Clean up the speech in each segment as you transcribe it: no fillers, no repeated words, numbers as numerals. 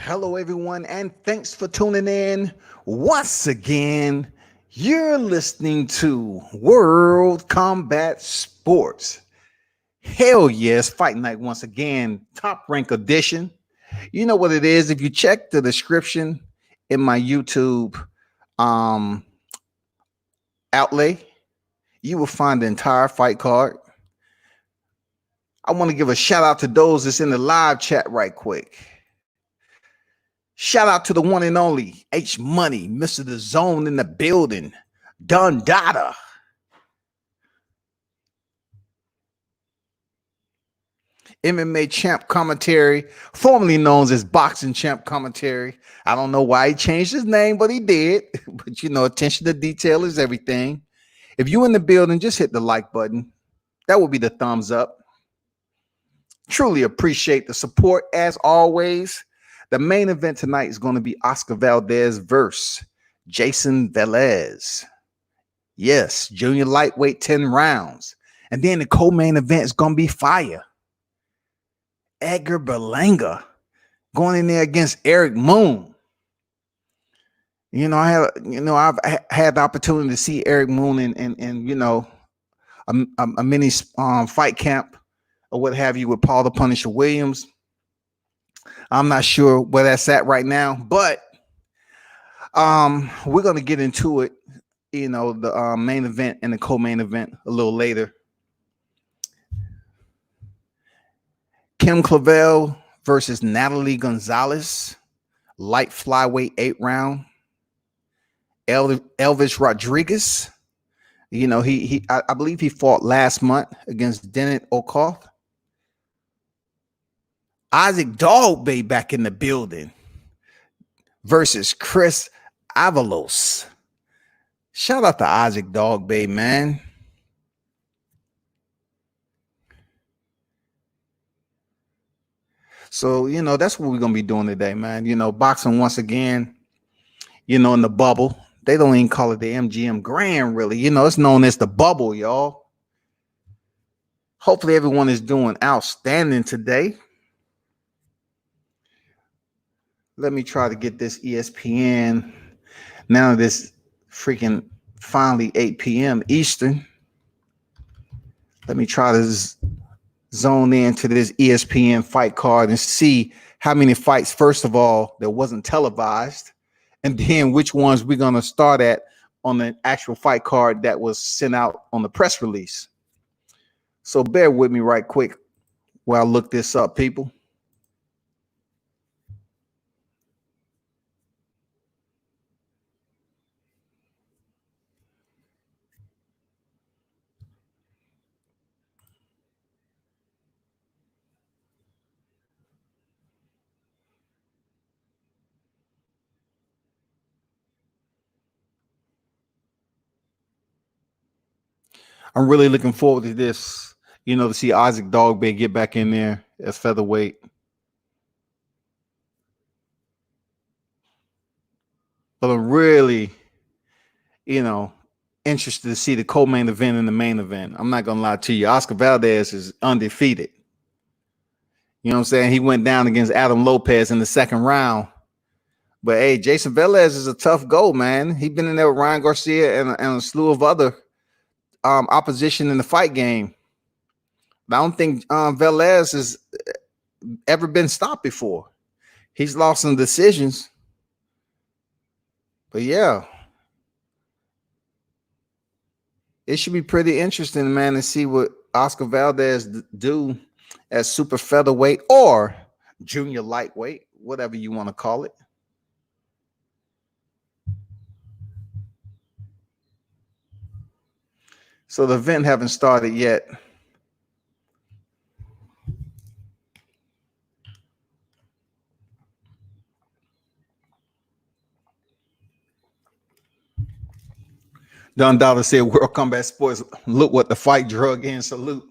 Hello, everyone, and thanks for tuning in once again. You're listening to World Combat Sports. Hell yes, Fight Night once again, top rank edition. You know what it is. If you check the description in my YouTube um, outlay, you will find the entire fight card. I want to give a shout out to those that's in the live chat right quick. Shout out to the one and only H Money, Mr. The Zone in the building, Don Dada. MMA Champ Commentary, formerly known as Boxing Champ Commentary. I don't know why he changed his name, but he did. But you know, attention to detail is everything. If you in the building, just hit the like button. That would be the thumbs up. Truly appreciate the support as always. The main event tonight is going to be Oscar Valdez versus Jayson Velez. Yes, junior lightweight 10 rounds. And then the co-main event is going to be fire. Edgar Berlanga going in there against Eric Moon. I've had the opportunity to see Eric Moon in a mini fight camp or what have you with Paul the Punisher Williams. I'm not sure where that's at right now, but we're going to get into it, the main event and the co-main event a little later. Clavell versus Natalie Gonzalez, light flyweight 8-round. Elvis Rodriguez, I believe he fought last month against Okoth. Isaac Dogboe back in the building versus Chris Avalos. Shout out to Isaac Dogboe, man. So, that's what we're going to be doing today, man. Boxing once again, in the bubble. They don't even call it the MGM Grand, really. It's known as the bubble, y'all. Hopefully everyone is doing outstanding today. Let me try to get this ESPN. Now this freaking finally 8 p.m. Eastern. Let me try to zone into this ESPN fight card and see how many fights, first of all, that wasn't televised, and then which ones we're going to start at on the actual fight card that was sent out on the press release. So bear with me right quick while I look this up, people. I'm really looking forward to this, to see Isaac Dogboe get back in there as featherweight. But I'm really, interested to see the co-main event and the main event. I'm not going to lie to you. Oscar Valdez is undefeated. You know what I'm saying? He went down against Adam Lopez in the second round. But, hey, Jayson Velez is a tough go, man. He's been in there with Ryan Garcia and a slew of other opposition in the fight game. But I don't think Velez has ever been stopped before. He's lost some decisions. But, yeah. It should be pretty interesting, man, to see what Oscar Valdez do as super featherweight or junior lightweight, whatever you want to call it. So the event haven't started yet. Don Dollar said, World Combat Sports, look what the fight drug in, salute.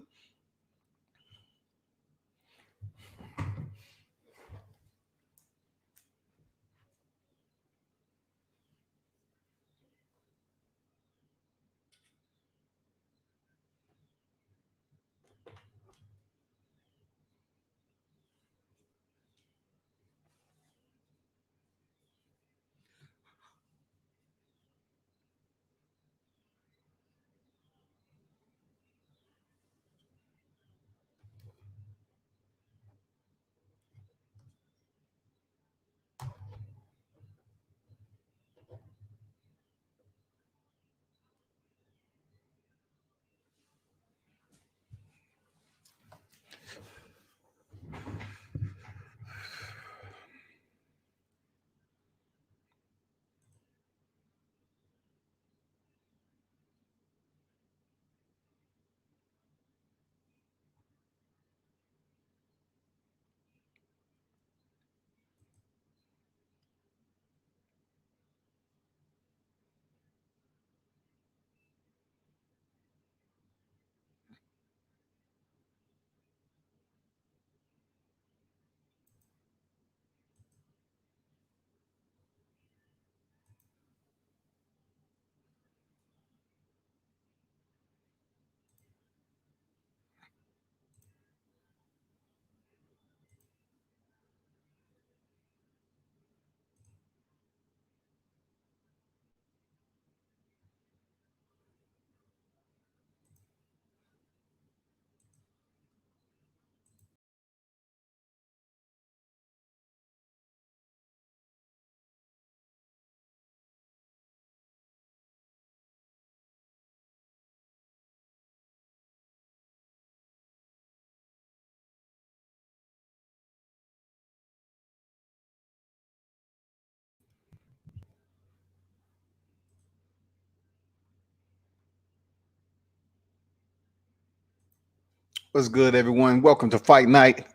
What's good, everyone? Welcome to Fight Night.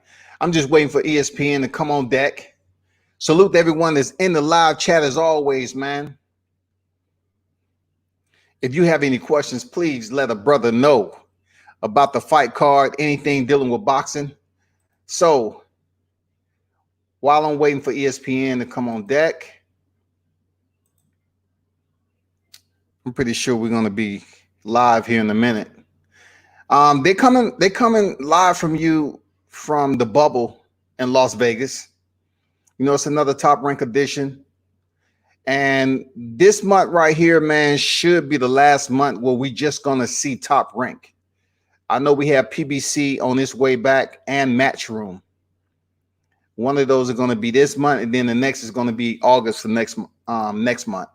I'm just waiting for ESPN to come on deck. Salute to everyone that's in the live chat as always, man. If you have any questions, please let a brother know about the fight card, anything dealing with boxing. So, while I'm waiting for ESPN to come on deck, I'm pretty sure we're going to be live here in a minute. They're coming live from the bubble in Las Vegas. You know, it's another Top Rank edition. And this month right here, man, should be the last month where we just going to see Top Rank. I know we have PBC on its way back and Matchroom. One of those are going to be this month, and then the next is going to be August for next month.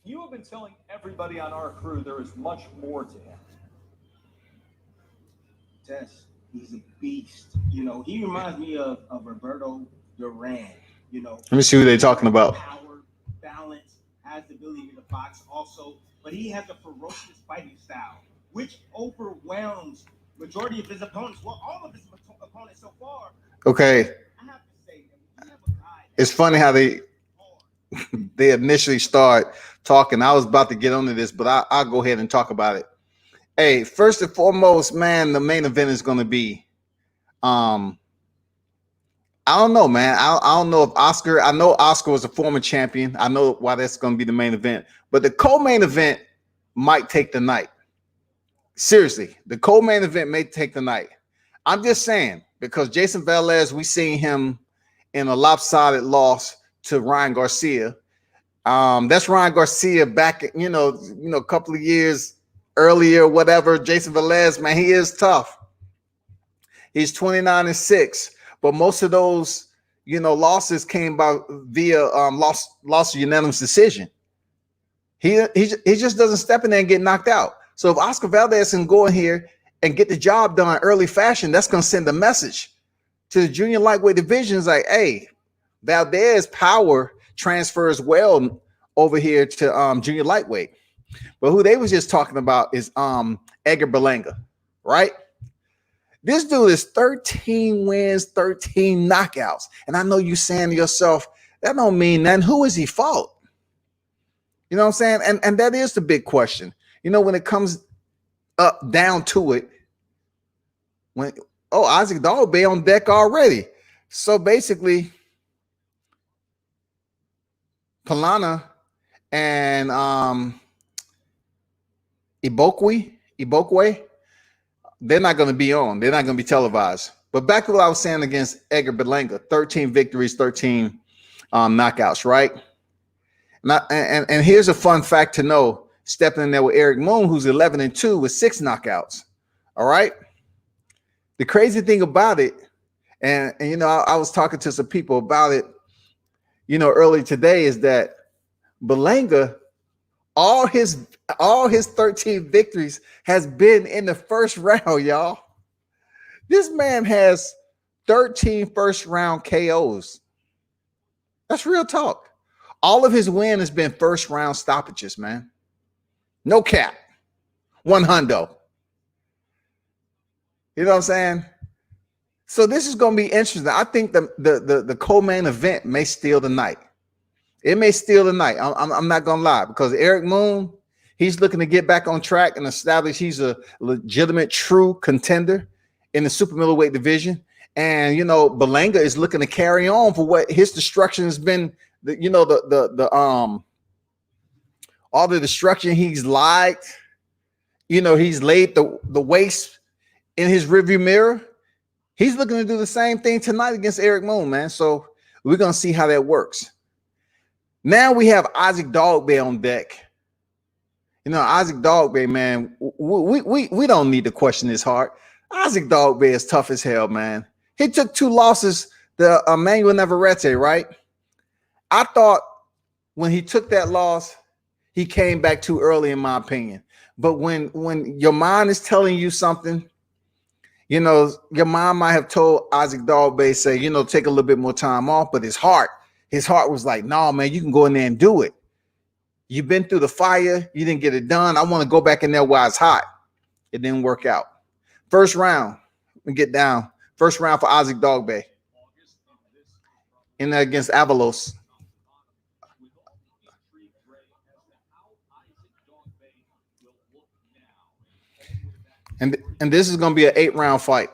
You have been telling everybody on our crew there is much more to him. Tess, he's a beast. You know, he reminds me of Roberto Duran. You know, let me see who they're talking about. Power, balance, has the ability to box also, but he has a ferocious fighting style, which overwhelms majority of his opponents. Well, all of his opponents so far. Okay. I have to say, you have a guy. It's funny how they initially start talking. I was about to get onto this, but I'll go ahead and talk about it. Hey, first and foremost, man, the main event is going to be, I don't know, man. I don't know if Oscar, I know Oscar was a former champion. I know why that's going to be the main event, but the co-main event might take the night. Seriously, the co-main event may take the night. I'm just saying, because Jayson Velez, we seen him in a lopsided loss to Ryan Garcia. That's Ryan Garcia back, you know, a couple of years earlier, whatever. Jayson Velez, man, he is tough. He's 29-6, but most of those, you know, losses came via loss of unanimous decision. He just doesn't step in there and get knocked out. So if Oscar Valdez can go in here and get the job done in early fashion, that's going to send a message to the junior lightweight divisions like, hey, Valdez power transfers well over here to junior lightweight. But who they was just talking about is Edgar Berlanga, right? This dude is 13 wins, 13 knockouts. And I know you saying to yourself, that don't mean nothing. Who is he fought? You know what I'm saying? And that is the big question. You know, when it comes down to it, Isaac Dogboe on deck already. So basically, Pllana and Igbokwe, they're not going to be on. They're not going to be televised. But back to what I was saying against Edgar Berlanga, 13 victories, 13 knockouts, right? And here's a fun fact to know, stepping in there with Eric Moon, who's 11-2 with 6 knockouts, all right? The crazy thing about it, and you know, I was talking to some people about it, you know, early today, is that Berlanga, all his 13 victories has been in the first round, y'all. This man has 13 first round KOs. That's real talk. All of his win has been first round stoppages, man. No cap. 100. You know what I'm saying? So this is going to be interesting. I think the co-main event may steal the night. It may steal the night. I'm not going to lie, because Eric Moon, he's looking to get back on track and establish he's a legitimate, true contender in the super middleweight division. And, you know, Berlanga is looking to carry on for what his destruction has been, you know, all the destruction he's liked. You know, he's laid the waste in his rearview mirror. He's looking to do the same thing tonight against Eric Moon, man. So we're going to see how that works. Now we have Isaac Dogboe on deck. You know, Isaac Dogboe, man, we don't need to question his heart. Isaac Dogboe is tough as hell, man. He took 2 losses to Emmanuel Navarrete, right? I thought when he took that loss, he came back too early, in my opinion. But when your mind is telling you something, you know, your mind might have told Isaac Dogboe, say, you know, take a little bit more time off, but his heart was like, no, man, you can go in there and do it. You've been through the fire. You didn't get it done. I want to go back in there while it's hot. It didn't work out. First round, we get down. First round for Isaac Dogboe. In there against Avalos. And this is going to be an 8-round fight.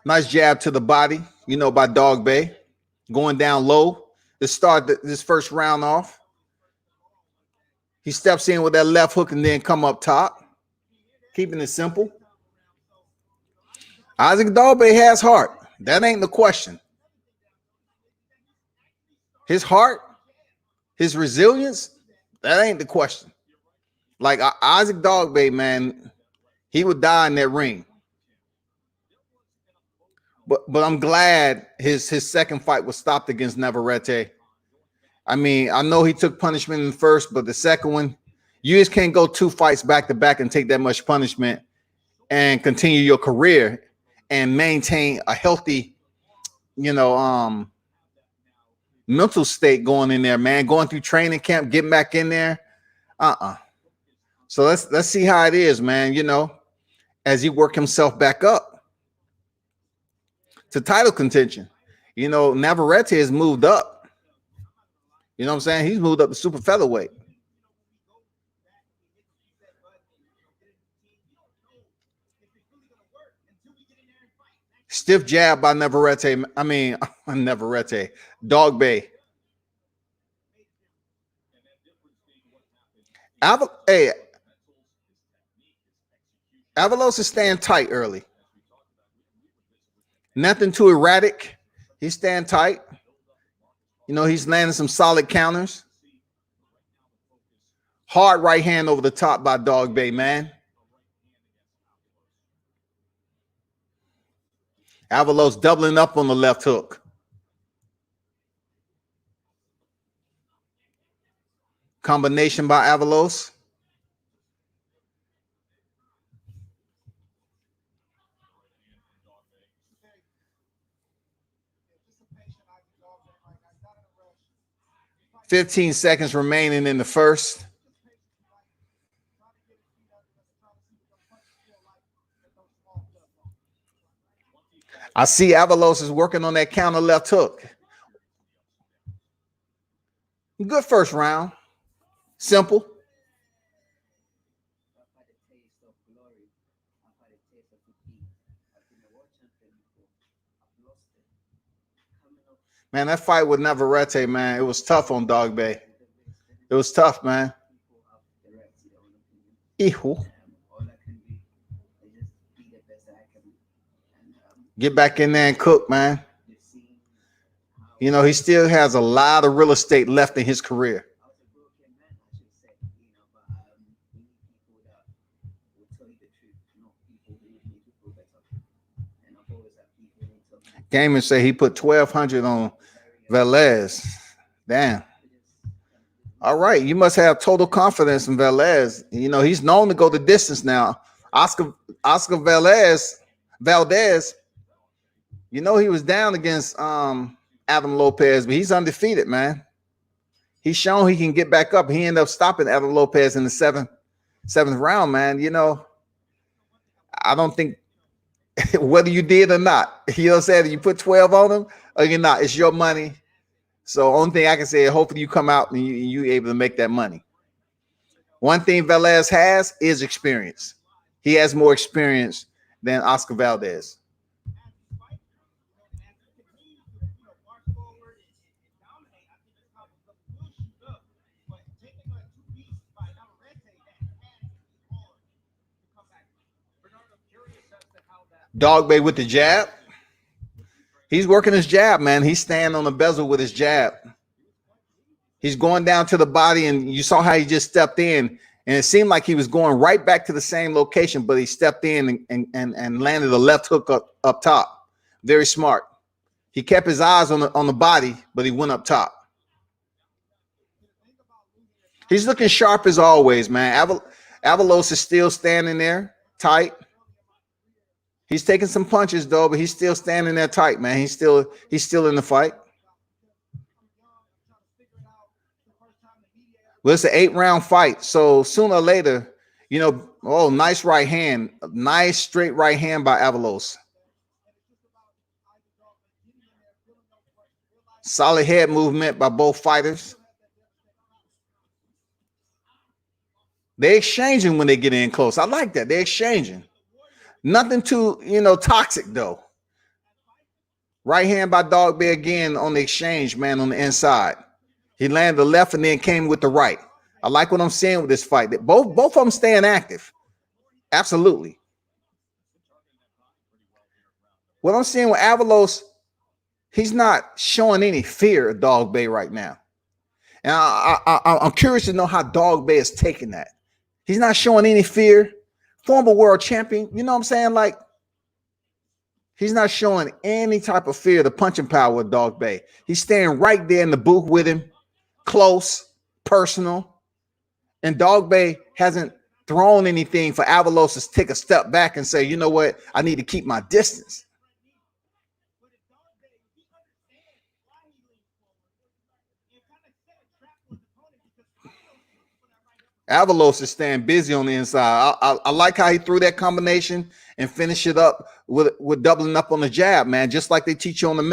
Nice jab to the body, you know, by Dogboe. Going down low to start this first round off. He steps in with that left hook and then come up top. Keeping it simple. Isaac Dogboe has heart. That ain't the question. His heart, his resilience, that ain't the question. Like Isaac Dogboe, man, he would die in that ring. But I'm glad his second fight was stopped against Navarrete. I mean, I know he took punishment in the first, but the second one, you just can't go 2 fights back to back and take that much punishment and continue your career and maintain a healthy, you know, mental state going in there, man. Going through training camp, getting back in there. So let's see how it is, man, you know, as he work himself back up to title contention. You know, Navarrete has moved up. You know what I'm saying? He's moved up to super featherweight. Stiff jab by Navarrete. I mean, Navarrete. Dogboe. Avalos is staying tight early. Nothing too erratic. He's staying tight. You know, he's landing some solid counters. Hard right hand over the top by Dogboe, man. Avalos doubling up on the left hook. Combination by Avalos. $15 seconds remaining in the first. I see Avalos is working on that counter left hook. Good first round. Simple. Man, that fight with Navarrete, man, it was tough on Dogboe. It was tough, man. Hijo. Get back in there and cook, man. You know, he still has a lot of real estate left in his career. Gamer say he put 1,200 on Velez. Damn. All right, you must have total confidence in Velez. You know, he's known to go the distance now. Oscar Valdez, you know, he was down against Adam Lopez, but he's undefeated, man. He's shown he can get back up. He ended up stopping Adam Lopez in the seventh round, man. You know, I don't think whether you did or not, you know what I'm saying? You put 12 on him or you're not. It's your money. So only thing I can say is hopefully you come out and you able to make that money. One thing Velez has is experience. He has more experience than Oscar Valdez. Dogboe with the jab. He's working his jab, man. He's staying on the bezel with his jab. He's going down to the body, and you saw how he just stepped in, and it seemed like he was going right back to the same location, but he stepped in and landed a left hook up top. Very smart. He kept his eyes on the body, but he went up top. He's looking sharp as always, man. Avalos is still standing there tight. He's taking some punches though, but he's still standing there tight, man. He's still in the fight. Well, it's an 8-round fight, so sooner or later, you know. Oh, nice right hand, nice straight right hand by Avalos. Solid head movement by both fighters. They're exchanging when they get in close. I like that. They're exchanging. Nothing too, toxic though. Right hand by Dogboe again on the exchange, man, on the inside. He landed the left and then came with the right. I like what I'm seeing with this fight. That both of them staying active. Absolutely. What I'm seeing with Avalos, he's not showing any fear of Dogboe right now. And I'm curious to know how Dogboe is taking that. He's not showing any fear. Former world champion, you know what I'm saying? Like, he's not showing any type of fear, the punching power of Dogboe. He's staying right there in the booth with him, close, personal. And Dogboe hasn't thrown anything for Avalos to take a step back and say, you know what, I need to keep my distance. Avalos is staying busy on the inside. I like how he threw that combination and finished it up with doubling up on the jab, man, just like they teach you on the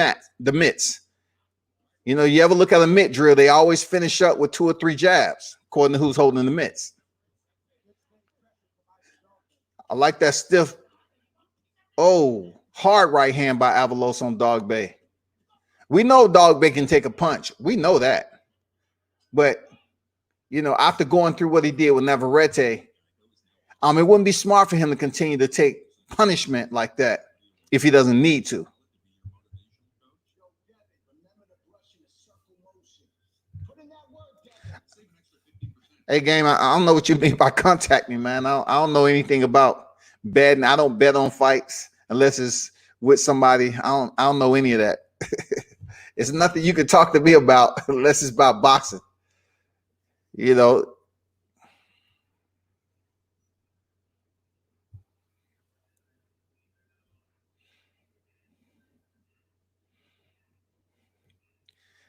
mitts. You know, you ever look at a mitt drill, they always finish up with 2 or 3 jabs, according to who's holding the mitts. I like that stiff, hard right hand by Avalos on Dogboe. We know Dogboe can take a punch. We know that. But after going through what he did with Navarrete, it wouldn't be smart for him to continue to take punishment like that if he doesn't need to. Hey, game, I don't know what you mean by contact me, man. I don't know anything about betting. I don't bet on fights unless it's with somebody. I don't know any of that. It's nothing you can talk to me about unless it's about boxing.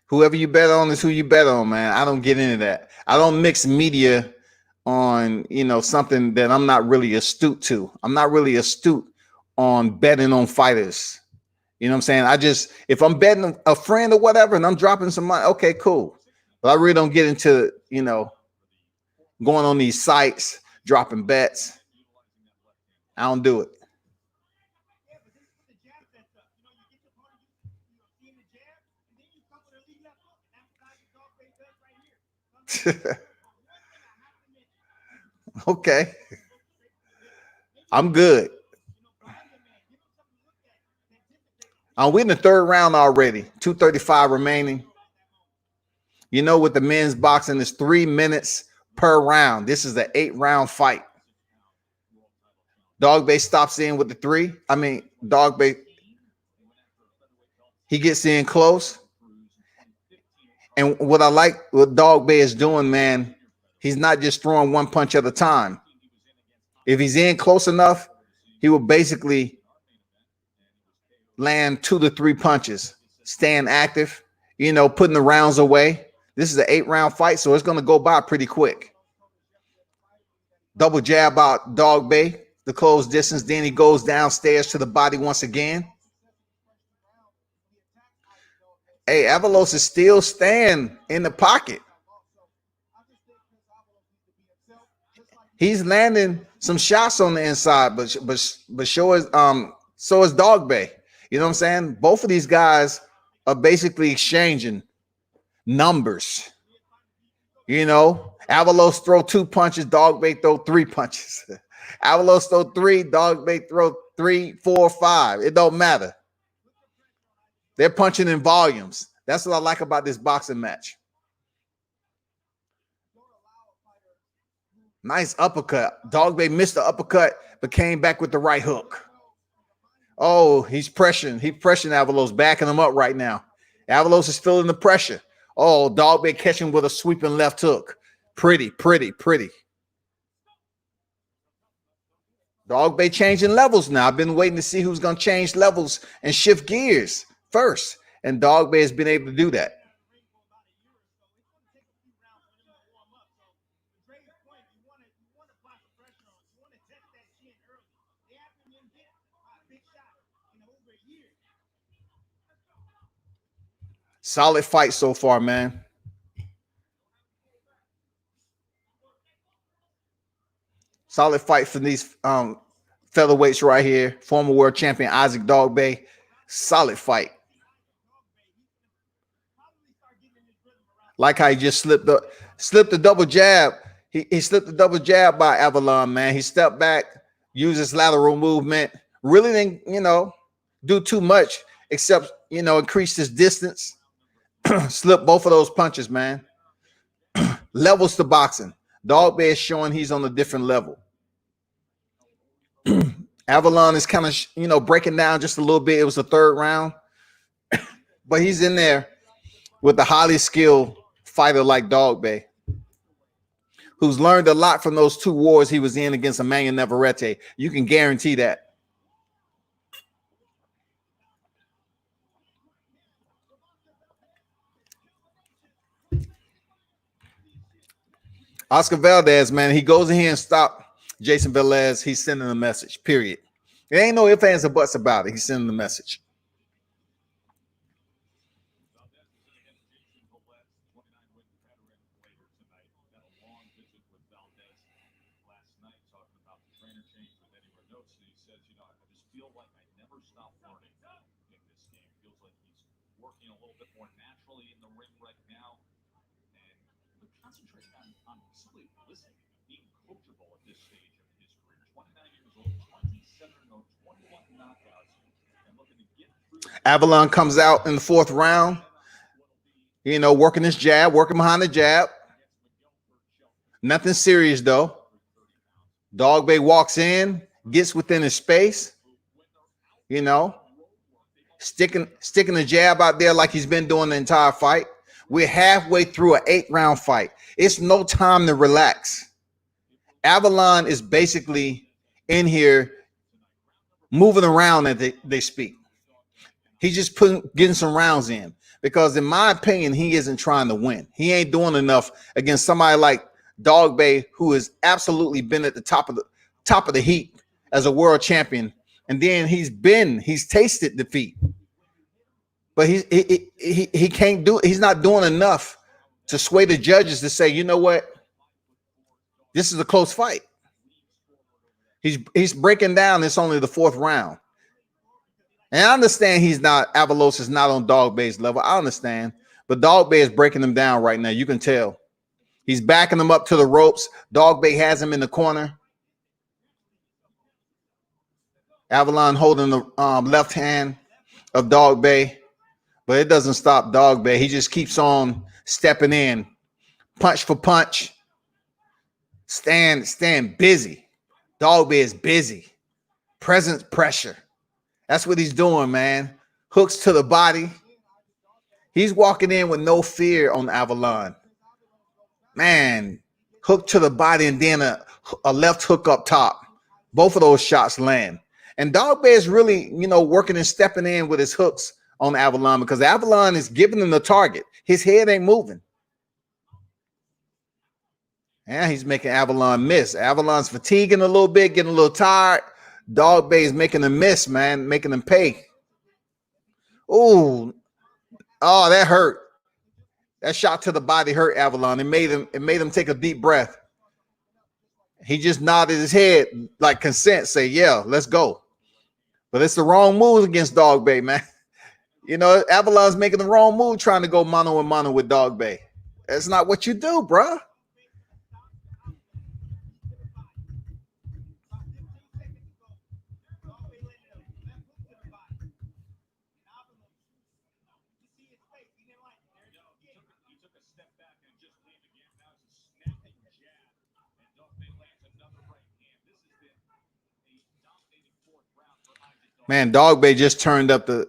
Whoever you bet on is who you bet on, man. I don't get into that. I don't mix media on, something that I'm not really astute to. I'm not really astute on betting on fighters. You know what I'm saying? if I'm betting a friend or whatever and I'm dropping some money, okay, cool. But I really don't get into, going on these sites, dropping bets. I don't do it. Okay. I'm good. We're in the 3rd round already. 2:35 remaining. With the men's boxing, it's 3 minutes per round. This is an 8-round fight. Dogboe stops in with the 3. Dogboe, he gets in close. And what I like what Dogboe is doing, man, he's not just throwing one punch at a time. If he's in close enough, he will basically land 2 to 3 punches, staying active, putting the rounds away. This is an 8-round fight, so it's going to go by pretty quick. Double jab out Dogboe, the close distance. Then he goes downstairs to the body once again. Hey, Avalos is still staying in the pocket. He's landing some shots on the inside, but so is Dogboe. You know what I'm saying? Both of these guys are basically exchanging numbers. Avalos throw 2 punches, Dogboe throw 3 punches. Avalos throw 3, Dogboe throw 3, 4, 5. It don't matter. They're punching in volumes. That's what I like about this boxing match. Nice uppercut. Dogboe missed the uppercut, but came back with the right hook. Oh, he's pressuring. He's pressuring Avalos, backing him up right now. Avalos is feeling the pressure. Oh, Dogboe catching with a sweeping left hook. Pretty, pretty, pretty. Dogboe changing levels now. I've been waiting to see who's going to change levels and shift gears first. And Dogboe has been able to do that. Solid fight so far, man. Solid fight for these featherweights right here. Former world champion Isaac Dogboe. Solid fight. Like how he just slipped the double jab. He slipped the double jab by Avalon, man. He stepped back, used his lateral movement. Really didn't, do too much except, increase his distance. Slip both of those punches, man. Levels to boxing. Dogboe is showing he's on a different level. Avalon is kind of, breaking down just a little bit. It was the third round. But he's in there with a highly skilled fighter like Dogboe, who's learned a lot from those 2 wars he was in against Emmanuel Navarrete. You can guarantee that. Oscar Valdez, man, he goes in here and stop Jayson Velez. He's sending a message, period. There ain't no ifs, ands, or buts about it. He's sending a message. Avalon comes out in the 4th round, working his jab, working behind the jab. Nothing serious, though. Dogboe walks in, gets within his space, sticking the jab out there like he's been doing the entire fight. We're halfway through an 8-round fight. It's no time to relax. Avalon is basically in here moving around as they speak. He's just getting some rounds in because, in my opinion, he isn't trying to win. He ain't doing enough against somebody like Dogboe, who has absolutely been at the top of the heap as a world champion, and then he's tasted defeat, but he can't do it. He's not doing enough to sway the judges to say, you know what, this is a close fight. He's breaking down. It's only the 4th round. And I understand Avalos is not on Dogboe's level. I understand. But Dogboe is breaking him down right now. You can tell. He's backing him up to the ropes. Dogboe has him in the corner. Avalon holding the left hand of Dogboe. But it doesn't stop Dogboe. He just keeps on stepping in. Punch for punch. Stand busy. Dogboe is busy. Presence pressure. That's what he's doing, man. Hooks to the body. He's walking in with no fear on Avalon. Man, hook to the body and then a left hook up top. Both of those shots land. And Dogboe is really, working and stepping in with his hooks on Avalon because Avalon is giving him the target. His head ain't moving. And he's making Avalon miss. Avalon's fatiguing a little bit, getting a little tired. Dogboe is making him miss, man, making him pay. Oh, that hurt. That shot to the body hurt Avalon. It made him take a deep breath. He just nodded his head like consent, say, yeah, let's go. But it's the wrong move against Dogboe, man. Avalon's making the wrong move trying to go mano a mano with Dogboe. That's not what you do, bruh. Man, Dogboe just turned up the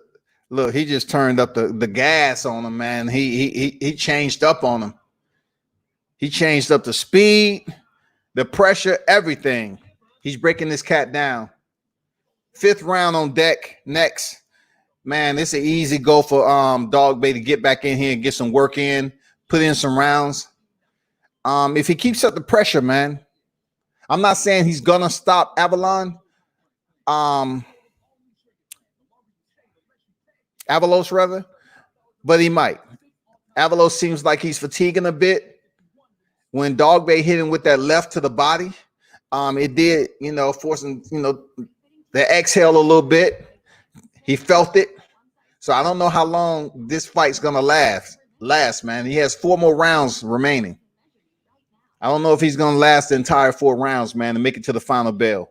look. He just turned up the gas on him, man. He changed up on him. He changed up the speed, the pressure, everything. He's breaking this cat down. 5th round on deck. Next, man, it's an easy go for Dogboe to get back in here and get some work in, put in some rounds. If he keeps up the pressure, man, I'm not saying he's gonna stop Avalon. Avalos rather, but he might. Avalos seems like he's fatiguing a bit. When Dogboe hit him with that left to the body, it did, force him, the exhale a little bit. He felt it. So I don't know how long this fight's gonna last, man. He has 4 more rounds remaining. I don't know if he's gonna last the entire 4 rounds, man, and make it to the final bell.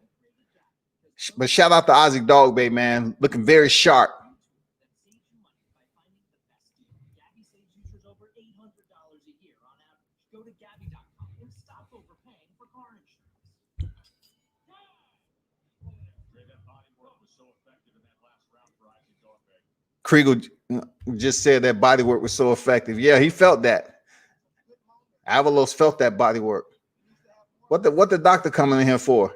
But shout out to Isaac Dogboe, man, looking very sharp. Kriegel just said that body work was so effective. Yeah, he felt that. Avalos felt that body work. What the doctor coming in here for?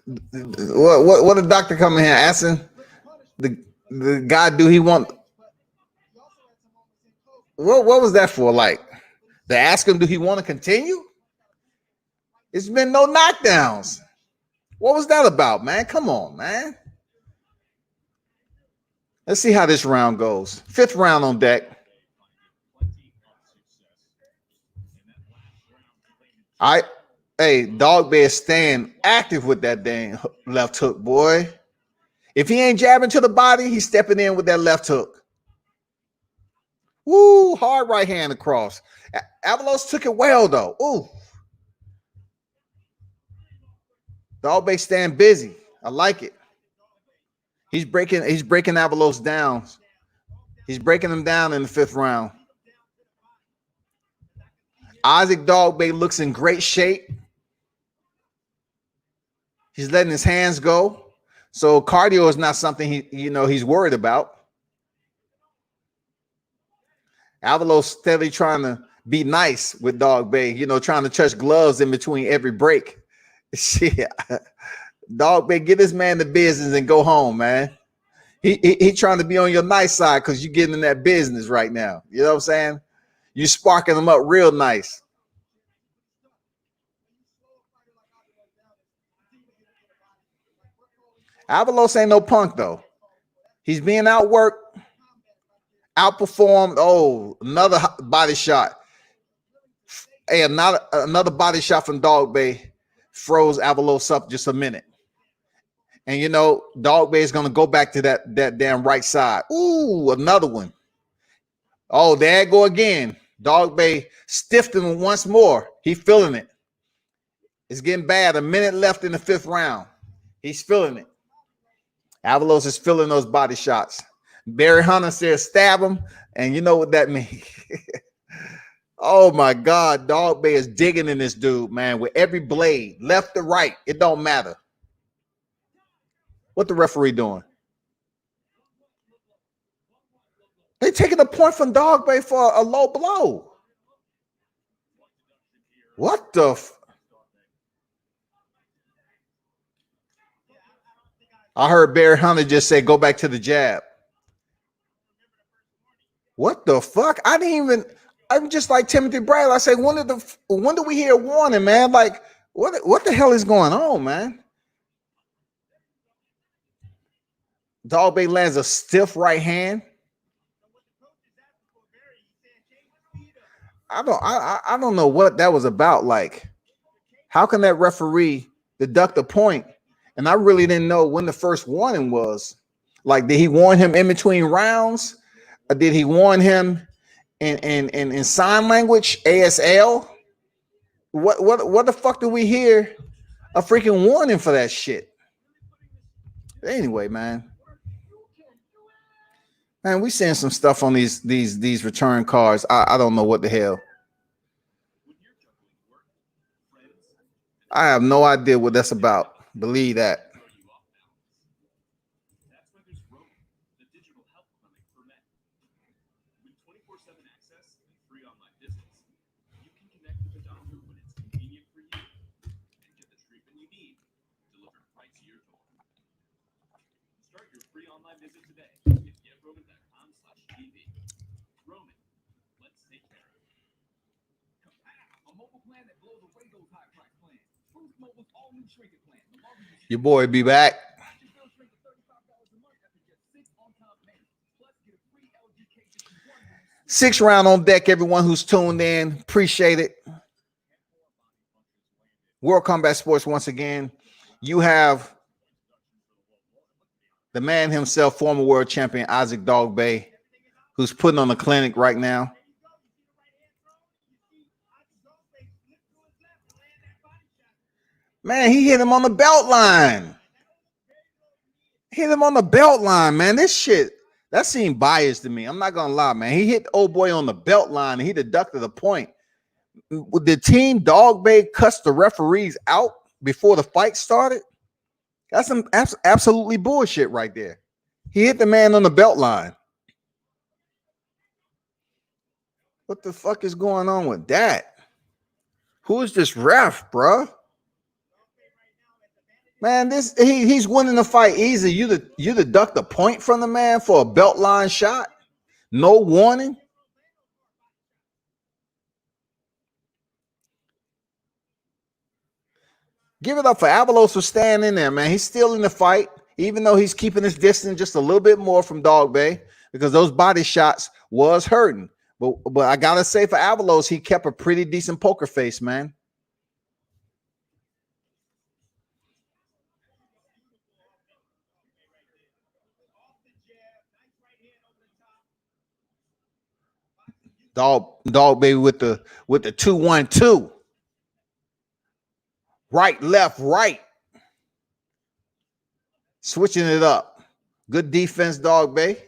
What the doctor coming here asking the guy? Do he want? What was that for? Like to ask him, do he want to continue? It's been no knockdowns. What was that about, man? Come on, man. Let's see how this round goes. 5th round on deck. All right. Hey, Dogboe is staying active with that dang left hook, boy. If he ain't jabbing to the body, he's stepping in with that left hook. Woo, hard right hand across. Avalos took it well, though. Ooh. Dogboe staying busy. I like it. He's breaking Avalos down. He's breaking him down in the 5th round. Isaac Dogboe looks in great shape. He's letting his hands go. So cardio is not something he's worried about. Avalos steadily trying to be nice with Dogboe, trying to touch gloves in between every break. Shit, Dogboe, get this man the business and go home, man. He trying to be on your nice side because you're getting in that business right now. You know what I'm saying? You sparking him up real nice. Avalos ain't no punk though. He's being outworked, outperformed. Oh, another body shot. Hey, another body shot from Dogboe froze Avalos up just a minute. And Dogboe is gonna go back to that damn right side. Ooh, another one. Oh, there it go again. Dogboe stiffed him once more. He's feeling it. It's getting bad. A minute left in the 5th round. He's feeling it. Avalos is feeling those body shots. Barry Hunter says stab him, and you know what that means. Oh my God, Dogboe is digging in this dude, man, with every blade, left to right. It don't matter. What the referee doing? They taking a point from Dogboe for a low blow. What the? I heard Barry Hunter just say, go back to the jab. What the fuck? I'm just like Timothy Bradley. I say, when do we hear a warning, man? Like, what the hell is going on, man? Dogboe lands a stiff right hand. I don't know what that was about. Like, how can that referee deduct a point? And I really didn't know when the first warning was. Like, did he warn him in between rounds? Or did he warn him in sign language, ASL? What the fuck do we hear a freaking warning for that shit? Anyway, man, we seeing some stuff on these return cards. I don't know what the hell. I have no idea what that's about. Believe that. That's why there's Roman, the digital health clinic for men. With 24/7 access and free online visits, you can connect with a doctor when it's convenient for you and get the treatment you need delivered right to your door. Start your free online visit today at getroman.com/TV. Roman, let's take care of it. A mobile plan that blows away those high price plans. Boost Mobile's all-new shrinking plan. The longer you Your boy be back. your bill shrink to $35 a month after just 6 on-time payments. Plus, get a free LG K61. 6 round on deck, everyone who's tuned in. Appreciate it. World Combat Sports once again. You have the man himself, former world champion Isaac Dogboe, who's putting on a clinic right now. Man, he hit him on the belt line. Hit him on the belt line, man. This shit, that seemed biased to me. I'm not gonna lie, man. He hit the old boy on the belt line and he deducted a point. The team Dogboe cussed the referees out before the fight started. That's some absolutely bullshit right there. He hit the man on the belt line. What the fuck is going on with that? Who is this ref, bro? Man, he's winning the fight easy. You deduct a point from the man for a belt line shot. No warning. Give it up for Avalos for staying in there, man. He's still in the fight, even though he's keeping his distance just a little bit more from Dogboe because those body shots was hurting. But I gotta say for Avalos, he kept a pretty decent poker face, man. Dogboe with the 2-1-2. Right, left, right. Switching it up. Good defense, Dogboe.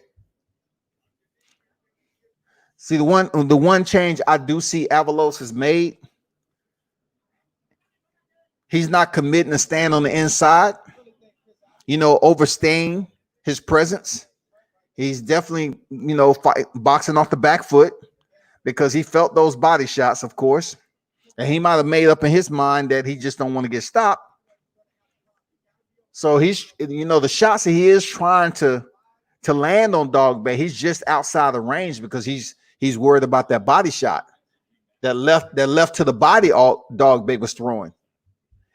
See, the one change I do see Avalos has made. He's not committing to stand on the inside, overstaying his presence. He's definitely, boxing off the back foot because he felt those body shots, of course. And he might have made up in his mind that he just don't want to get stopped. So he's, the shots that he is trying to land on Dogboe, he's just outside the range because he's worried about that body shot that left to the body all Dogboe was throwing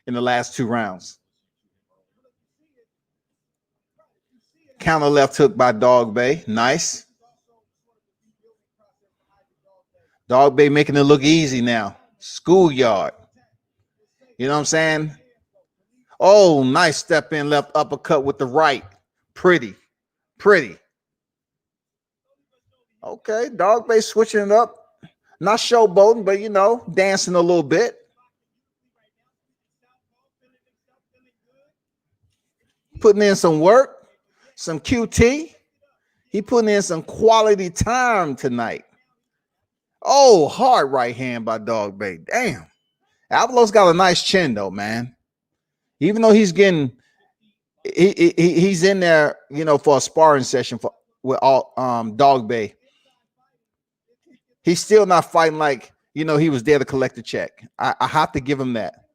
in the last 2 rounds. Counter left hook by Dogboe. Nice. Dogboe making it look easy now. Schoolyard. You know what I'm saying? Oh, nice step in left uppercut with the right. Pretty. Okay, Dogboe switching it up. Not showboating, but dancing a little bit. Putting in some work, some QT. He putting in some quality time tonight. Oh, hard right hand by Dogboe. Damn. Avalos got a nice chin though, man. Even though he's in there, for a sparring session with Dogboe. He's still not fighting like, he was there to collect the check. I have to give him that.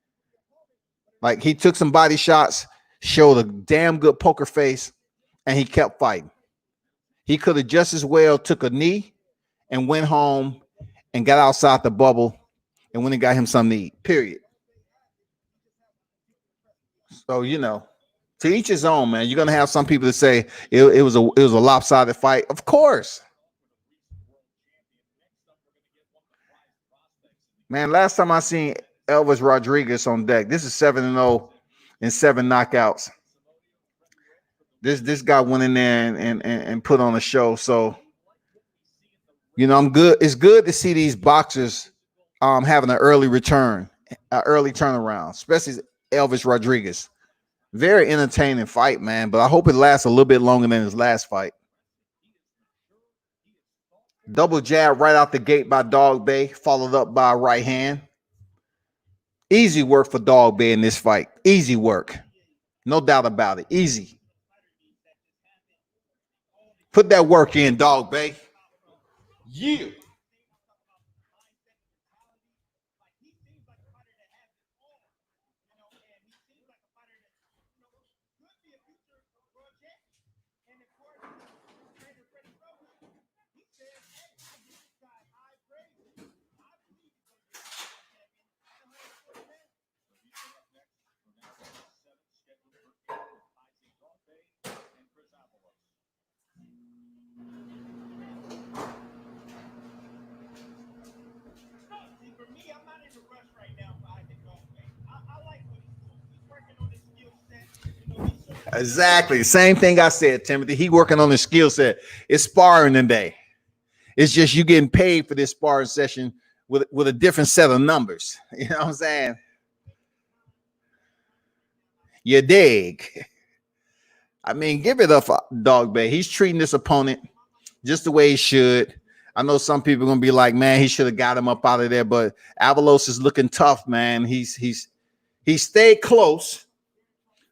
Like he took some body shots, showed a damn good poker face, and he kept fighting. He could have just as well took a knee and went home and got outside the bubble and went and got him something to eat, period. So, to each his own, man. You're going to have some people that say it was a lopsided fight. Of course. Man, last time I seen Elvis Rodriguez on deck, this is 7-0 and 7 knockouts. This guy went in there and put on a show. So, I'm good. It's good to see these boxers having an early return, an early turnaround, especially Elvis Rodriguez. Very entertaining fight, man. But I hope it lasts a little bit longer than his last fight. Double jab right out the gate by Dogboe, followed up by a right hand. Easy work for Dogboe in this fight. Easy work. No doubt about it. Easy. Put that work in, Dogboe. Yeah. See, for me, I'm not in a rush right now for Dogboe. I like what he's doing. He's working on his skill set. Exactly. Same thing I said, Timothy. He working on his skill set. It's sparring today. It's just you getting paid for this sparring session with a different set of numbers. You know what I'm saying? You dig? I mean, give it up for Dogboe. He's treating this opponent just the way he should. I know some people are gonna be like, man, he should have got him up out of there, but Avalos is looking tough, man. He stayed close,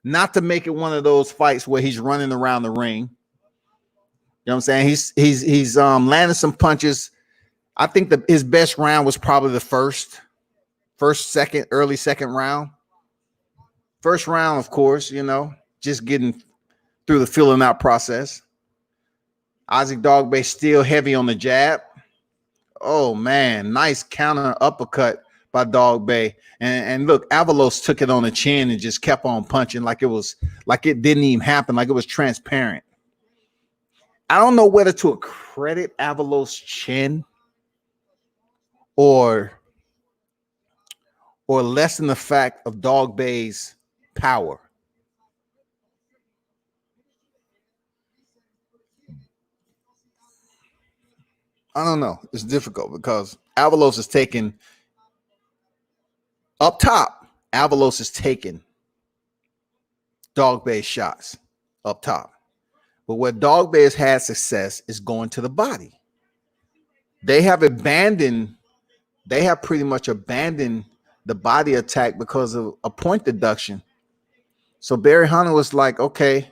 not to make it one of those fights where he's running around the ring. You know what I'm saying? He's landing some punches. I think his best round was probably the early second round. First round, of course, just getting through the filling out process. Isaac Dogboe still heavy on the jab. Oh man, nice counter uppercut by Dogboe. And look, Avalos took it on the chin and just kept on punching like it didn't even happen, like it was transparent. I don't know whether to credit Avalos' chin or lessen the fact of Dogboe's power. I don't know. It's difficult because Avalos is taking up top. Avalos is taking Dogboe's shots up top. But where Dogboe has had success is going to the body. They have pretty much abandoned the body attack because of a point deduction. So Barry Hunter was like, okay,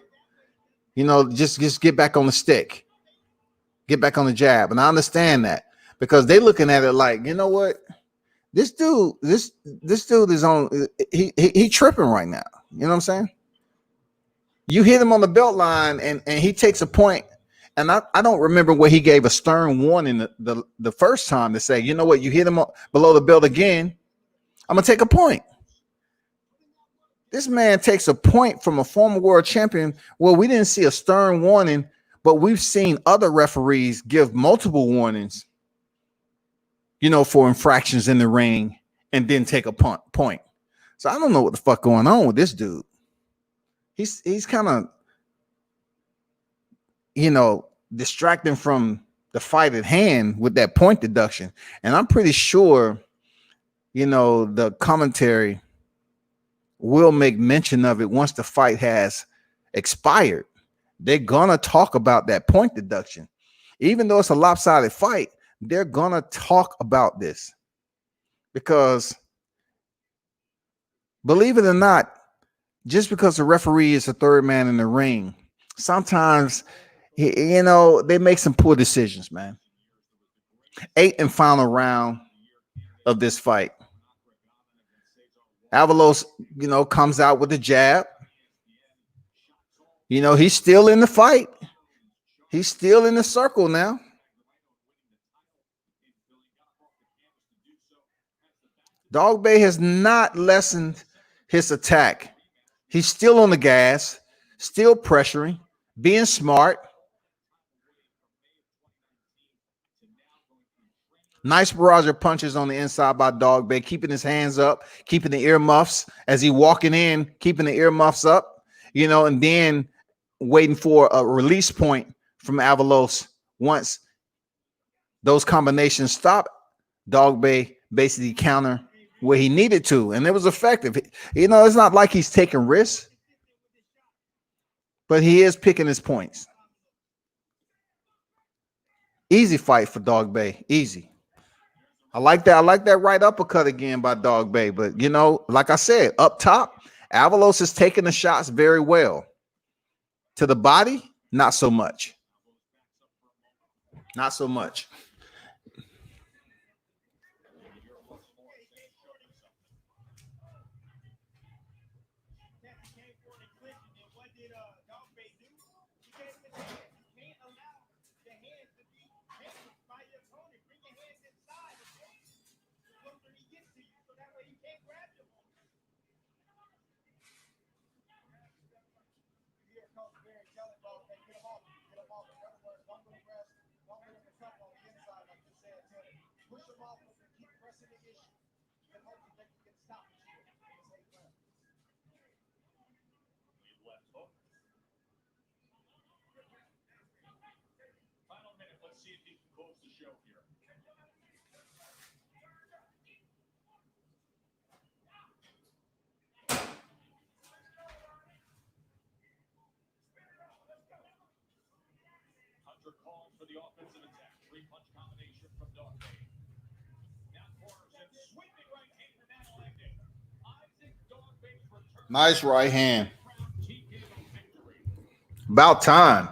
just get back on the stick. Get back on the jab. And I understand that because they're looking at it like, you know what? This dude is on, he tripping right now. You know what I'm saying? You hit him on the belt line and he takes a point. And I don't remember where he gave a stern warning the first time to say, you know what? You hit him below the belt again, I'm going to take a point. This man takes a point from a former world champion. Well, we didn't see a stern warning, but we've seen other referees give multiple warnings, for infractions in the ring and then take a point. So I don't know what the fuck going on with this dude. He's kind of, distracting from the fight at hand with that point deduction. And I'm pretty sure, the commentary will make mention of it once the fight has expired. They're gonna talk about that point deduction. Even though it's a lopsided fight, they're gonna talk about this because, believe it or not, just because the referee is the third man in the ring, sometimes they make some poor decisions, man. 8th and final round of this fight. Avalos, comes out with the jab. He's still in the fight. He's still in the circle now. Dogboe has not lessened his attack. He's still on the gas, still pressuring, being smart. Nice barrage of punches on the inside by Dogboe, keeping his hands up, keeping the earmuffs as he walking in, keeping the earmuffs up, and then waiting for a release point from Avalos. Once those combinations stop, Dogboe basically counter where he needed to, and it was effective. It's not like he's taking risks, but he is picking his points. Easy fight for Dogboe. Easy. I like that. I like that right uppercut again by Dogboe. But you know, like I said, up top, Avalos is taking the shots very well. To the body, not so much. Not so much. He came for the clinch, and then what did Dogboe do? He gave him his hands. You can't allow the hands to be held by your opponent. Bring your hands inside, okay? The closer he gets to you, so that way you can't grab your opponent. Here comes Barry telling Dogboe, get him off. Get him off. In other words, don't let him rest. Don't let him become on the inside, like you said, Teddy. Push him off and keep pressing the issue. And hopefully they can get stopped here in this 8th round. Left hook. Final minute. Let's see if he can close the show here. Hunter calls for the offensive attack. 3-punch combination from Dogboe. Now corners and sweeping right hand to Natalie. Isaac Dogboe's return. Nice right hand. TKO victory. About time.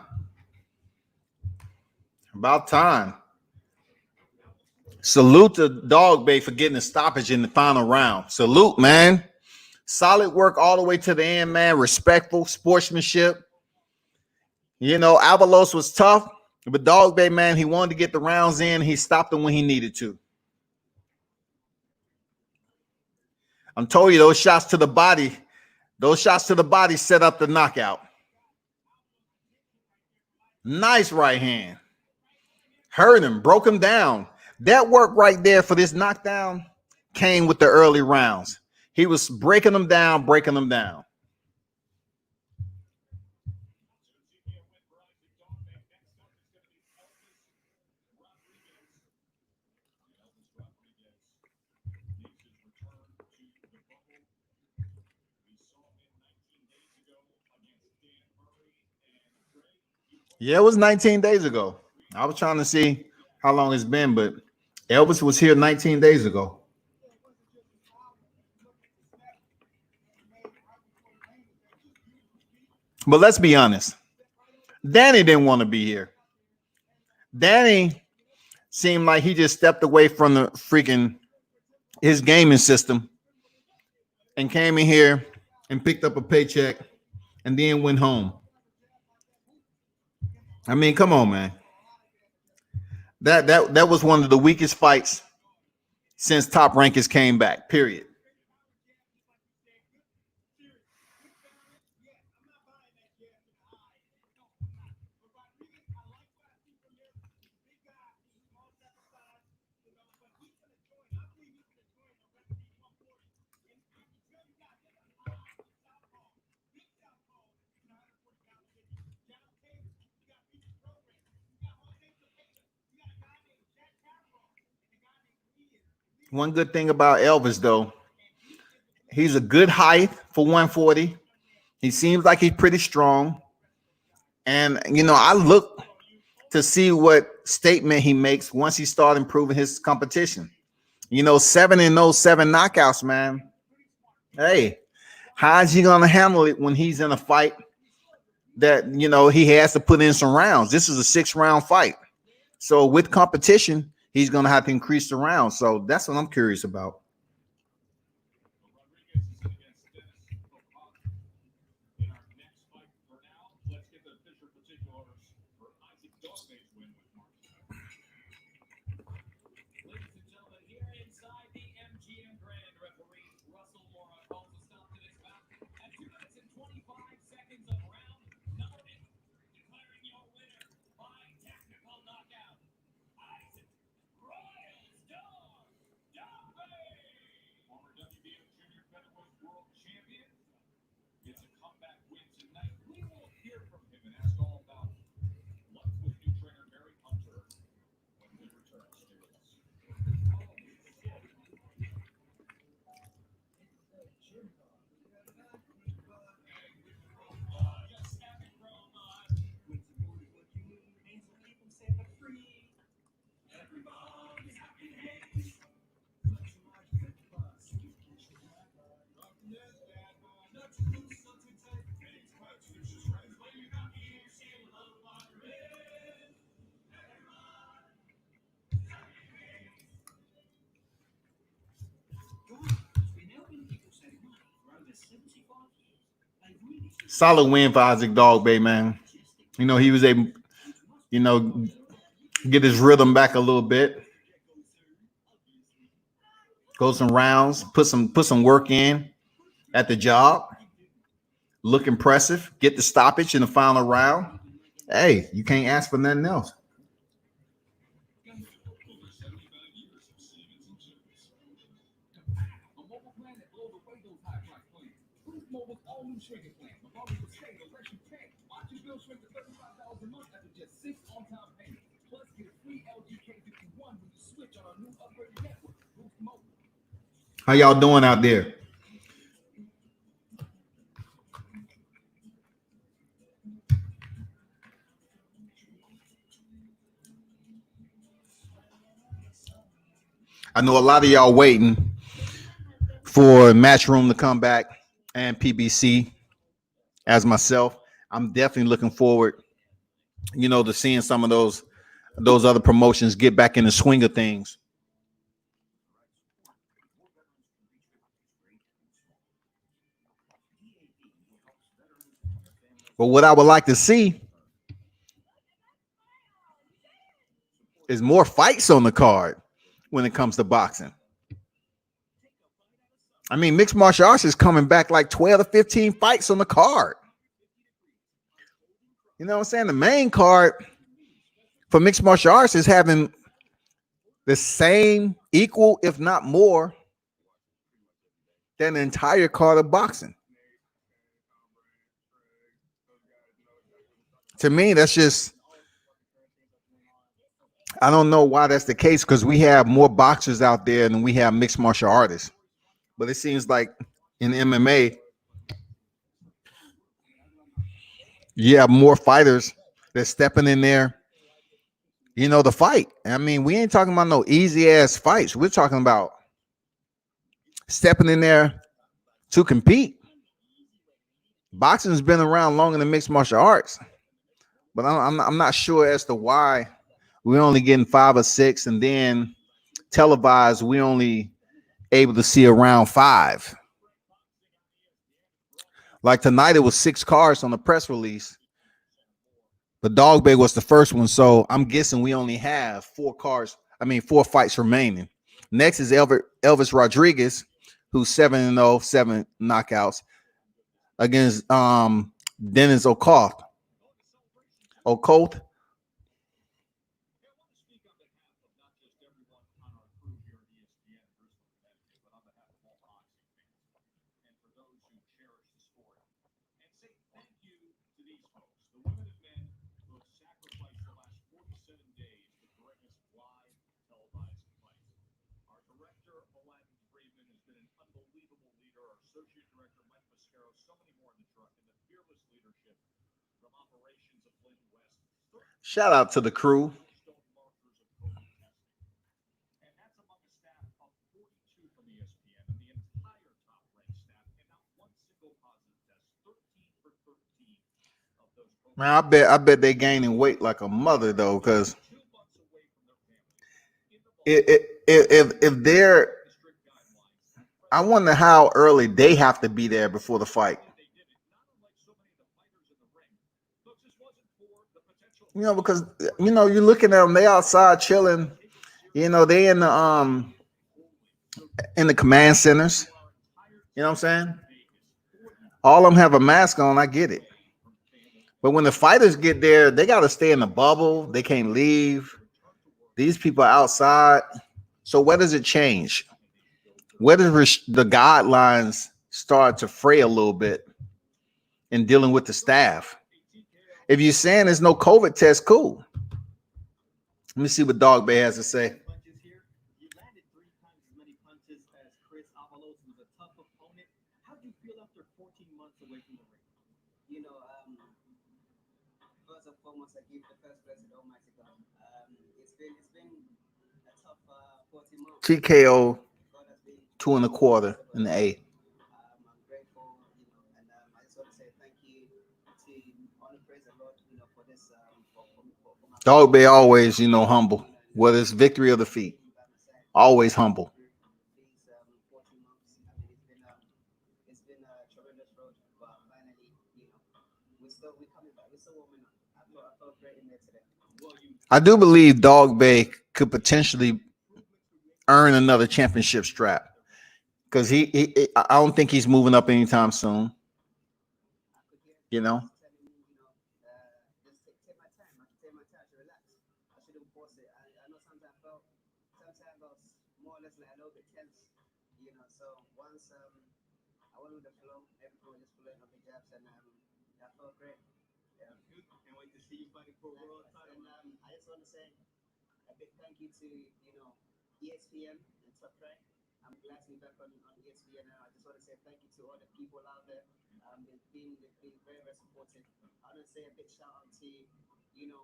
About time. Salute to Dogboe for getting a stoppage in the final round. Salute, man. Solid work all the way to the end, man. Respectful sportsmanship. You know, Avalos was tough, but Dogboe, man, he wanted to get the rounds in. He stopped them when he needed to. I'm telling you, those shots to the body set up the knockout. Nice right hand. Hurt him, broke him down. That work right there for this knockdown came with the early rounds. He was breaking them down, breaking them down. Yeah, it was 19 days ago. I was trying to see how long it's been, but Elvis was here 19 days ago. But let's be honest. Danny didn't want to be here. Danny seemed like he just stepped away from the freaking his gaming system and came in here and picked up a paycheck and then went home. I mean, come on, man. That was one of the weakest fights since Top Rankers came back, period. One good thing about Elvis, though, he's a good height for 140. He seems like he's pretty strong. And, you know, I look to see what statement he makes once he starts improving his competition. You know, 7-0, 7 knockouts, man. Hey, how is he going to handle it when he's in a fight that, you know, he has to put in some rounds? This is a 6-round fight. So with competition, he's going to have to increase the rounds. So that's what I'm curious about. Solid win for Isaac Dogboe, man. You know, he was able, you know, get his rhythm back a little bit. Go some rounds, put some work in at the job. Look impressive. Get the stoppage in the final round. Hey, you can't ask for nothing else. A mobile plan that blows away those high price plans. Boost Mobile's all new shrinking plan. Regardless of state or less you pay. Watch your bill shrink to $35 a month after just 6 on-time payments. Plus, get a free LG K51 when you switch on our new upgraded network. Boost Mobile. How y'all doing out there? I know a lot of y'all waiting for Matchroom to come back and PBC. As myself, I'm definitely looking forward, you know, to seeing some of those other promotions get back in the swing of things. But what I would like to see is more fights on the card when it comes to boxing. I mean, mixed martial arts is coming back like 12 to 15 fights on the card. You know what I'm saying? The main card for mixed martial arts is having the same, equal, if not more, than the entire card of boxing. To me, that's just, I don't know why that's the case, because we have more boxers out there than we have mixed martial artists. But it seems like in MMA, you have more fighters that's stepping in there, you know, the fight. I mean, we ain't talking about no easy ass fights. We're talking about stepping in there to compete. Boxing's been around longer than mixed martial arts, but I'm not sure as to why we're only getting 5 or 6, and then televised we only able to see around 5. Like tonight, it was 6 cards on the press release. The Dogboe was the first one, so I'm guessing we only have 4 fights remaining. Next is Elvis Rodriguez, who's 7-0, 7 knockouts against Dennis Okoth. Okoth. Shout out to the crew. Man, I bet they gaining weight like a mother though, because if they're, I wonder how early they have to be there before the fight. You know, because you know you're looking at them, they outside chilling. You know, they in the command centers. You know what I'm saying? All of them have a mask on. I get it. But when the fighters get there, they got to stay in the bubble. They can't leave. These people are outside. So where does it change? Where does the guidelines start to fray a little bit in dealing with the staff? If you're saying there's no COVID test, cool. Let me see what Dogboe has to say. You landed 3 times as many punches as Chris Avalos, who's a tough opponent. How do you feel after 14 months away from the ring? You know, first and foremost, I give the first blessing to Almighty God. It's been a tough 14 months. TKO God has been 2 1/4 in the A. I'm grateful, you know, and I just want to say thank you to honor, praise the Lord, you know, for this for my Dogboe always, you know, humble, whether it's victory or defeat. Always humble. these 14 months. I mean, it's been a tremendous road, but finally, you know, we're coming back. We're still warming up. I felt great in there today. I do believe Dogboe could potentially earn another championship strap because I don't think he's moving up anytime soon. I could hear You know, just telling me, just take my time. I should take my time to relax. I shouldn't force it. I know sometimes I was more or less like a little bit tense, So once I went with the flow, everything was just flowing up the jabs, and that felt great. Yeah. Can't wait to see you fighting for a world title. And I just want to say a big thank you to ESPN and Top Track. I'm glad to be back on ESPN now. I just want to say thank you to all the people out there. They've been very, very supportive. I want to say a big shout out to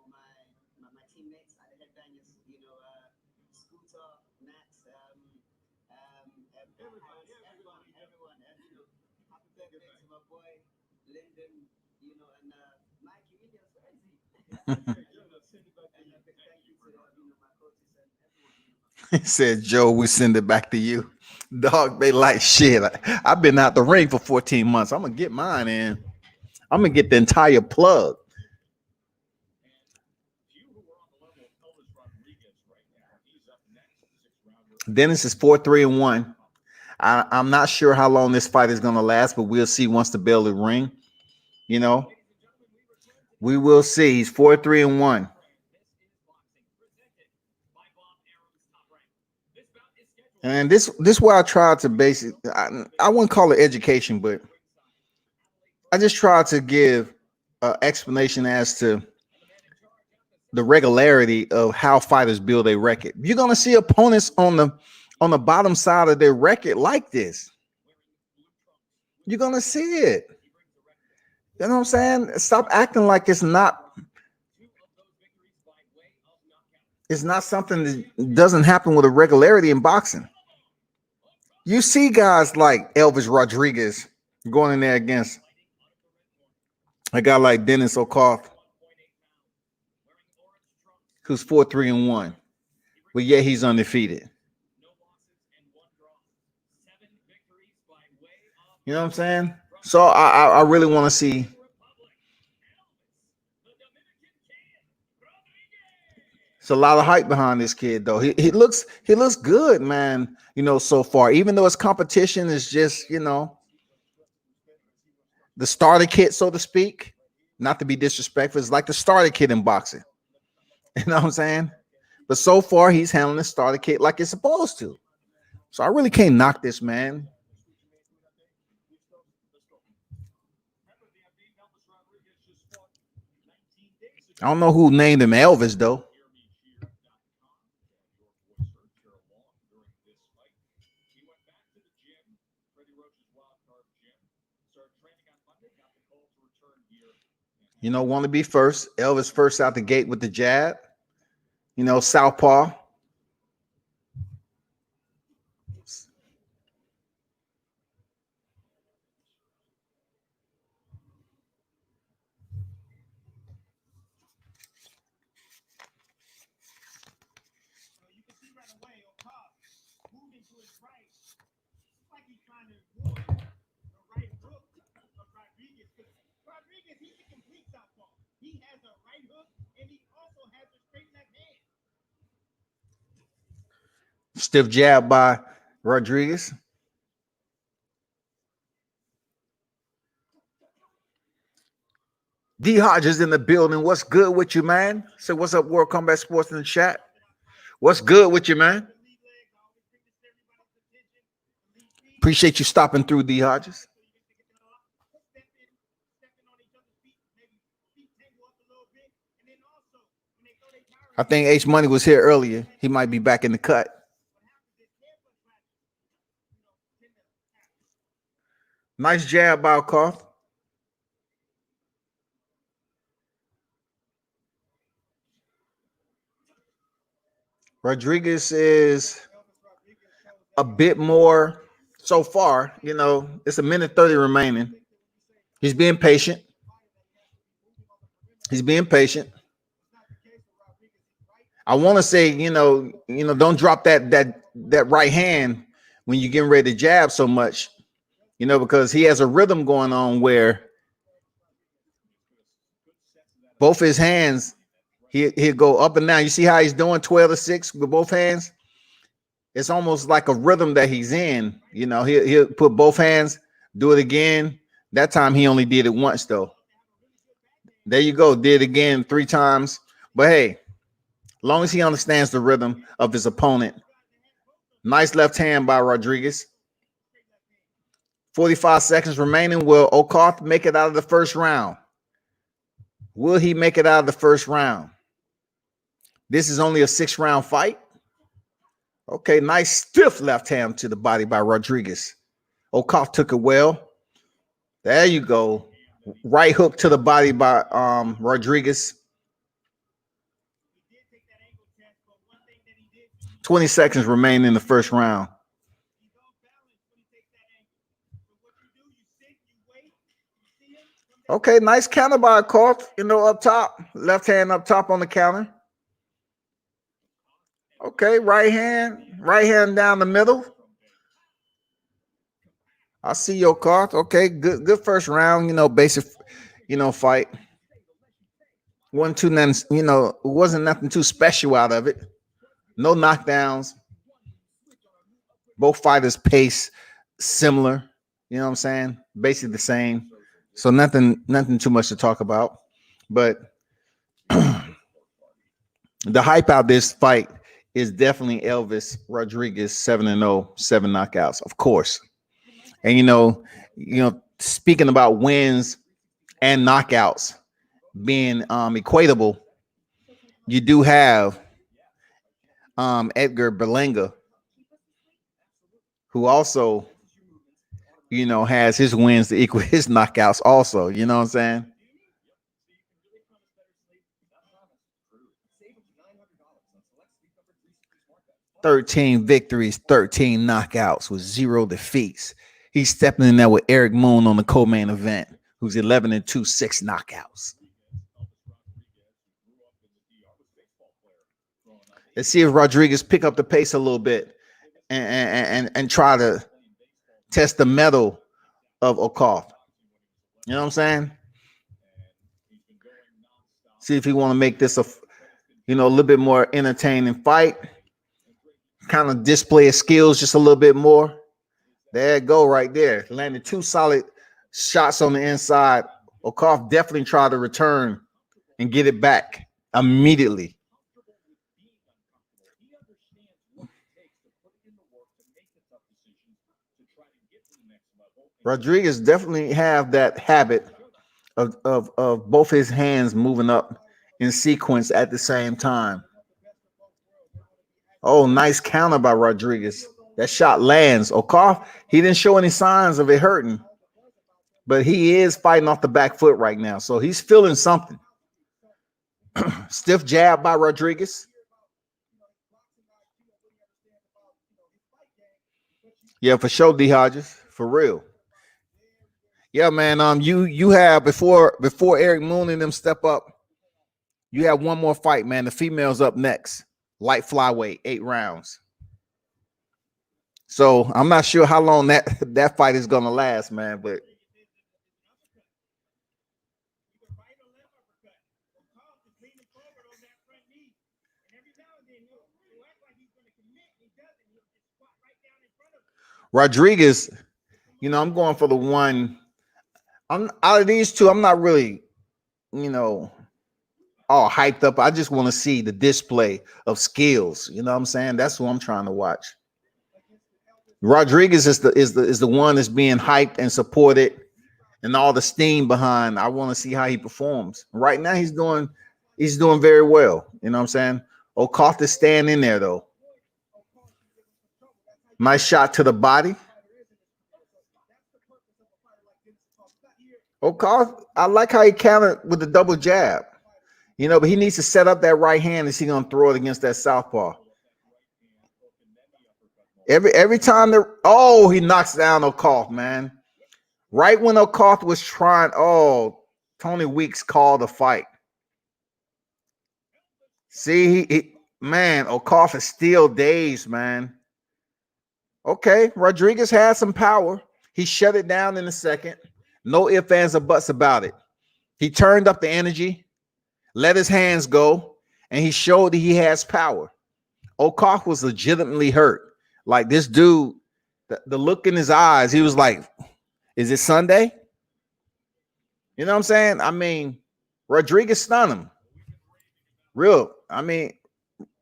my teammates at the headbangers. Scooter, Nat, everyone, and happy birthday to my boy Lyndon, and Mike, Williams for Ezzy. And a big thank you to my coaches and everyone. he said, Joe, we send it back to you. Dogboe like shit. I've been out the ring for 14 months. I'm gonna get mine in. I'm gonna get the entire plug. You who are on the level of Elvis Rodriguez right now, he's up next, 6th rounder. Dennis is 4-3-1. I'm not sure how long this fight is gonna last, but we'll see once the bell is ring. We will see. He's 4-3-1. And this where I tried to basically, I wouldn't call it education, but I just tried to give an explanation as to the regularity of how fighters build a record. You're gonna see opponents on the bottom side of their record like this. You're gonna see it. You know what I'm saying? Stop acting like it's not something that doesn't happen with a regularity in boxing. You see guys like Elvis Rodriguez going in there against a guy like Dennis Okoth, who's 4-3-1, but yet he's undefeated. You know what I'm saying? So I really want to see. It's a lot of hype behind this kid, though. He looks good, man. So far, even though his competition is just the starter kit, so to speak. Not to be disrespectful, it's like the starter kit in boxing. You know what I'm saying? But so far, he's handling the starter kit like it's supposed to. So I really can't knock this man. I don't know who named him Elvis, though. Want to be first. Elvis first out the gate with the jab. Southpaw. You can see right away, Okoth moving to his right. It's like he's trying to avoid the right hook of Rodriguez. Because Rodriguez, he's a complete southpaw. He has a right hook, and he also has a straight left hand. Stiff jab by Rodriguez. D Hodges in the building. What's good with you, man? Say what's up, World Combat Sports in the chat. What's good with you, man? Appreciate you stopping through, D Hodges. I think H Money was here earlier. He might be back in the cut. Nice jab by Okoth. Rodriguez is a bit more so far. It's a minute 30 remaining. He's being patient. I want to say, don't drop that right hand when you're getting ready to jab so much, because he has a rhythm going on where Both his hands, he'll go up and down. You see how he's doing 12 to 6 with both hands? It's almost like a rhythm that he's in. You know, he'll put both hands, do it again. That time he only did it once, though. There you go. Did it again 3 times. But hey, as long as he understands the rhythm of his opponent. Nice left hand by Rodriguez. 45 seconds remaining. Will Okoth make it out of the first round? Will he make it out of the first round? This is only a 6-round fight. Okay, nice stiff left hand to the body by Rodriguez. Okoth took it well. There you go. Right hook to the body by Rodriguez. 20 seconds remain in the first round. Okay, nice counter by Okoth, up top. Left hand up top on the counter. Okay, right hand down the middle. I see your Okoth. Okay, good first round, basic, fight. 1-2, nothing, it wasn't nothing too special out of it. No knockdowns. Both fighters' pace similar. You know what I'm saying? Basically the same. So nothing too much to talk about. But the hype out this fight is definitely Elvis Rodriguez 7-0, 7 knockouts, of course. And speaking about wins and knockouts being equatable, you do have Edgar Berlanga, who also, has his wins to equal his knockouts also. You know what I'm saying? 13 victories, 13 knockouts with 0 defeats. He's stepping in there with Eric Moon on the co-main event, who's 11-2, 6 knockouts. Let's see if Rodriguez pick up the pace a little bit and try to test the mettle of Okoth. You know what I'm saying? See if he want to make this a little bit more entertaining fight. Kind of display his skills just a little bit more. There you go, right there. Landed 2 solid shots on the inside. Okoth definitely tried to return and get it back immediately. Rodriguez definitely have that habit of both his hands moving up in sequence at the same time. Oh, nice counter by Rodriguez. That shot lands. Okoth, he didn't show any signs of it hurting, but he is fighting off the back foot right now, so he's feeling something. Stiff jab by Rodriguez. Yeah, for sure, D. Hodges, for real. Yeah, man. You have before Eric Moon and them step up, you have one more fight, man. The female's up next. Light flyweight, 8 rounds. So I'm not sure how long that fight is gonna last, man. But Rodriguez, I'm going for the one. I'm out of these two. I'm not really, all hyped up. I just want to see the display of skills. You know what I'm saying? That's what I'm trying to watch. Rodriguez is the one that's being hyped and supported, and all the steam behind. I want to see how he performs. Right now, he's doing very well. You know what I'm saying? Okoth is staying in there though. Nice shot to the body. Okoth, I like how he countered with the double jab. But he needs to set up that right hand. Is he going to throw it against that southpaw? Every time he knocks down Okoth, man. Right when Okoth was trying, Tony Weeks called the fight. See, Okoth is still dazed, man. Okay, Rodriguez had some power. He shut it down in a second. No ifs, ands, or buts about it. He turned up the energy. let his hands go, and he showed that he has power. Okoth was legitimately hurt. Like this dude, the look in his eyes, he was like, is it Sunday? You know what I'm saying? I mean, Rodriguez stunned him.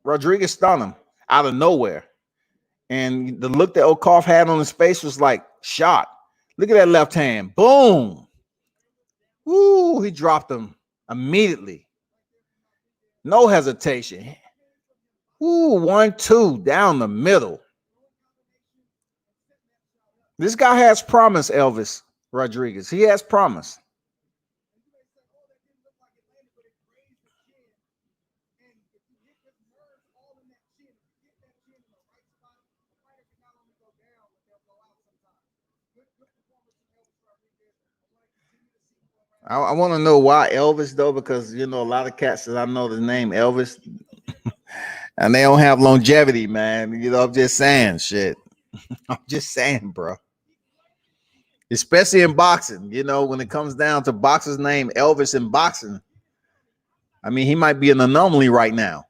Rodriguez stunned him out of nowhere. And the look that Okoth had on his face was like shot. Look at that left hand. Boom. Woo, he dropped him immediately. No hesitation. Woo, 1-2 down the middle. This guy has promise, Elvis Rodriguez. He has promise. I want to know why Elvis, though, because, you know, a lot of cats that I know the name Elvis, and they don't have longevity, man. You know, I'm just saying shit. I'm just saying, bro. Especially in boxing, you know, when it comes down to boxer's name, Elvis in boxing, I mean, he might be an anomaly right now.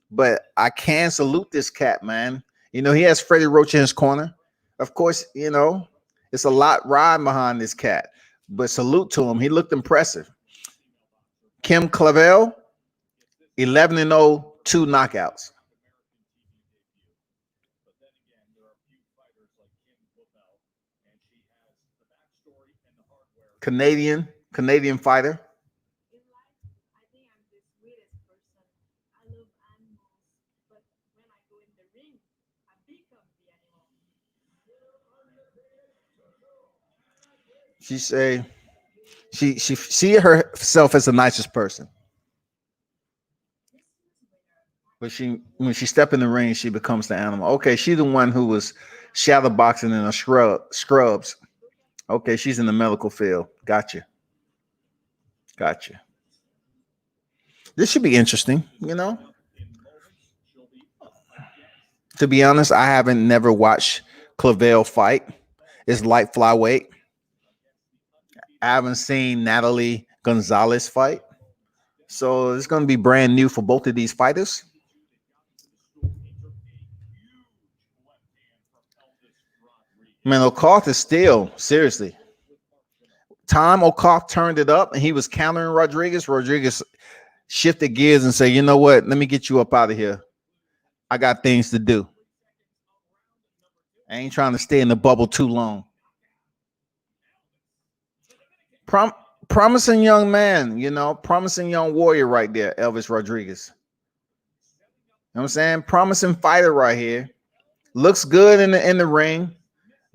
But I can salute this cat, man. You know, he has Freddie Roach in his corner. Of course, you know, it's a lot riding behind this cat. But salute to him. He looked impressive. Kim Clavell, 11-0, 2 knockouts. Canadian fighter. She say she see herself as the nicest person, but when she step in the ring, she becomes the animal. Okay, she's the one who was shadow boxing in a scrubs. Okay, she's in the medical field. Gotcha. This should be interesting, you know. To be honest, I haven't never watched Clavell fight. It's light flyweight. I haven't seen Natalie Gonzalez fight. So it's going to be brand new for both of these fighters. Man, Okoth is still, seriously. Time Okoth turned it up and he was countering Rodriguez. Rodriguez shifted gears and said, you know what? Let me get you up out of here. I got things to do. I ain't trying to stay in the bubble too long. Promising young man, you know, promising young warrior right there, Elvis Rodriguez. You know what I'm saying? Promising fighter right here. Looks good in the ring.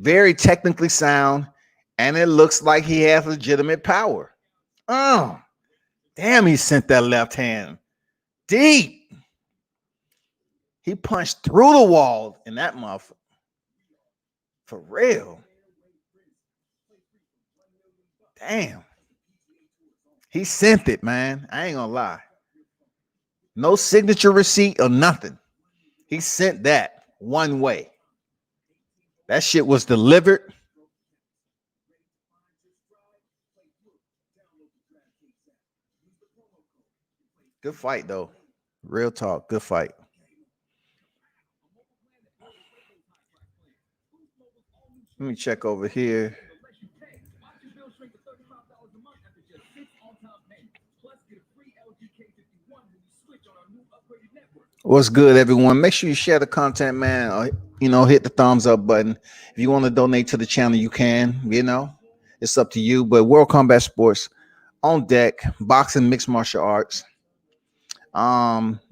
Very technically sound. And it looks like he has legitimate power. Oh, damn, he sent that left hand deep. He punched through the wall in that motherfucker. For real. Damn. He sent it, man. I ain't gonna lie. No signature receipt or nothing. He sent that one way. That shit was delivered. Good fight, though. Real talk. Good fight. Let me check over here. What's good, everyone? Make sure you share the content, man. You know, hit the thumbs up button. If you want to donate to the channel, you can. You know, it's up to you. But World Combat Sports on deck, boxing, mixed martial arts.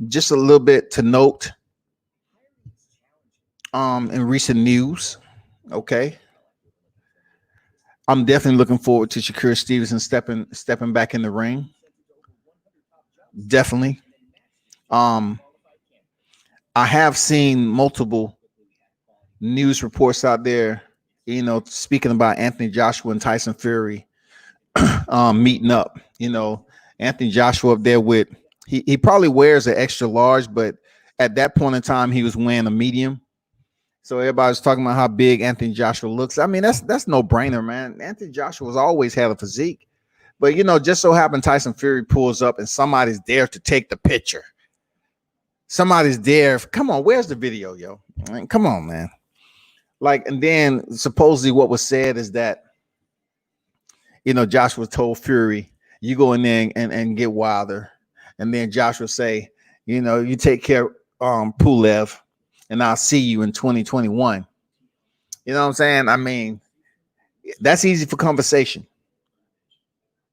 Just a little bit to note. In recent news, okay. I'm definitely looking forward to Shakur Stevenson stepping back in the ring. Definitely. I have seen multiple news reports out there, you know, speaking about Anthony Joshua and Tyson Fury meeting up. You know, Anthony Joshua up there with he probably wears an extra large, but at that point in time he was wearing a medium. So everybody's talking about how big Anthony Joshua looks. I mean, that's no brainer, man. Anthony Joshua has always had a physique, But just so happened Tyson Fury pulls up and somebody's there to take the picture. Somebody's there. Come on, where's the video, yo? Come on, man. Like, and then supposedly what was said is that, Joshua told Fury, you go in there and get Wilder. And then Joshua say, you take care of Pulev and I'll see you in 2021. You know what I'm saying? I mean, that's easy for conversation.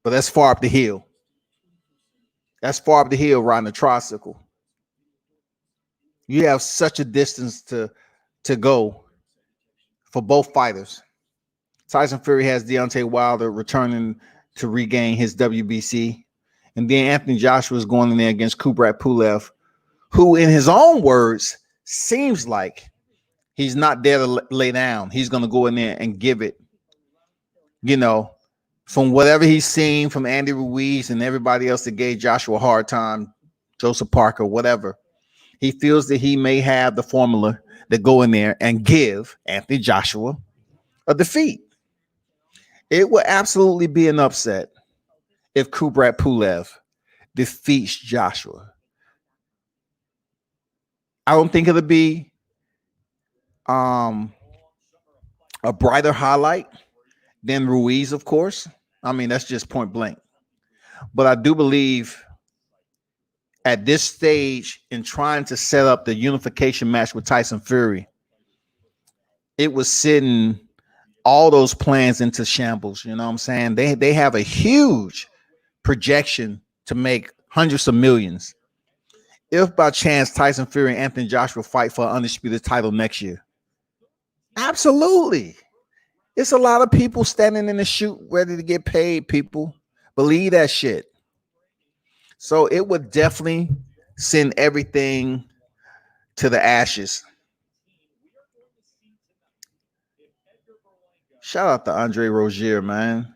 But that's far up the hill. That's far up the hill riding a tricycle. You have such a distance to go for both fighters. Tyson Fury has Deontay Wilder returning to regain his WBC. And then Anthony Joshua is going in there against Kubrat Pulev, who in his own words seems like he's not there to lay down. He's going to go in there and give it, from whatever he's seen from Andy Ruiz and everybody else that gave Joshua a hard time, Joseph Parker, whatever. He feels that he may have the formula to go in there and give Anthony Joshua a defeat. It would absolutely be an upset if Kubrat Pulev defeats Joshua. I don't think it'll be a brighter highlight than Ruiz, of course. I mean, that's just point blank. But I do believe at this stage in trying to set up the unification match with Tyson Fury, it was sitting all those plans into shambles. You know what I'm saying? They have a huge projection to make hundreds of millions. If by chance Tyson Fury and Anthony Joshua fight for an undisputed title next year, absolutely. It's a lot of people standing in the chute ready to get paid, people. Believe that shit. So it would definitely send everything to the ashes. Shout out to Andre Rozier, man.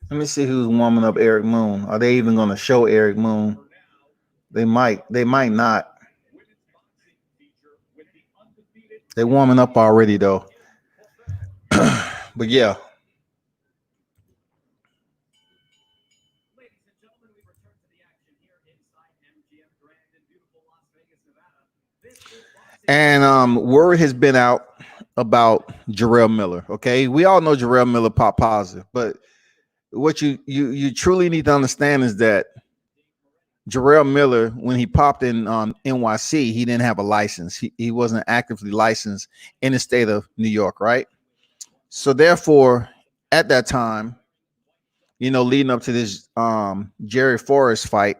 Let me see who's warming up Eric Moon. Are they even going to show Eric Moon? They might not. They're warming up already, though. But yeah. Ladies and gentlemen, we return to the action here inside MGM Grand in beautiful Las Vegas, Nevada. This is boxing. And word has been out about Jarrell Miller. Okay, we all know Jarrell Miller pop positive, but what you truly need to understand is that Jarrell Miller, when he popped in NYC, he didn't have a license. He wasn't actively licensed in the state of New York, right? So therefore, at that time, leading up to this Jerry Forrest fight,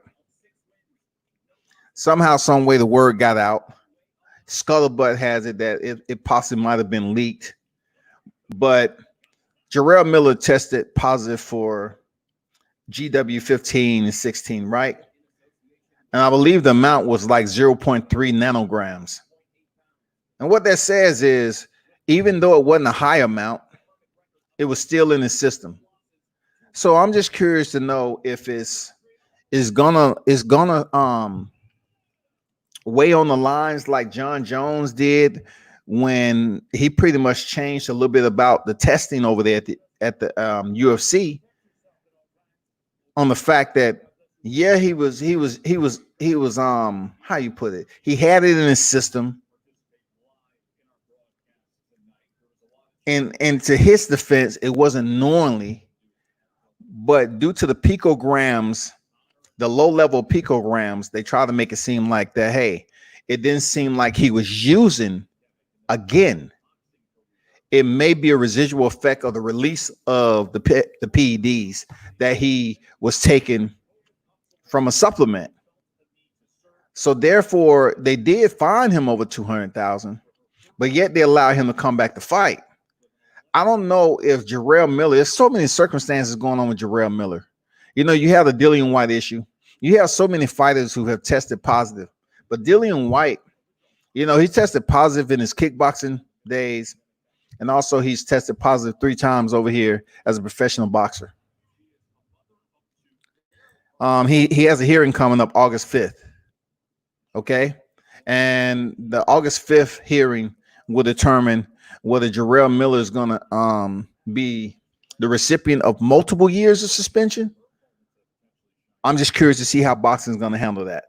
somehow, some way, the word got out. Scuttlebutt has it that it possibly might have been leaked, but Jarrell Miller tested positive for GW15 and 16, right? And I believe the amount was like 0.3 nanograms. And what that says is, even though it wasn't a high amount, it was still in the system. So I'm just curious to know if it's gonna weigh on the lines like John Jones did when he pretty much changed a little bit about the testing over there at the UFC, on the fact that he was how you put it, he had it in his system, and to his defense, it wasn't knowingly, but due to the picograms, the low level picograms, they try to make it seem like that, hey, it didn't seem like he was using again. It may be a residual effect of the release of the PEDs that he was taking from a supplement. So therefore, they did fine him over 200,000, but yet they allowed him to come back to fight. I don't know if Jarrell Miller, there's so many circumstances going on with Jarrell Miller. You have the Dillian White issue. You have so many fighters who have tested positive, but Dillian White, he tested positive in his kickboxing days. And also he's tested positive 3 times over here as a professional boxer. He has a hearing coming up August 5th. Okay. And the August 5th hearing will determine whether Jarrell Miller is gonna be the recipient of multiple years of suspension. I'm just curious to see how boxing is gonna handle that.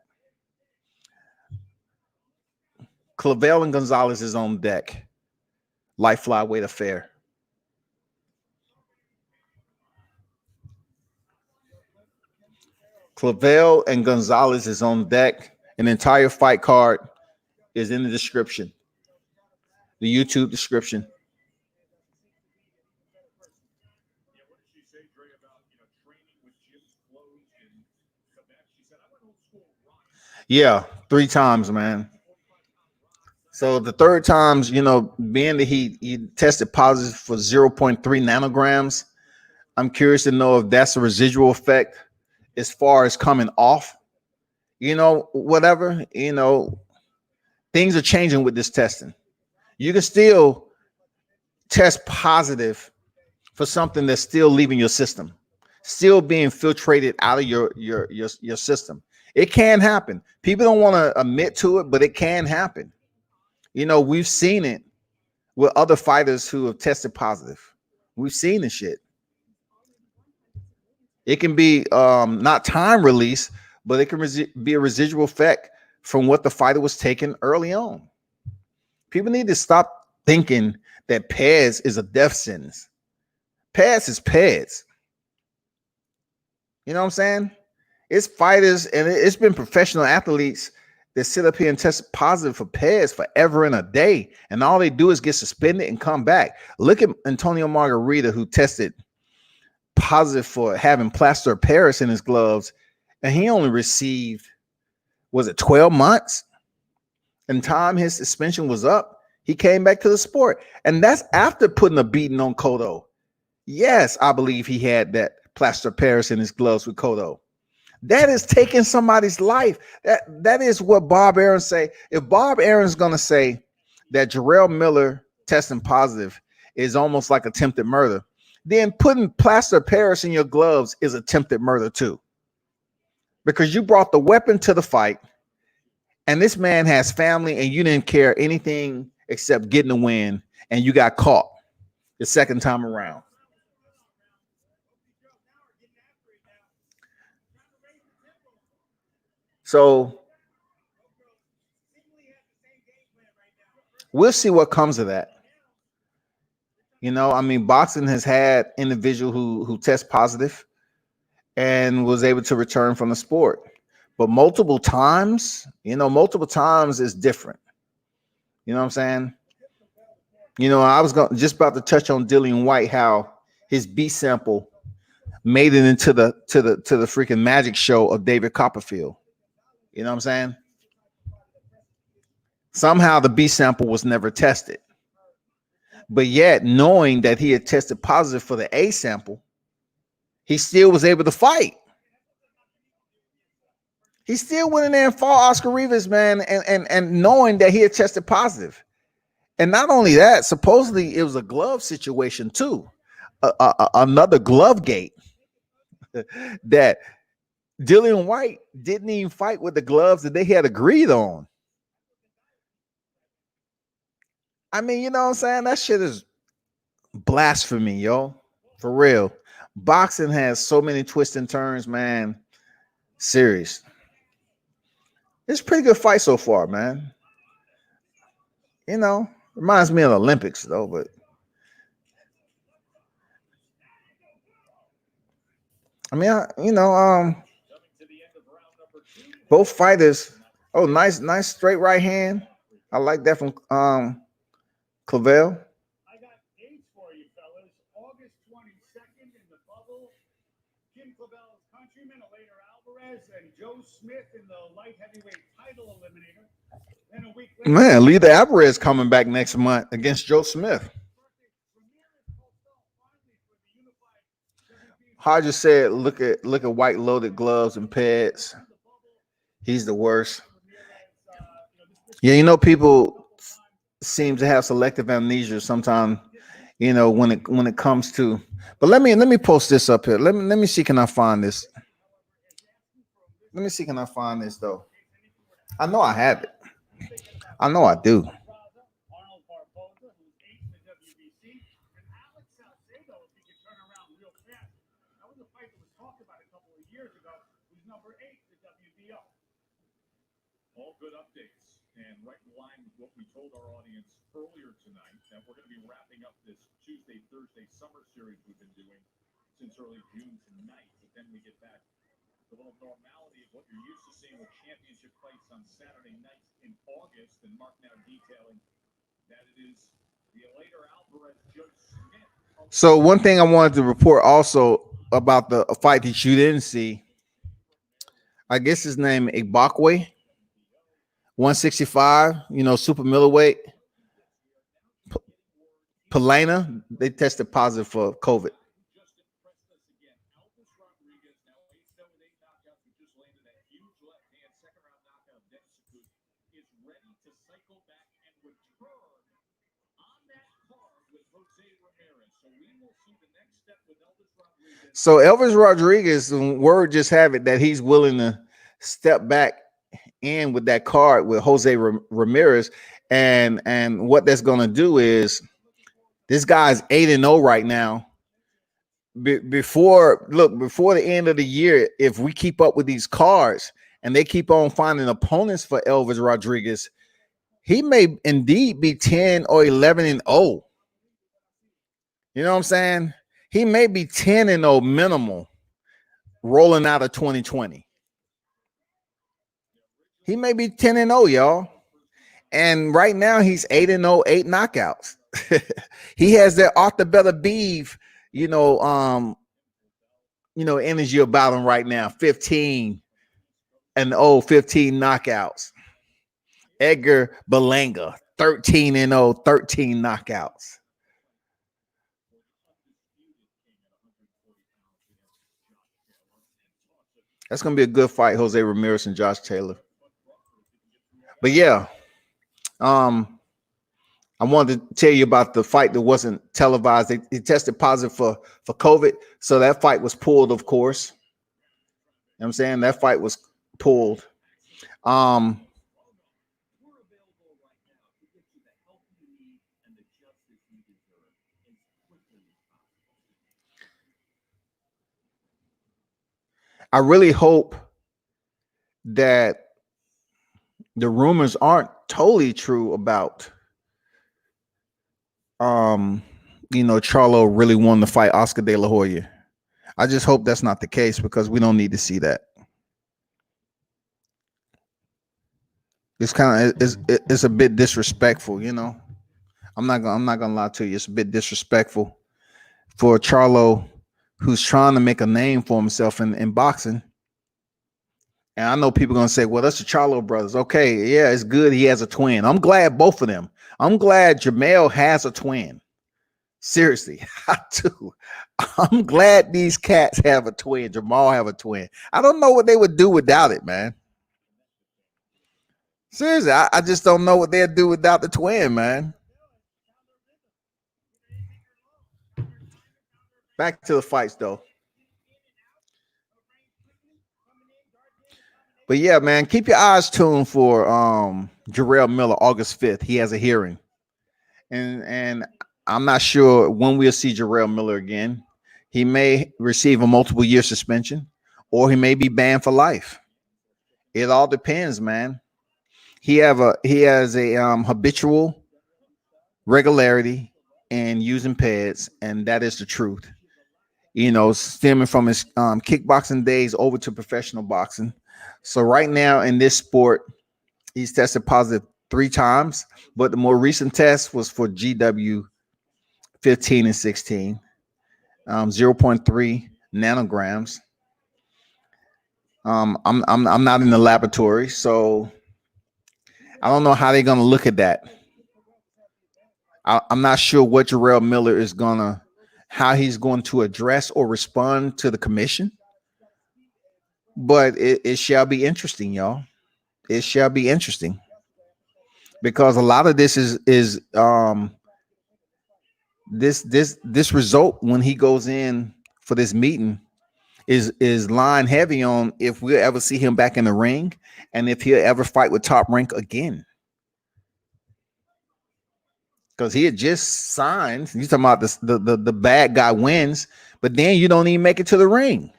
Clavell and Gonzalez is on deck. Light flyweight affair. Clavell and Gonzalez is on deck. An entire fight card is in the description, the YouTube description. Yeah, what did she say, Dre, about training with gyms closed in Quebec? She said, I went old school rock. Yeah, 3 times, man. So the third times, being that he tested positive for 0.3 nanograms, I'm curious to know if that's a residual effect as far as coming off. Whatever, things are changing with this testing. You can still test positive for something that's still leaving your system, still being filtrated out of your system. It can happen. People don't want to admit to it, but it can happen. We've seen it with other fighters who have tested positive. We've seen this shit. It can be not time release, but it can be a residual effect from what the fighter was taking early on. People need to stop thinking that PEDS is a death sentence. PEDS is PEDS. You know what I'm saying? It's fighters, and it's been professional athletes that sit up here and test positive for PEDS forever and a day, and all they do is get suspended and come back. Look at Antonio Margarita, who tested positive for having plaster of Paris in his gloves, and he only received, was it 12 months? And time his suspension was up, he came back to the sport, and that's after putting a beating on Cotto. Yes, I believe he had that plaster of Paris in his gloves with Cotto. That is taking somebody's life. That is what Bob Aaron say. If Bob Aaron's gonna say that Jarrell Miller testing positive is almost like attempted murder, then putting plaster of Paris in your gloves is attempted murder too. Because you brought the weapon to the fight, and this man has family, and you didn't care anything except getting the win, and you got caught the second time around. So we'll see what comes of that. Boxing has had individual who test positive and was able to return from the sport, but multiple times is different. You know what I'm saying? I was just about to touch on Dillian White, how his B sample made it into the freaking magic show of David Copperfield. You know what I'm saying? Somehow the B sample was never tested. But yet, knowing that he had tested positive for the A sample, he still was able to fight. He still went in there and fought Oscar Rivas, man, and knowing that he had tested positive. And not only that, supposedly it was a glove situation too. Another glove gate that Dillian White didn't even fight with the gloves that they had agreed on. I mean, you know what I'm saying? That shit is blasphemy, yo. For real. Boxing has so many twists and turns, man. Serious. It's a pretty good fight so far, man. Reminds me of the Olympics, though, but I mean, both fighters. Oh, nice straight right hand. I like that from Clavell. I got dates for you, fellas. August 22nd in the bubble. Jim Clavell's countryman, Elder Alvarez, and Joe Smith in the light heavyweight title eliminator. Then a week later, Man, Lita Alvarez coming back next month against Joe Smith. Hodges said, look at white loaded gloves and pads. He's the worst. Yeah, people seem to have selective amnesia sometimes, when it comes to. But let me post this up here. Let me see, can I find this? Let me see, can I find this though? I know I have it. I know I do. was a fight that was talked about a couple of years ago. Who's number 8, the WBO? All good updates, and right in line with what we told our audience earlier tonight, that we're going to be wrapping up this Tuesday, Thursday summer series we've been doing since early June tonight. But then we get back to a little normality of what you're used to seeing with championship fights on Saturday nights in August. And Mark now detailing that it is the later Alvarez Joe Smith. So one thing I wanted to report also about the fight that you didn't see, I guess his name Igbokwe, 165, super middleweight. Pllana, they tested positive for COVID. Just impressed us again. Elvis Rodriguez, now 8-7 knockouts, who just landed a huge left-hand second-round knockout of Dennis Okoth, is ready to cycle back and return on that card with Jose Ramirez. So we will see the next step with Elvis Rodriguez. So Elvis Rodriguez, word just have it that he's willing to step back in with that card with Jose Ramirez, and what that's going to do is this guy's 8-0 right now. Before the end of the year, if we keep up with these cards and they keep on finding opponents for Elvis Rodriguez, he may indeed be 10 or 11-0. You know what I'm saying? He may be 10-0 minimal rolling out of 2020. He may be 10-0, y'all. And right now he's 8-0, 8 knockouts. He has that off the belly beef, energy about him right now. 15-0, 15 knockouts. Edgar Berlanga, 13-0, 13 knockouts. That's gonna be a good fight, Jose Ramirez and Josh Taylor. But yeah, I wanted to tell you about the fight that wasn't televised. He tested positive for COVID, so that fight was pulled, of course. You know what I'm saying? That fight was pulled. We're available right now to get you the help you need and the justice you deserve as quickly as possible. I really hope that the rumors aren't totally true about Charlo really wanting to fight Oscar De La Hoya. I just hope that's not the case, because we don't need to see that. It's kind of it's a bit disrespectful, I'm not gonna lie to you. It's a bit disrespectful for Charlo, who's trying to make a name for himself in boxing. And I know people are gonna say, well, that's the Charlo brothers. Okay, yeah, it's good he has a twin. I'm glad both of them. I'm glad Jamel has a twin. Seriously, I do. I'm glad these cats have a twin. Jamal have a twin. I don't know what they would do without it, man. Seriously, I just don't know what they'd do without the twin, man. Back to the fights, though. But yeah, man, keep your eyes tuned for Jarrell Miller August 5th. He has a hearing. And I'm not sure when we'll see Jarrell Miller again. He may receive a multiple year suspension, or he may be banned for life. It all depends, man. He has a habitual regularity in using pads, and that is the truth. Stemming from his kickboxing days over to professional boxing. So right now in this sport, he's tested positive 3 times, but the more recent test was for GW 15 and 16, 0.3 nanograms. I'm not in the laboratory, so I don't know how they're gonna look at that. I'm not sure what Jarrell Miller is how he's going to address or respond to the commission. But it shall be interesting, y'all. It shall be interesting, because a lot of this is this result when he goes in for this meeting is line heavy on if we'll ever see him back in the ring and if he'll ever fight with Top Rank again. because he had just signed. You talking about the bad guy wins, but then you don't even make it to the ring.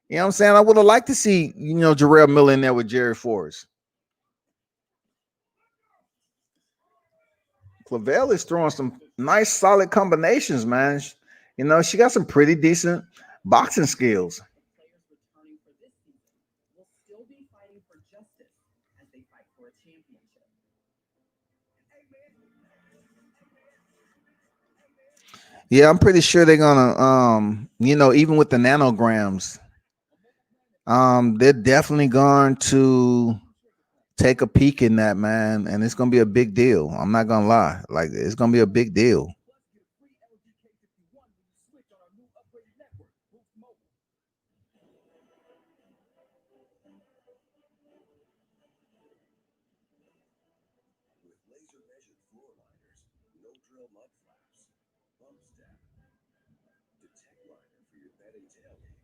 You know what I'm saying? I would have liked to see, Jarrell Miller in there with Jerry Forrest. Clavell is throwing some nice, solid combinations, man. She got some pretty decent boxing skills. Players returning for this season will still be fighting for justice as they fight for a championship. Yeah, I'm pretty sure they're gonna, even with the nanograms, they're definitely going to take a peek in that, man, and it's gonna be a big deal. I'm not gonna lie, like it's gonna be a big deal. With laser measured floor liners, no drill mud flaps, bump step, detect liner for your bedding tailgate.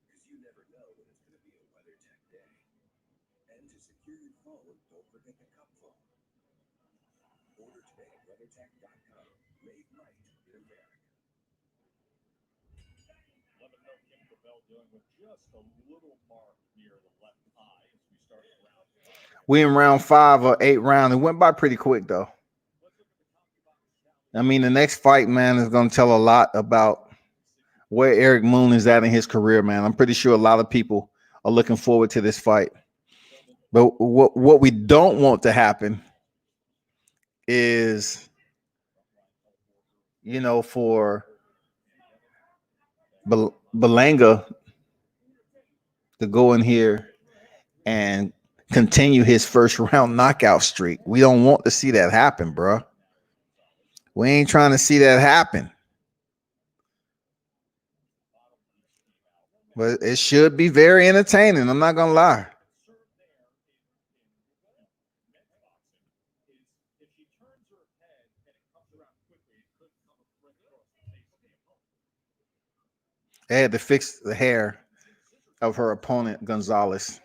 Because you never know when it's going to be a WeatherTech day. And to secure your phone, don't forget the cup phone. Order today at WeatherTech.com. Made right in America. Let me know Kim Clavell dealing with just a little mark near the left eye as we start round 5. We in round 5 or 8 round. It went by pretty quick though. I mean, the next fight, man, is going to tell a lot about where Eric Moon is at in his career, man. I'm pretty sure a lot of people are looking forward to this fight. But what we don't want to happen is, for Berlanga to go in here and continue his first round knockout streak. We don't want to see that happen, bro. We ain't trying to see that happen. But it should be very entertaining. I'm not gonna lie. They had to fix the hair of her opponent, Gonzalez.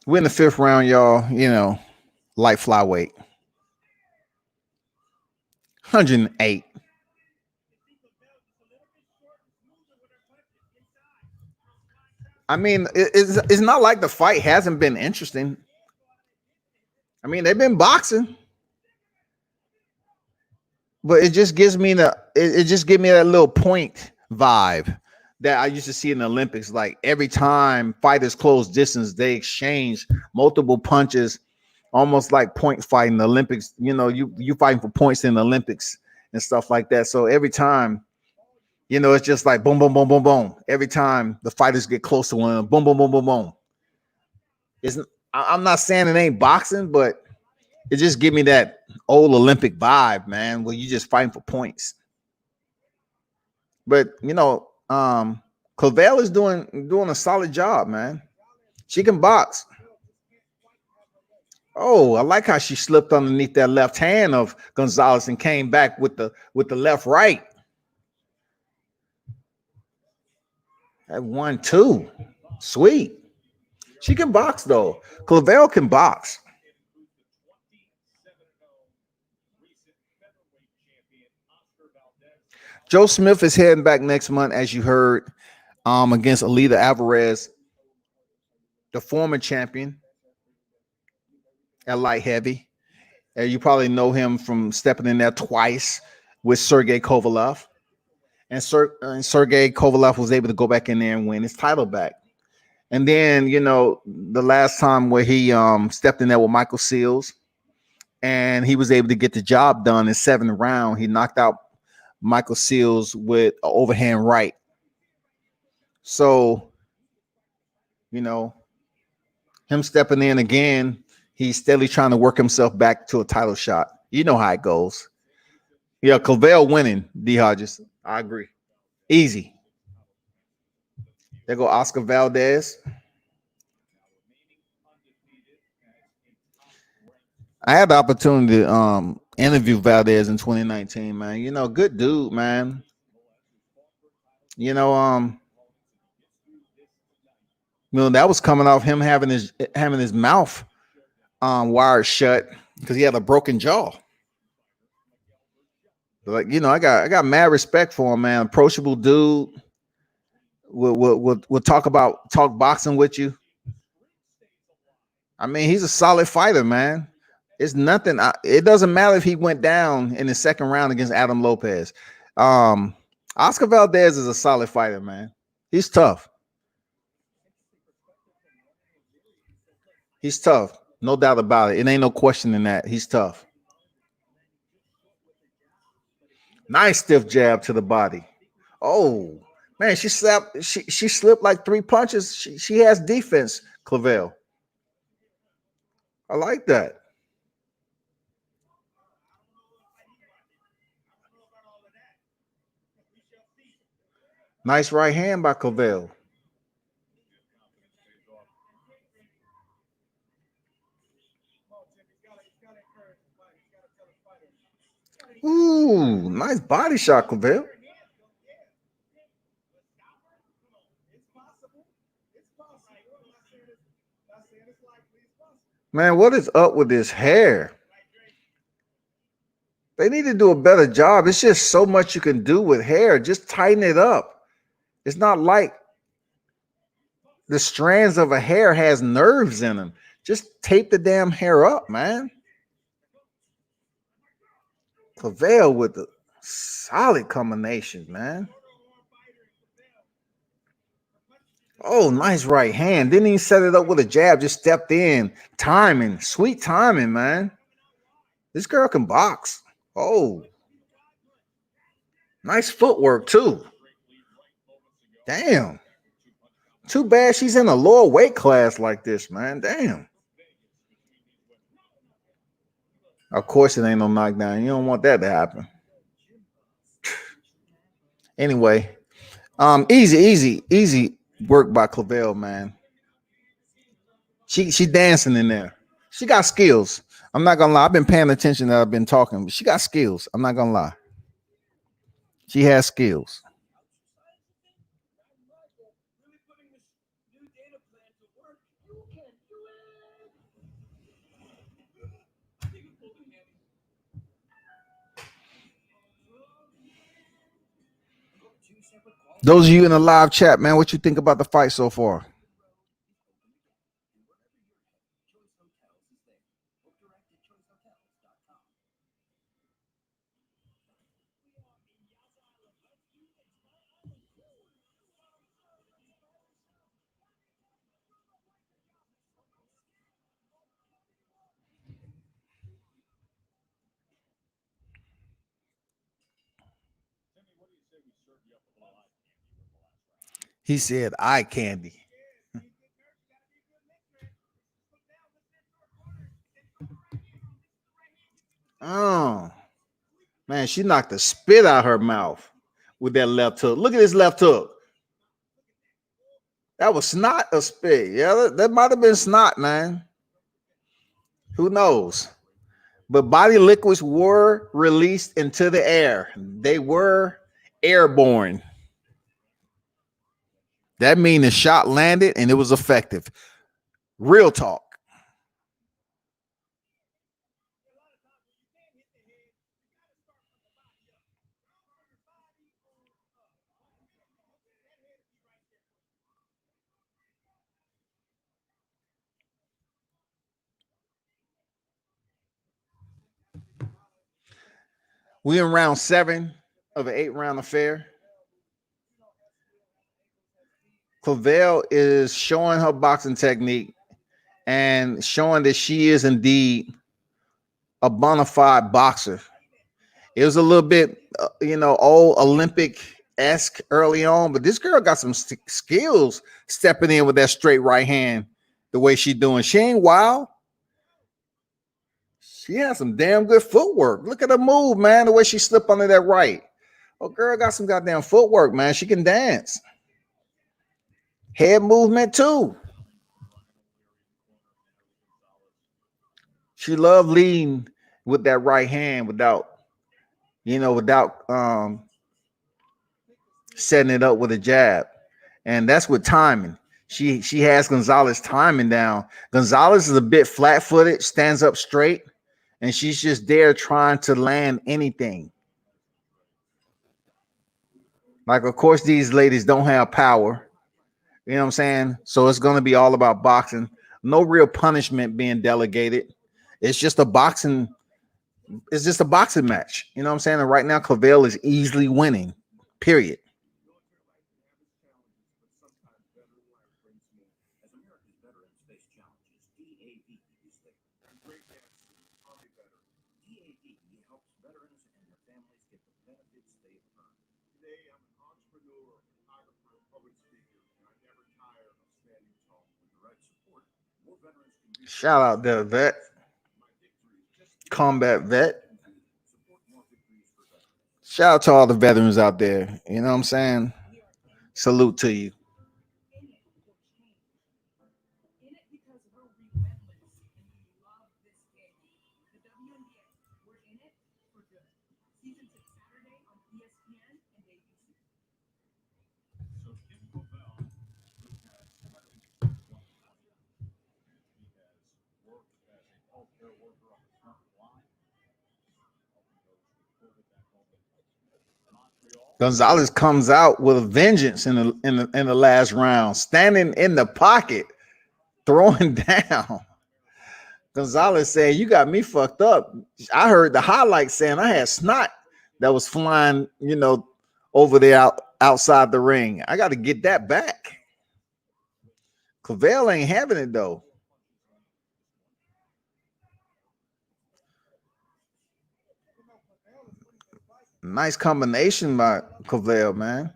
We're in the 5th round, y'all. Light flyweight. 108. I mean, it's not like the fight hasn't been interesting. I mean, they've been boxing, but it just gives me that little point vibe that I used to see in the Olympics. Like every time fighters close distance, they exchange multiple punches, almost like point fight in the Olympics. You fighting for points in the Olympics and stuff like that. So every time, it's just like boom, boom, boom, boom, boom. Every time the fighters get close to one another, boom, boom, boom, boom, boom. I'm not saying it ain't boxing, but it just give me that old Olympic vibe, man, where you just fighting for points. But Clavell is doing a solid job, man. She can box. Oh, I like how she slipped underneath that left hand of Gonzalez and came back with the left right. That 1-2. Sweet. She can box though. Clavell can box. Joe Smith is heading back next month, as you heard, against Alida Alvarez, the former champion at light heavy. You probably know him from stepping in there twice with Sergey Kovalev. And Sergey Kovalev was able to go back in there and win his title back. And then, the last time where he stepped in there with Michael Seals and he was able to get the job done in 7th round, he knocked out Michael Seals with an overhand right. So, him stepping in again, he's steadily trying to work himself back to a title shot. You know how it goes. Yeah, Clavell winning, D. Hodges. I agree. Easy. There go Oscar Valdez. I had the opportunity to interview Valdez in 2019, man. You know, good dude, man. You know, that was coming off him having his mouth wired shut because he had a broken jaw. Like, I got mad respect for him, man. Approachable dude. We'll talk boxing with you. I mean, he's a solid fighter, man. It's nothing. It doesn't matter if he went down in the second round against Adam Lopez. Oscar Valdez is a solid fighter, man. He's tough. He's tough. No doubt about it. It ain't no question in that. He's tough. Nice stiff jab to the body. Oh, man, she slipped like 3 punches. She has defense, Clavell. I like that. Nice right hand by Clavell. Ooh, nice body shot, Clavell. Man, what is up with this hair? They need to do a better job. It's just so much you can do with hair. Just tighten it up. It's not like the strands of a hair has nerves in them. Just tape the damn hair up, man. Clavell with the solid combination, man. Oh, nice right hand. Didn't even set it up with a jab. Just stepped in. Timing. Sweet timing, man. This girl can box. Oh. Nice footwork, too. Damn. Too bad she's in a lower weight class like this, man. Damn. Of course, it ain't no knockdown. You don't want that to happen. Anyway, easy work by Clavell, man. She dancing in there. She got skills. I'm not gonna lie. I've been paying attention that I've been talking, but she got skills. I'm not gonna lie. She has skills. Those of you in the live chat, man, what you think about the fight so far? He said eye candy. Oh, man, she knocked the spit out her mouth with that left hook. Look at this left hook. That was snot or spit. Yeah, that might have been snot, man. Who knows? But body liquids were released into the air. They were airborne. That means the shot landed and it was effective. Real talk. We in round 7 of an 8-round affair. Clavell is showing her boxing technique and showing that she is indeed a bona fide boxer. It was a little bit, old Olympic-esque early on, but this girl got some skills stepping in with that straight right hand the way she's doing. She ain't wild. She has some damn good footwork. Look at her move, man, the way she slipped under that right. Oh, girl got some goddamn footwork, man. She can dance. Head movement, too. She loved leading with that right hand without setting it up with a jab. And that's with timing. She has Gonzalez timing down. Gonzalez is a bit flat-footed, stands up straight, and she's just there trying to land anything. Like, of course, these ladies don't have power. You know what I'm saying? So it's going to be all about boxing. No real punishment being delegated. It's just a boxing. It's just a boxing match. You know what I'm saying? And right now, Clavell is easily winning. Period. Shout out to vet, combat vet. Shout out to all the veterans out there. You know what I'm saying? Salute to you. In it because we're relentless and we love this game. The WNBA, we're in it for good. Season 6 Saturday on ESPN and ABC. So Kim Clavell, who has he has worked as a healthcare worker on the front line. Gonzalez comes out with a vengeance in the last round, standing in the pocket, throwing down. Gonzalez said, "You got me fucked up." I heard the highlight saying I had snot that was flying, over there outside the ring. I got to get that back. Clavell ain't having it though. Nice combination by Clavell, man.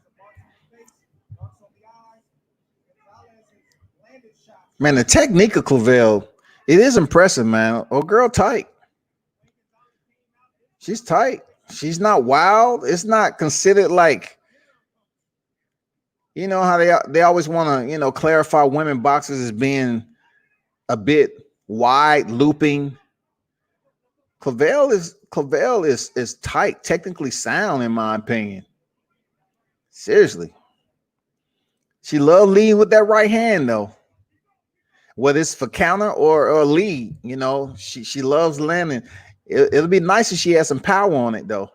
Man, the technique of Clavell, it is impressive, man. Oh, girl, tight. She's tight. She's not wild. It's not considered like, how they always want to, clarify women boxers as being a bit wide, looping. Clavell is tight, technically sound, in my opinion. Seriously. She loved leading with that right hand, though. Whether it's for counter or lead, she loves landing. It'll be nice if she has some power on it, though.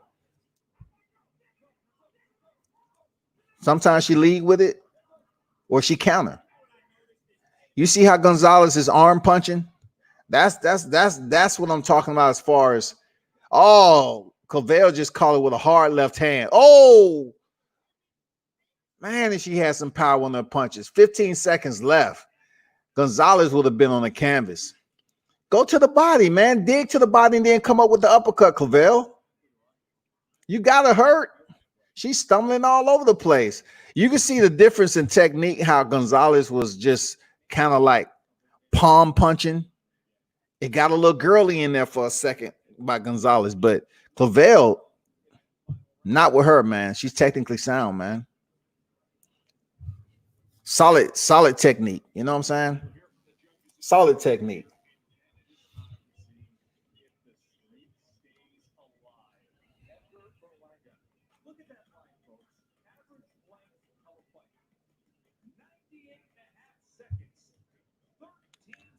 Sometimes she lead with it or she counter. You see how Gonzalez is arm punching? That's what I'm talking about as far as, Clavell just caught it with a hard left hand. Oh, man, and she has some power on her punches. 15 seconds left. Gonzalez would have been on the canvas. Go to the body, man. Dig to the body and then come up with the uppercut, Clavell. You got her hurt. She's stumbling all over the place. You can see the difference in technique, how Gonzalez was just kind of like palm punching. It got a little girly in there for a second by Gonzalez, but Clavell, not with her, man. She's technically sound, man. Solid technique. You know what I'm saying? Solid technique. Edgar Berlanga. Look at that line, folks. Average length of a fight. 98.5 seconds.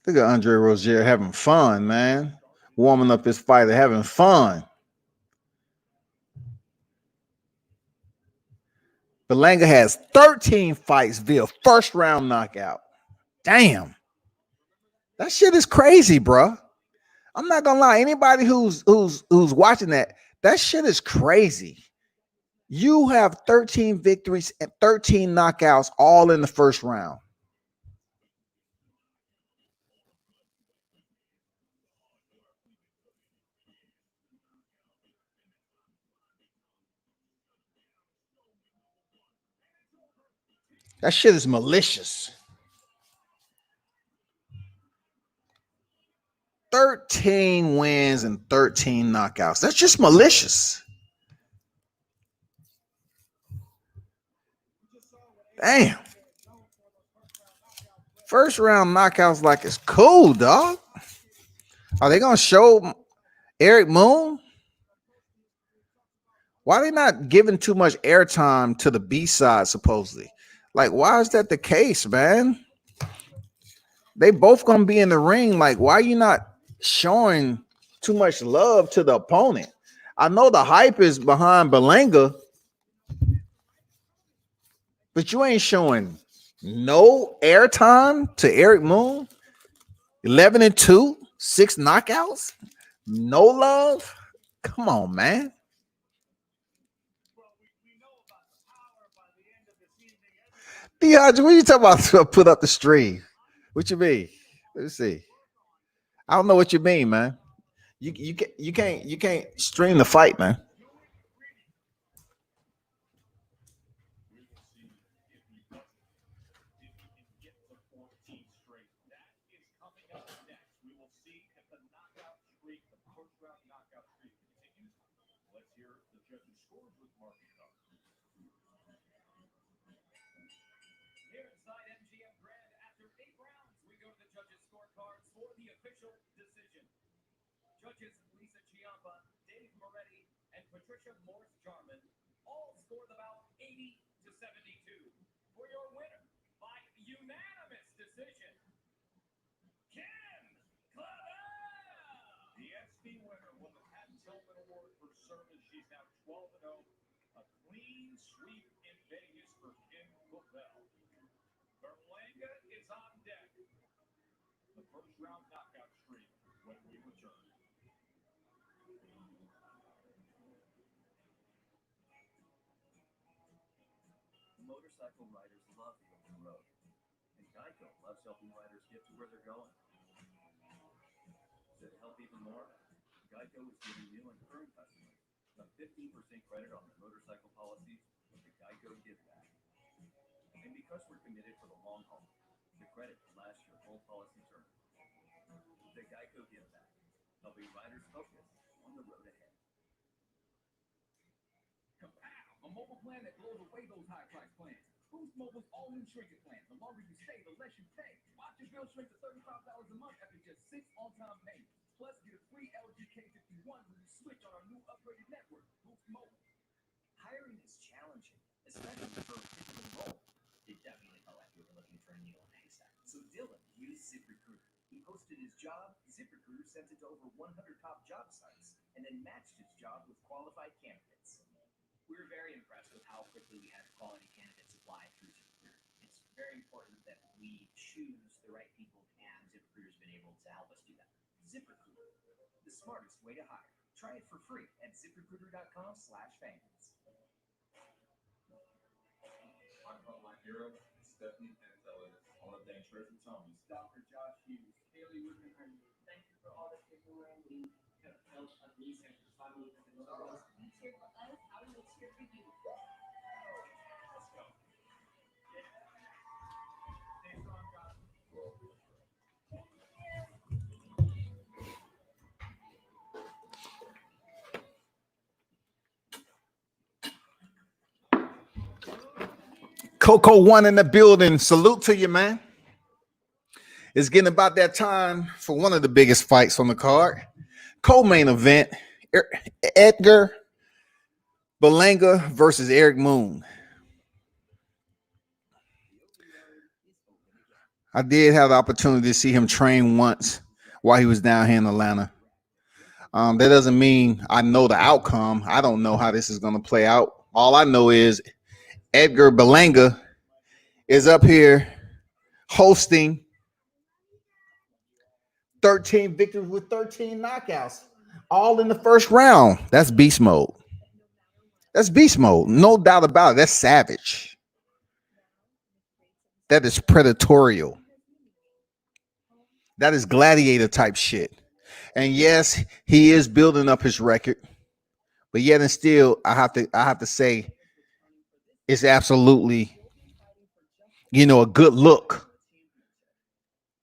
Look at Andre Rozier having fun, man. Warming up his fighter, having fun. Berlanga has 13 fights via first round knockout. Damn. That shit is crazy, bro. I'm not gonna lie. Anybody who's watching that shit is crazy. You have 13 victories and 13 knockouts all in the first round. That shit is malicious. 13 wins and 13 knockouts. That's just malicious. Damn. First round knockouts like it's cool, dog. Are they gonna show Eric Moon? Why are they not giving too much airtime to the B side, supposedly? Like, why is that the case, man? They both gonna be in the ring. Like, why are you not showing too much love to the opponent? I know the hype is behind Berlanga, but you ain't showing no airtime to Eric Moon. 11-2, 6 knockouts, no love. Come on, man. DeAndre, what you talking about? To put up the stream? What you mean? Let's see. I don't know what you mean, man. You can't stream the fight, man. We will see if he does it. If he can get to 14 straight. That is coming up next. We will see if the knockout streak, the first round knockout streak continues. Let's hear the judges' scores with Mark and Doug. Here inside MGM Grand, after 8 rounds, we go to the judges' scorecards for the official decision. Judges Lisa Chiampa, Dave Moretti, and Patricia Morris-Jarman all scored the bout 80-72. For your winner by unanimous decision, Clavell. The SB winner will have had Tillman Award for service. She's now 12-0. A clean sweep in Vegas for Kim Clavell. Berlanga is on deck. The first round knockout streak when we return. Motorcycle riders love the open road, and Geico loves helping riders get to where they're going. To help even more, Geico is giving new and current customers a 15% credit on their motorcycle policies with the Geico Give Back. And because we're committed for the long haul, the credit will last your whole policy term. The Geico Give Back, helping riders focus on the road ahead. A mobile plan that blows away those high-price plans. Boost Mobile's all-new shrinking plan. The longer you stay, the less you pay. Watch your bill shrink to $35 a month after just 6 on-time payments. Plus, get a free LG K51 when you switch on our new upgraded network, Boost Mobile. Hiring is challenging, especially for a particular role. It definitely felt like we were looking for a needle in a haystack. So Dylan used ZipRecruiter. He posted his job, ZipRecruiter sent it to over 100 top job sites, and then matched his job with qualified candidates. We were very impressed with how quickly we had quality candidates apply through ZipRecruiter. It's very important that we choose the right people, and ZipRecruiter's been able to help us do that. ZipRecruiter, the smartest way to hire. Try it for free at ZipRecruiter.com/fans. Talk about my hero, Stephanie Gonzalez. I want to thank Treasure Thomas, Dr. Josh Hughes, Haley Whitman. Thank you for all that you're doing. We have felt amazing family and love. Cheer for us, I will cheer for you. Let's go. Yeah. Stay strong, guys. Coco One in the building. Salute to you, man. It's getting about that time for one of the biggest fights on the card. Co-main event, Edgar Berlanga versus Eric Moon. I did have the opportunity to see him train once while he was down here in Atlanta. That doesn't mean I know the outcome. I don't know how this is going to play out. All I know is Edgar Berlanga is up here hosting 13 victories with 13 knockouts, all in the first round. That's beast mode. That's beast mode. No doubt about it. That's savage. That is predatorial. That is gladiator type shit. And yes, he is building up his record. But yet and still, I have to say it's absolutely, a good look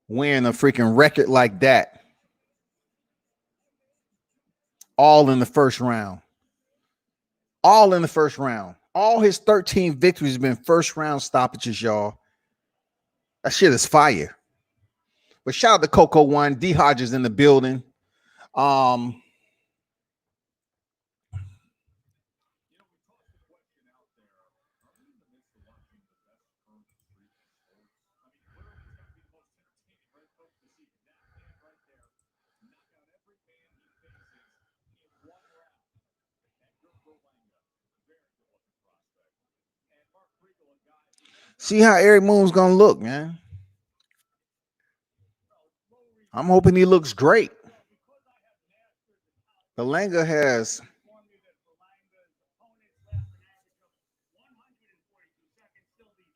wearing a freaking record like that. All in the first round. All in the first round. All his 13 victories have been first round stoppages, y'all. That shit is fire. But shout out to Coco One. D Hodges in the building. Um, You know, we tossed the question out there. Are we in the midst of watching the best current streak in sports? I mean, clearly it's got to be the most entertaining red coat this season. That man right there, knock out every man he faces in one round. Edgar Berlanga, very good looking prospect. And Mark Kriegel, a guy who see how Eric Moon's gonna look, man. I'm hoping he looks great. Berlanga has inform you that Berlanga's opponents left an average of 142 seconds. Still, the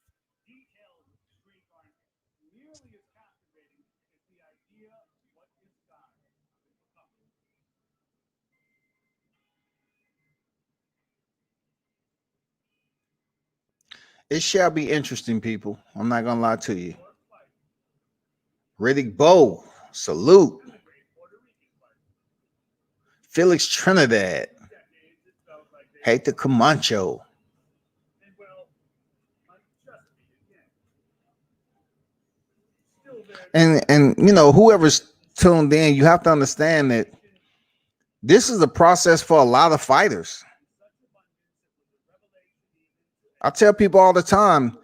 detailed streak aren't nearly as captivating as the idea of what this guy is becoming. it shall be interesting, people. I'm not gonna lie to you. Riddick Bowe, salute. Felix Trinidad, Hector Camacho. And well, unjustly again. Still there. And you know, whoever's tuned in, you have to understand that this is a process for a lot of fighters. I tell people all the time,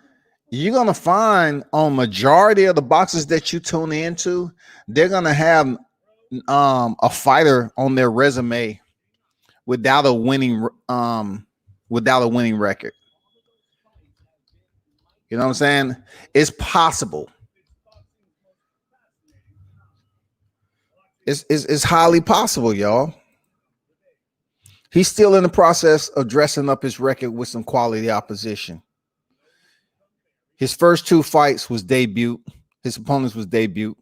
you're gonna find on majority of the boxes that you tune into, they're gonna have a fighter on their resume without a winning record. You know what I'm saying? It's possible. It's highly possible, y'all. He's still in the process of dressing up his record with some quality opposition. His first two fights was debut. His opponents was debut.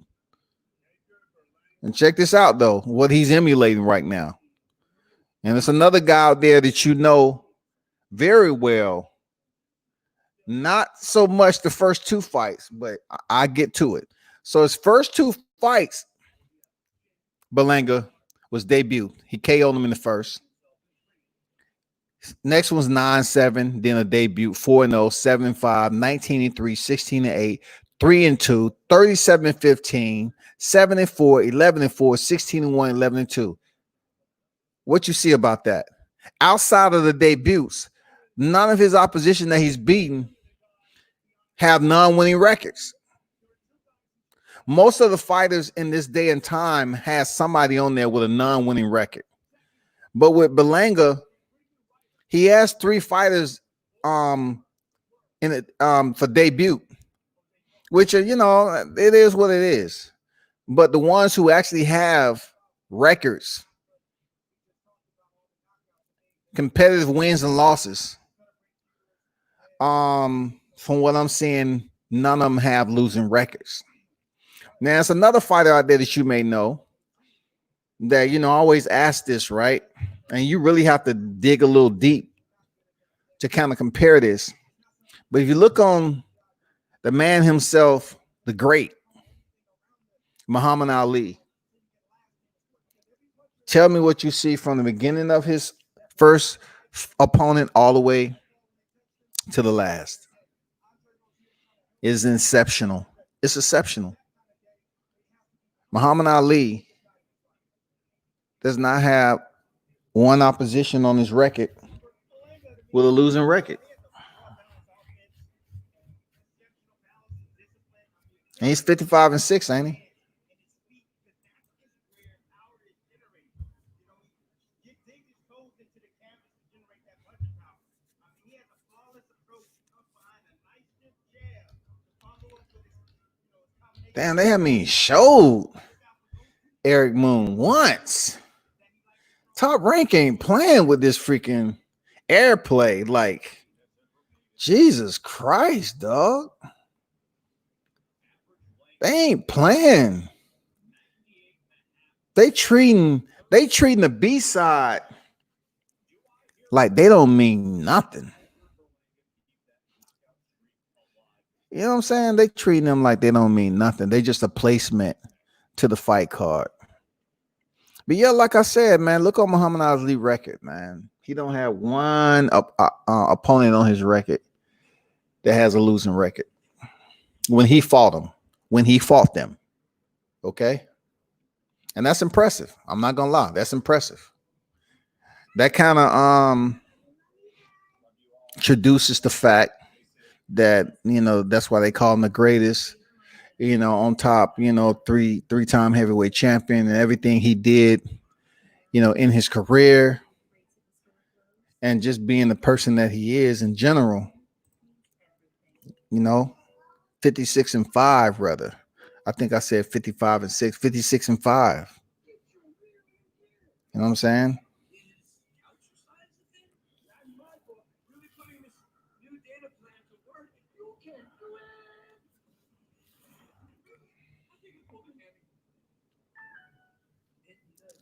And check this out, though, what he's emulating right now. And it's another guy out there that you know very well. Not so much the first two fights, but I get to it. So his first two fights, Berlanga was debut. He KO'd him in the first. Next one's 9-7, then a debut, 4-0, 7-5, 19-3, 16-8, 3-2, 37-15, 7-4, 11-4, 16-1, 11-2. What you see about that? Outside of the debuts, none of his opposition that he's beaten have non-winning records. Most of the fighters in this day and time has somebody on there with a non-winning record. But with Berlanga, he has three fighters in it for debut, which are, you know, it is what it is. But the ones who actually have records, competitive wins and losses, from what I'm seeing, none of them have losing records. Now, it's another fighter out there that you may know that, you know, I always ask this, right? And you really have to dig a little deep to kind of compare this. But if you look on the man himself, the great Muhammad Ali, tell me what you see from the beginning of his first opponent all the way to the last. It's exceptional. It's exceptional. Muhammad Ali does not have one opposition on his record with a losing record. And he's 55-6, ain't he? Damn, they haven't even showed Eric Moon once. Top Rank ain't playing with this freaking airplay. Like, Jesus Christ, dog. They ain't playing. They treating the B-side like they don't mean nothing. You know what I'm saying? They treating them like they don't mean nothing. They just a placement to the fight card. But yeah, like I said, man, look on Muhammad Ali's record, man. He don't have one opponent on his record that has a losing record. When he fought them. Okay? And that's impressive. I'm not gonna lie, that's impressive. That kind of introduces the fact that that's why they call him the greatest. On top, three-time heavyweight champion and everything he did, in his career and just being the person that he is in general. You know, 56-5 rather. I think I said 55-6, 56-5. You know what I'm saying?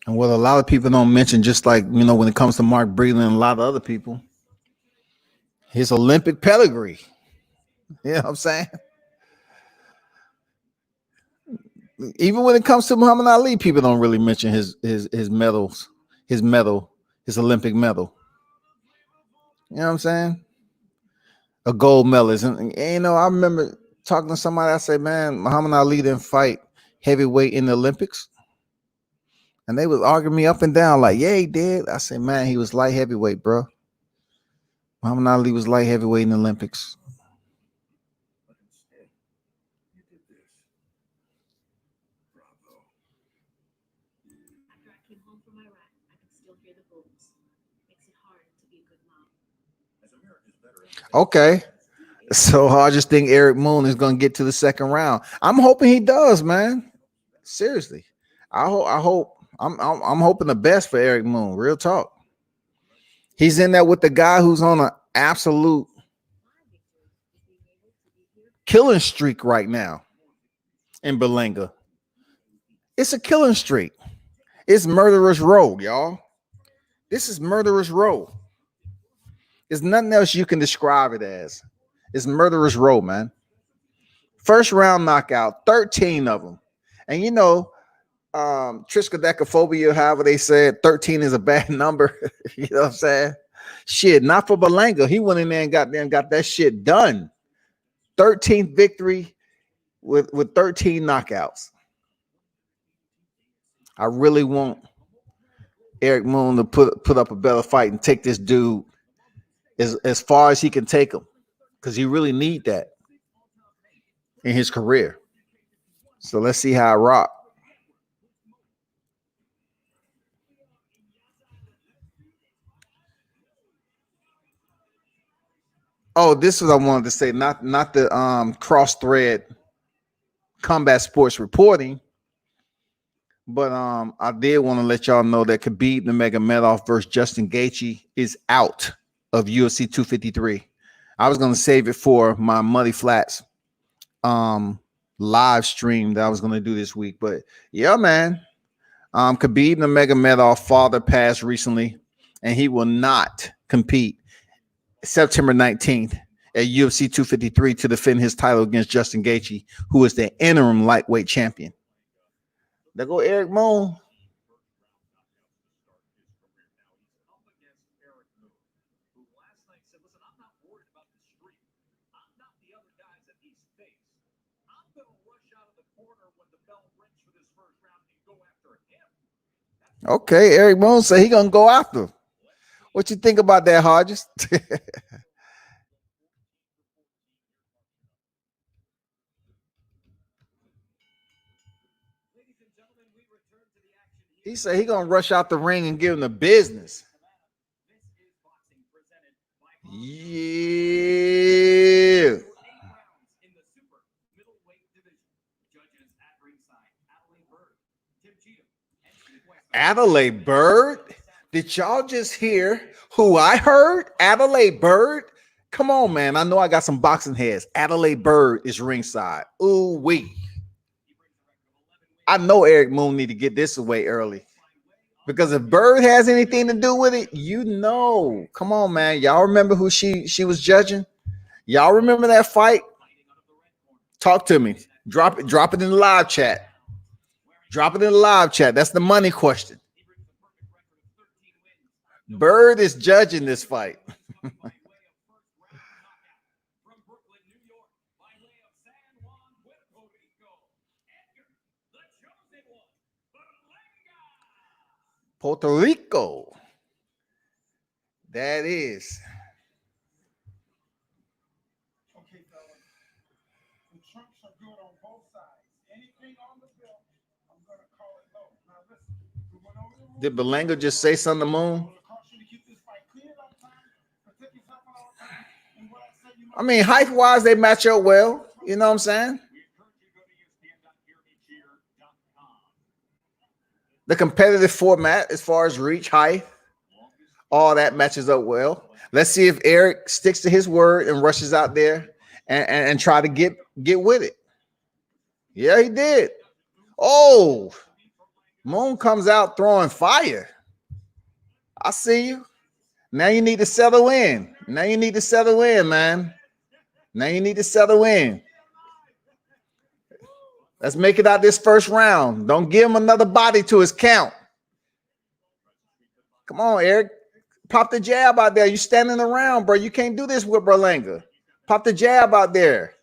And what a lot of people don't mention, just like, when it comes to Mark Breland and a lot of other people, his Olympic pedigree. You know what I'm saying? Even when it comes to Muhammad Ali, people don't really mention his medals, his Olympic medal. You know what I'm saying? A gold medalist. And I remember talking to somebody, I said, man, Muhammad Ali didn't fight heavyweight in the Olympics. And they was arguing me up and down like, yeah, he did. I said, man, he was light heavyweight, bro. Muhammad Ali was light heavyweight in the Olympics. But instead, you did this. Bravo. After I came home from Iraq, I could still hear the booms. Makes it hard to be a good mom. As America's veteran, Okay. So I just think Eric Moon is going to get to the second round. I'm hoping he does, man. Seriously. I'm hoping the best for Eric Moon. Real talk. He's in there with the guy who's on an absolute killing streak right now in Berlanga. It's a killing streak. It's murderous row, y'all. This is murderous row. There's nothing else you can describe it as. It's murderous row, man. First round knockout, 13 of them. And triskaidekaphobia, however they said, 13 is a bad number. You know what I'm saying? Shit, not for Berlanga. He went in there and got that shit done. 13th victory with 13 knockouts. I really want Eric Moon to put up a better fight and take this dude as far as he can take him, because he really need that in his career. So let's see how I rock. Oh, this is what I wanted to say. Not the cross thread combat sports reporting, but I did want to let y'all know that Khabib Nurmagomedov versus Justin Gaethje is out of UFC 253. I was gonna save it for my Muddy Flats live stream that I was gonna do this week, but yeah, man. Khabib Nurmagomedov father passed recently, and he will not compete September 19th at UFC 253 to defend his title against Justin Gaethje, who is the interim lightweight champion. There go Eric Moon. Up against Eric Moon, who last night said, listen, I'm not worried about the streak. I'm not the other guys that he's faced. I'm going to rush out of the corner when the bell rings for this first round and go after him. Okay, Eric Moon said he gonna go after him. What you think about that, Hodges? He said he gonna rush out the ring and give him the business. Yeah. In the super middleweight division, judges at ringside, Adelaide Bird, Tim Cheatham, and Steve West. Adelaide Bird. Did y'all just hear who I heard? Adelaide Bird. Come on, man. I know I got some boxing heads. Adelaide Bird is ringside. Ooh wee. I know Eric Moon need to get this away early, because if Bird has anything to do with it, come on, man. Y'all remember who she was judging? Y'all remember that fight? Talk to me. Drop it in the live chat. Drop it in the live chat. That's the money question. Bird is judging this fight. From Brooklyn, New York, by way of San Juan, Puerto Rico, Edgar, the chosen one, Berlanga. Puerto Rico. That is. Okay, fellas. The trumps are good on both sides. Anything on the bill, I'm going to call it low. Now, listen. We went over the rules. Did Berlanga just say something to Moon? I'm going to caution you to keep this fight clear on time, protect yourself at all times, and what I say you I mean, height wise, they match up well. You know what I'm saying? We encourage you to go to ESPN.hearmecheer.com. The competitive format, as far as reach, height, all that matches up well. Let's see if Eric sticks to his word and rushes out there and try to get with it. Yeah, he did. Oh, Moon comes out throwing fire. I see you. Now you need to settle in. Now you need to settle in, man. Now you need to settle in. Let's make it out this first round. Don't give him another body to his count. Come on, Eric. Pop the jab out there. You standing around, bro. You can't do this with Berlanga. Pop the jab out there.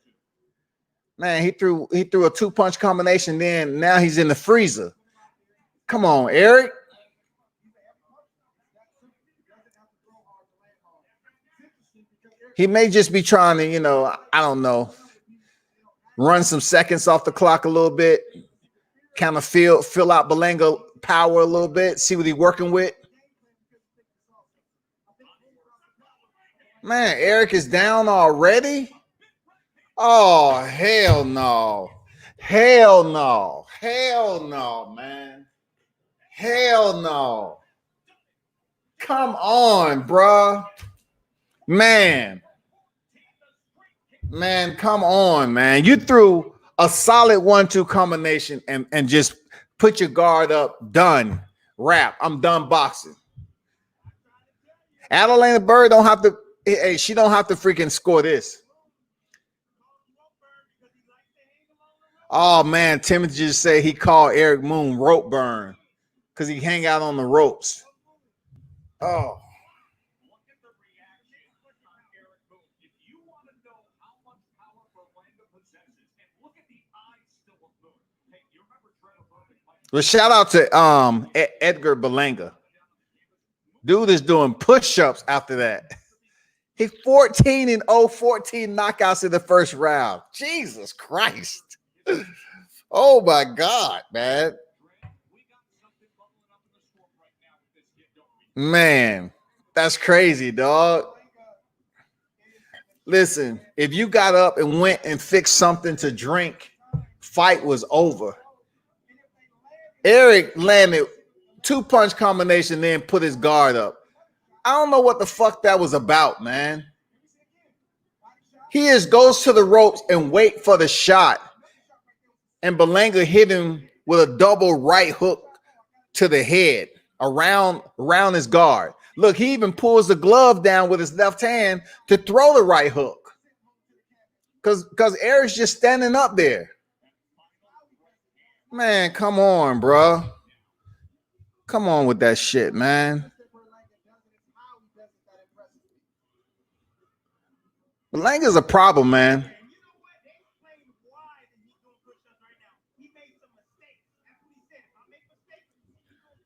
Man, he threw a 2-punch combination. Then now he's in the freezer. Come on, Eric. He may just be trying to, I don't know, run some seconds off the clock a little bit, kind of fill out Berlanga power a little bit, see what he's working with. Man, Eric is down already? Oh, hell no. Hell no. Hell no, man. Hell no. Come on, bruh. Man, come on, man. You threw a solid 1-2 combination and just put your guard up. Done. Wrap. I'm done boxing. Adeline Bird don't have to. Hey, she don't have to freaking score this. Oh man, Timothy just said he called Eric Moon rope burn because he hang out on the ropes. Oh. Look at the reaction on Eric Boone. If you want to know how much power Berlanga possesses, and look at the eyes still of Boone. Hey, you remember Trevor Burbank? Well, shout out to Edgar Berlanga. Dude is doing push-ups after that. He 14-0, 14 knockouts in the first round. Jesus Christ. Oh my God, man. Man, that's crazy, dog. Listen, if you got up and went and fixed something to drink, fight was over. Eric landed 2-punch combination, then put his guard up. I don't know what the fuck that was about, man. He just goes to the ropes and wait for the shot. And Berlanga hit him with a double right hook to the head around his guard. Look, he even pulls the glove down with his left hand to throw the right hook. Because Eric's just standing up there. Man, come on, bro. Come on with that shit, man. Berlanga's a problem, man.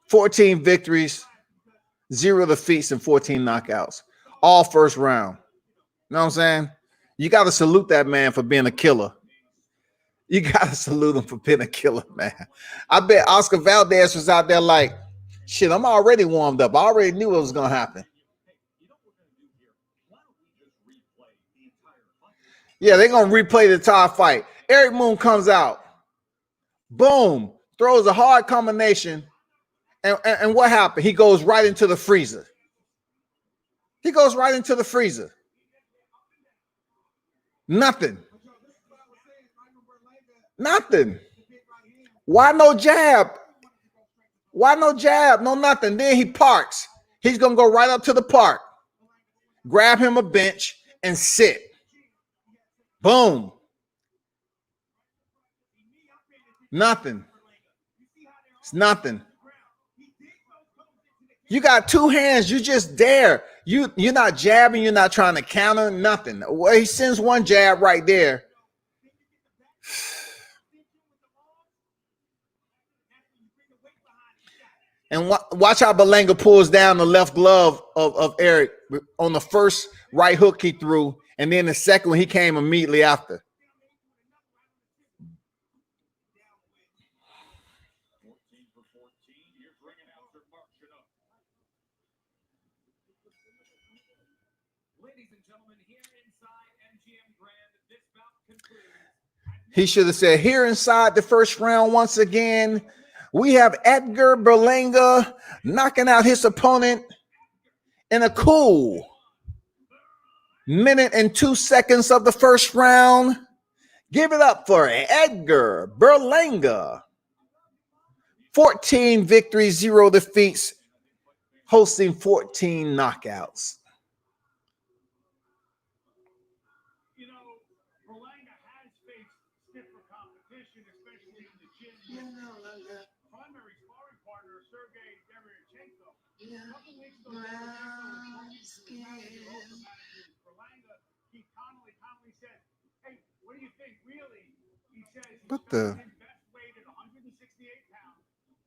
14 victories, 0 defeats, and 14 knockouts. All first round. You know what I'm saying? You got to salute that man for being a killer. You got to salute him for being a killer, man. I bet Oscar Valdez was out there like, shit, I'm already warmed up. I already knew what was going to happen. Yeah, they're going to replay the entire fight. Eric Moon comes out. Boom. Throws a hard combination. And what happened? He goes right into the freezer. He goes right into the freezer. Nothing. Nothing. Why no jab? Why no jab? No nothing. Then he parks. He's going to go right up to the park. Grab him a bench and sit. Boom. Nothing. It's nothing. You got two hands. You just dare. You're not jabbing. You're not trying to counter. Nothing. Well, he sends one jab right there. And watch how Berlanga pulls down the left glove of Eric on the first right hook he threw, and then the second one he came immediately after. 14 for 14. Here's ring announcer Mark Chanel. Ladies and gentlemen, here inside MGM Grand, this bout concludes. He should have said, here inside the first round once again, we have Edgar Berlanga knocking out his opponent in a cool minute and 2 seconds of the first round. Give it up for Edgar Berlanga. 14 victories, 0 defeats, hosting 14 knockouts. You know, Berlanga has faced stiffer competition, especially in the gym. Primary sparring partner, Sergey Derevyanchenko. A couple weeks ago, Berlanga, he calmly said, "Hey, what do you think, really?" He says, What the? best weight at 168 pounds,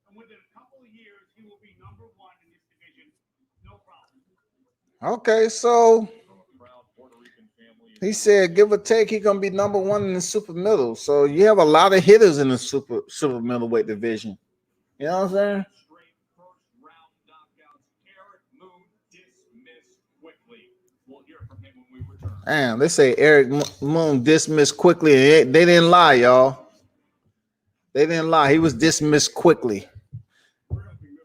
and within a couple of years, he will be number 1 in this division. No problem. Okay, so he said, give or take, he's gonna be number 1 in the super middle. So you have a lot of hitters in the super middleweight division. You know what I'm saying? Straight first round knockouts. Eric Moon dismissed quickly. We'll hear from him when we return. Damn, they say Eric Moon dismissed quickly. They didn't lie, y'all. They didn't lie. He was dismissed quickly.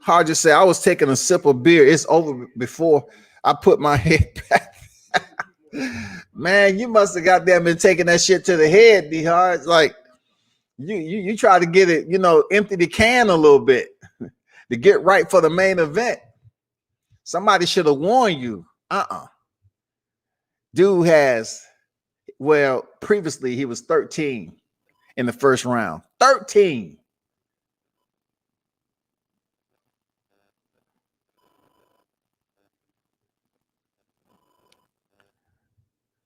Hard to say. I was taking a sip of beer. It's over before I put my head back. Man, you must have goddamn been taking that shit to the head, D-Hard. Like you try to get it, empty the can a little bit to get right for the main event. Somebody should have warned you. Dude previously he was 13 in the first round. 13.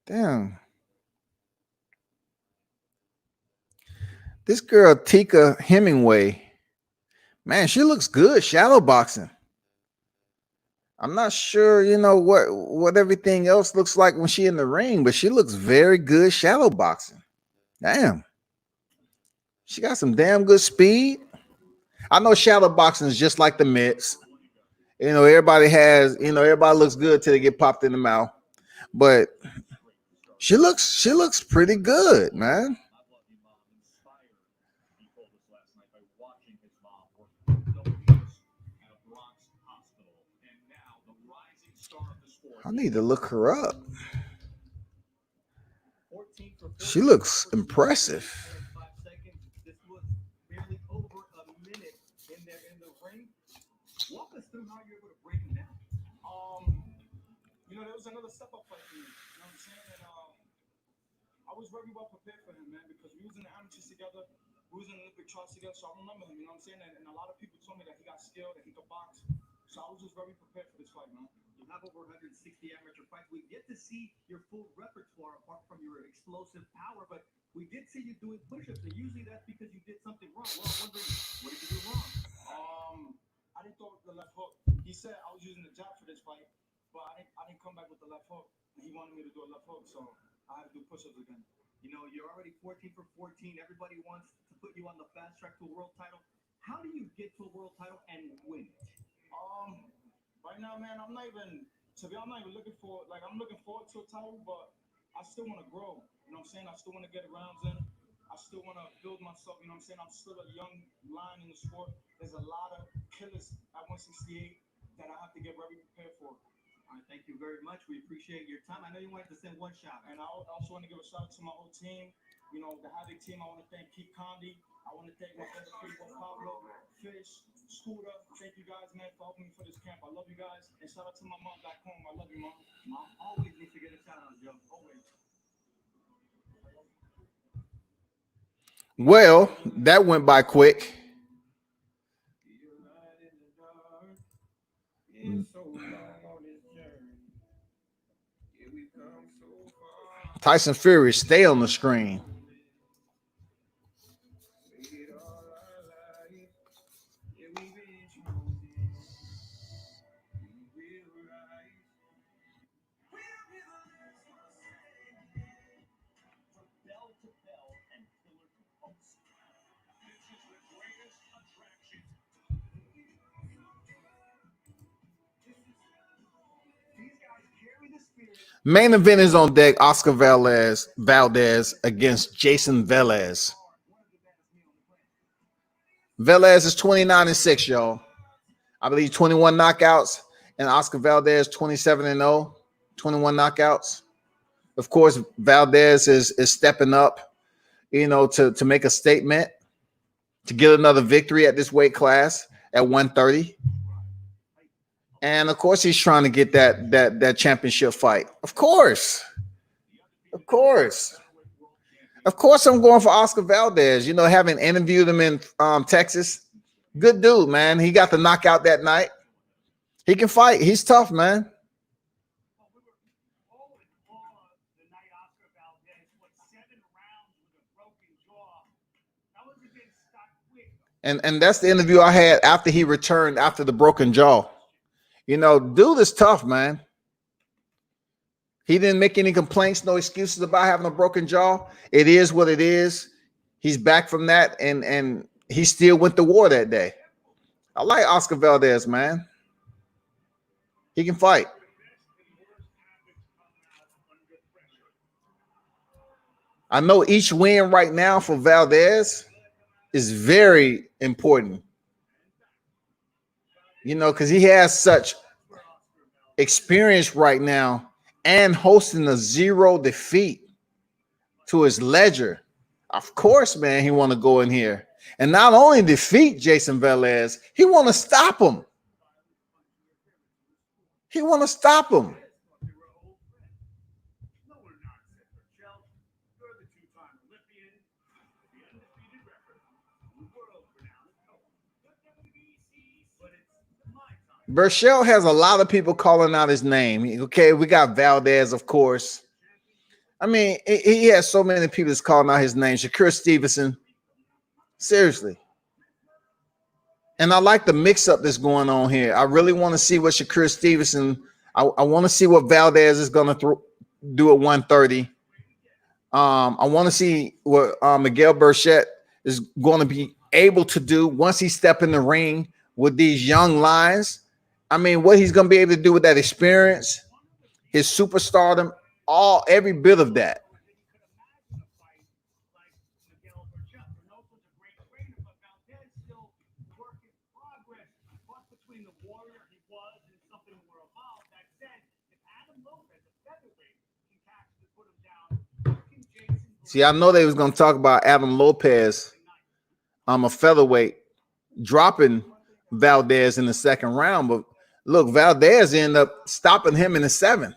Damn. This girl, Tika Hemingway, man, she looks good shadow boxing. I'm not sure, what everything else looks like when she in the ring, but she looks very good shadow boxing. Damn. She got some damn good speed. I know shadow boxing is just like the mitts. Everybody looks good till they get popped in the mouth. But she looks pretty good, man. I need to look her up. She looks impressive. This was barely over a minute in the ring. Walk us through how you're able to break him down. There was another step-up fight for me. You know what I'm saying? And I was very well prepared for him, man, because we was in the amateurs together. We was in the Olympic trials together, so I remember him, you know what I'm saying? And a lot of people told me that he got skilled, that he could box. So I was just very prepared for this fight, man. You have over 160 amateur fights. We get to see your full repertoire apart from your explosive power, but we did see you doing push-ups, and usually that's because you did something wrong. Well, I'm wondering, what did you do wrong? I didn't throw the left hook. He said I was using the jab for this fight, but I didn't come back with the left hook. And he wanted me to do a left hook, so I had to do push-ups again. You're already 14 for 14. Everybody wants to put you on the fast track to a world title. How do you get to a world title and win it? Right now, man, I'm not even looking for, I'm looking forward to a title, but I still want to grow. You know what I'm saying? I still want to get rounds in. I still want to build myself. You know what I'm saying? I'm still a young lion in the sport. There's a lot of killers at 168 that I have to get very prepared for. All right, thank you very much. We appreciate your time. I know you wanted to send one shout. And I also want to give a shout out to my whole team. The Havoc team. I want to thank Keith Condi. I want to thank my best people, Pablo, Fish, Scooter. Thank you guys, man, for helping me for this camp. I love you guys. And shout out to my mom back home. I love you, Mom. Mom always needs to get a shout out, Joe. Always. Well, that went by quick. Tyson Fury, stay on the screen. Main event is on deck. Oscar Valdez against Jayson Velez. Velez is 29-6, y'all. I believe 21 knockouts, and Oscar Valdez 27-0, 21 knockouts. Of course, Valdez is stepping up, you know, to make a statement, to get another victory at this weight class at 130. And of course, he's trying to get that championship fight. Of course. Of course. Of course, I'm going for Oscar Valdez. You know, having interviewed him in Texas, good dude, man. He got the knockout that night. He can fight. He's tough, man. Well, we were all in awe the night Oscar Valdez went 7 rounds with a broken jaw. That was against Stock Quick. And that's the interview I had after he returned after the broken jaw. You know, dude is tough, man. He didn't make any complaints, no excuses about having a broken jaw. It is what it is. He's back from that, and he still went to war that day. I like Oscar Valdez, man. He can fight. I know each win right now for Valdez is very important. You know, because he has such experience right now and hosting a 0 defeat to his ledger. Of course, man, he want to go in here and not only defeat Jayson Velez, he want to stop him. He want to stop him. No, we're not, Michelle. You're the 2-time Olympian, the undefeated record, world renowned WBC, but it's my time. Burchell has a lot of people calling out his name. Okay, we got Valdez, of course. I mean, he has so many people that's calling out his name. Shakur Stevenson. Seriously. And I like the mix-up that's going on here. I really want to see what Shakur Stevenson, I want to see what Valdez is going to do at 130. I want to see what Miguel Burchett is going to be able to do once he step in the ring with these young lions. I mean, what he's going to be able to do with that experience, his superstardom, every bit of that. See, I know they was going to talk about Adam Lopez, a featherweight, dropping Valdez in the second round, but look, Valdez ended up stopping him in the 7th.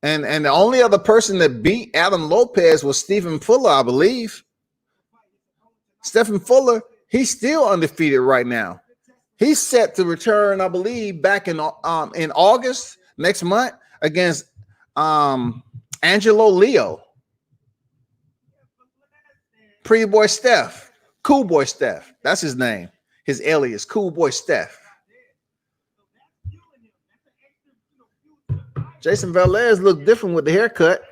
And the only other person that beat Adam Lopez was Stephen Fuller, I believe. Stephen Fuller, he's still undefeated right now. He's set to return, I believe, back in August next month against Angelo Leo. Pretty boy Steph, Cool Boy Steph. That's his name. His alias, Cool Boy Steph. Jayson Velez looked different with the haircut.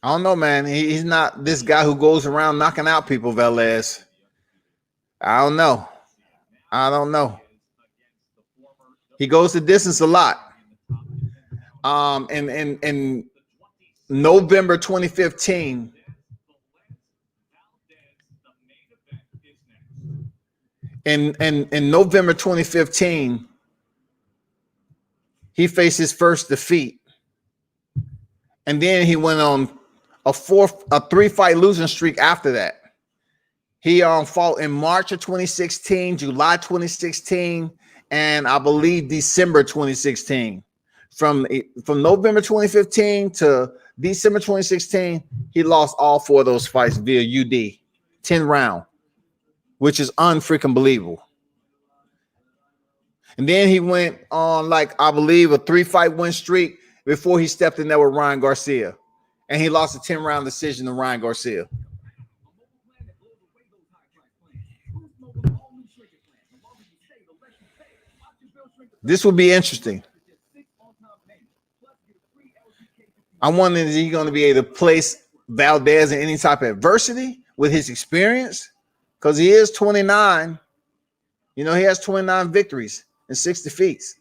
I don't know, man. He's not this guy who goes around knocking out people, Velez. I don't know. He goes the distance a lot. In November 2015, in November 2015, he faced his first defeat. And then he went on a 3-fight losing streak after that. He fought in March of 2016, July 2016, and I believe December 2016. From November 2015 to December 2016, he lost all 4 of those fights via UD, 10 round, which is unfreaking believable. And then he went on, like, I believe, a 3-fight win streak before he stepped in there with Ryan Garcia. And he lost a 10-round decision to Ryan Garcia. This will be interesting. I'm wondering, is he going to be able to place Valdez in any type of adversity with his experience? Because he is 29. You know, he has 29 victories and 6 defeats.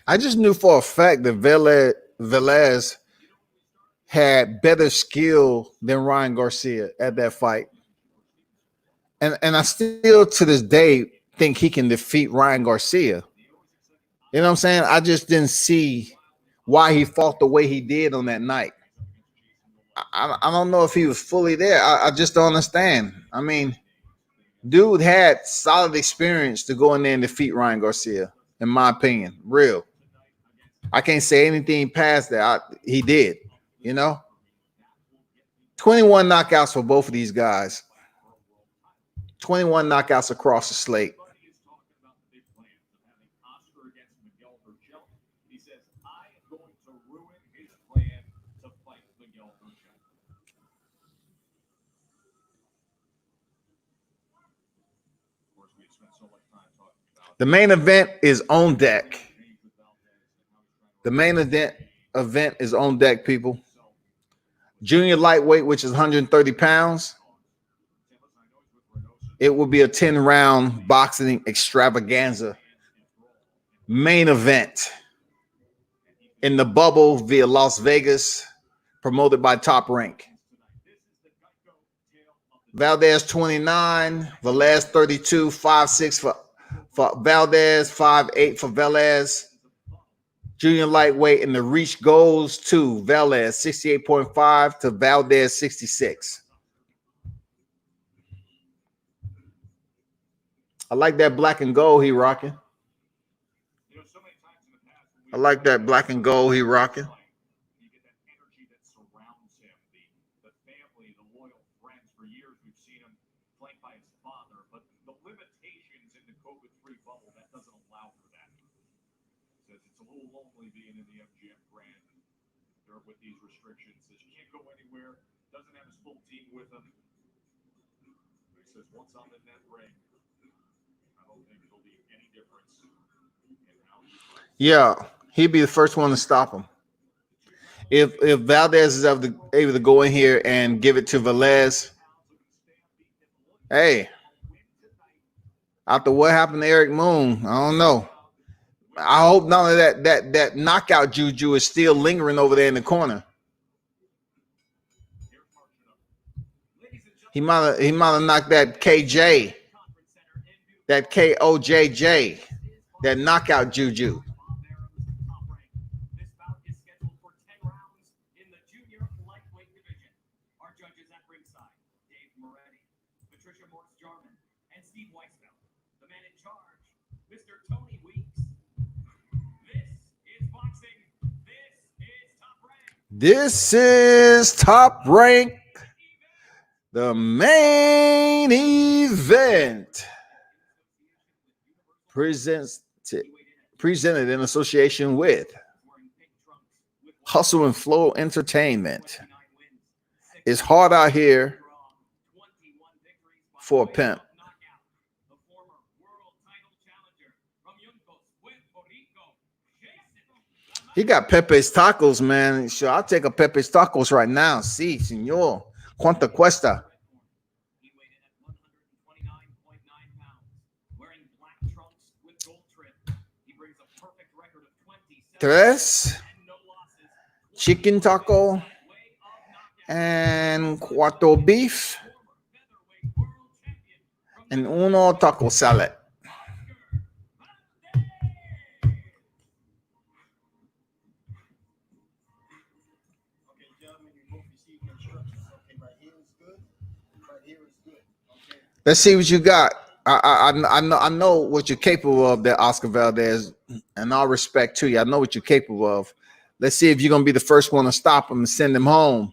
I just knew for a fact that Velez had better skill than Ryan Garcia at that fight. And I still to this day think he can defeat Ryan Garcia. You know what I'm saying? I just didn't see why he fought the way he did on that night. I don't know if he was fully there. I just don't understand. I mean, dude had solid experience to go in there and defeat Ryan Garcia, in my opinion. Real. I can't say anything past that. He did, you know? 21 knockouts for both of these guys. 21 knockouts across the slate. He says, I am going to ruin his plan to fight Miguel Berchelt. Of course, we spent so much time talking about The main event is on deck. The main event is on deck, people. Junior lightweight, which is 130 pounds. It will be a 10-round boxing extravaganza. Main event in the bubble via Las Vegas, promoted by Top Rank. Valdez 29, Velez 32, 5'6" for Valdez, 5'8" for Velez. Junior lightweight, and the reach goes to Velez 68.5 to Valdez 66. I like that black and gold he rocking. I like that black and gold he rocking. you get that energy that surrounds him, the family, the loyal friends. For years, we've seen him playing by his father, but the limitations in the COVID-free bubble, that doesn't allow for that. Says it's a little lonely being in the MGM Grand with these restrictions. Says you can't go anywhere, doesn't have his full team with him. But he says once I'm in that ring, I don't think it'll be any difference in how he fights. Yeah, he'd be the first one to stop him. If Valdez is able to go in here and give it to Velez, hey, after what happened to Eric Moon, I don't know. I hope none of that knockout juju is still lingering over there in the corner. He might have knocked that KJ, that KOJJ, that knockout juju. This bout is scheduled for 10 rounds in the junior lightweight division. Our judges at ringside, Dave Moretti, Patricia Morse-Jarman, and Steve Weisfeld. The man in charge, Mr. Tony Weeks. This is boxing. This is Top Rank. This is Top Rank, the main event, presented in association with Hustle and Flow Entertainment. It's hard out here for a pimp. He got Pepe's Tacos, man. Sure, I'll take a Pepe's Tacos right now. Sí, señor. ¿Cuánto cuesta? He weighed in at 129.9 pounds, wearing black trunks with gold trim. He brings a perfect record of 27 Tres and no losses. chicken taco Way of knockout. and cuatro beef Featherweight world champion from and uno taco salad. Okay, gentlemen, you both received instructions. Okay, right here is good. Right here is good. Okay. Let's see what you got. I know what you're capable of there, Oscar Valdez, and all respect to you. I know what you're capable of. Let's see if you're gonna be the first one to stop him and send him home.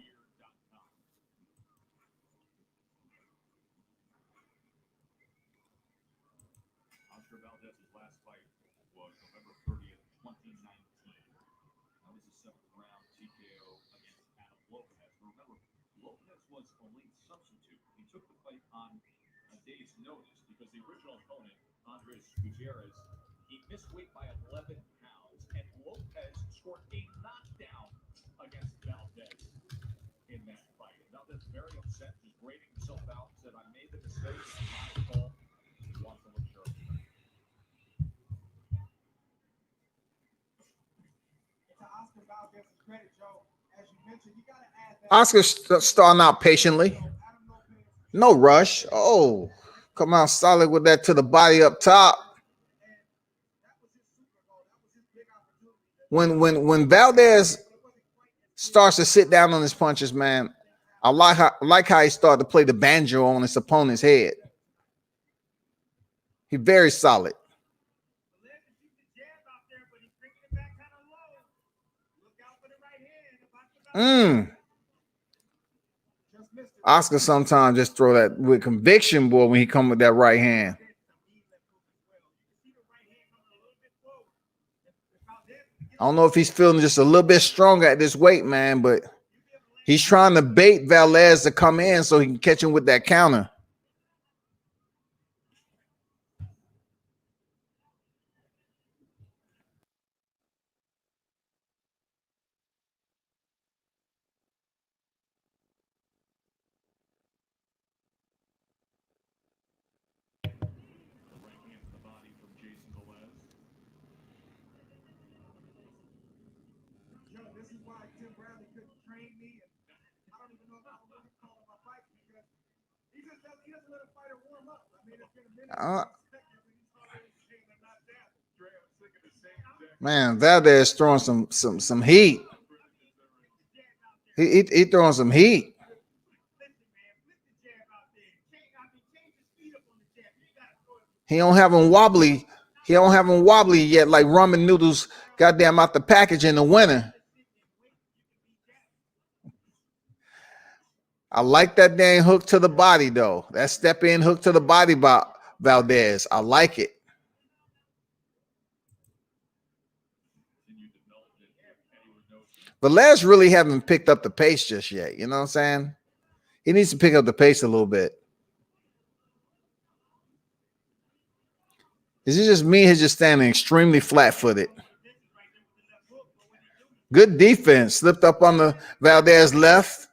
Oscar Valdez's last fight was November 30th, 2019. That was a 7th-round TKO against Adam Lopez. Remember, Lopez was a late substitute. He took the fight on a day's notice because the original opponent, Andres Gutierrez, he missed weight by 11 pounds, and Lopez scored a knockdown against Valdez in that fight. Valdez very upset, just rating himself out, said, I made the mistake, it's my fault. He wants to look sharp tonight. To Oscar Valdez's credit, Joe, as you mentioned, you gotta add that. Oscar's starting out patiently. No rush. Oh, come out solid with that to the body up top. When Valdez starts to sit down on his punches, man, I like how he started to play the banjo on his opponent's head. He's very solid. Oscar sometimes just throw that with conviction, boy, when he come with that right hand. I don't know if he's feeling just a little bit stronger at this weight, man, but he's trying to bait Velez to come in so he can catch him with that counter. The right hand to the body from Jayson Velez. Joe, this is why Tim Bradley couldn't train me, and I don't even know if I want to call him a fight because he doesn't let a fighter warm up. I mean, it's been a minute. Man, Valdez throwing some heat. He throwing some heat. He don't have him wobbly. He don't have him wobbly yet, like ramen noodles, goddamn out the package in the winter. I like that dang hook to the body, though. That step in hook to the body by Valdez. I like it. Velez really haven't picked up the pace just yet. You know what I'm saying? He needs to pick up the pace a little bit. Is it just me? He's just standing extremely flat-footed. Good defense. Slipped up on the Valdez left.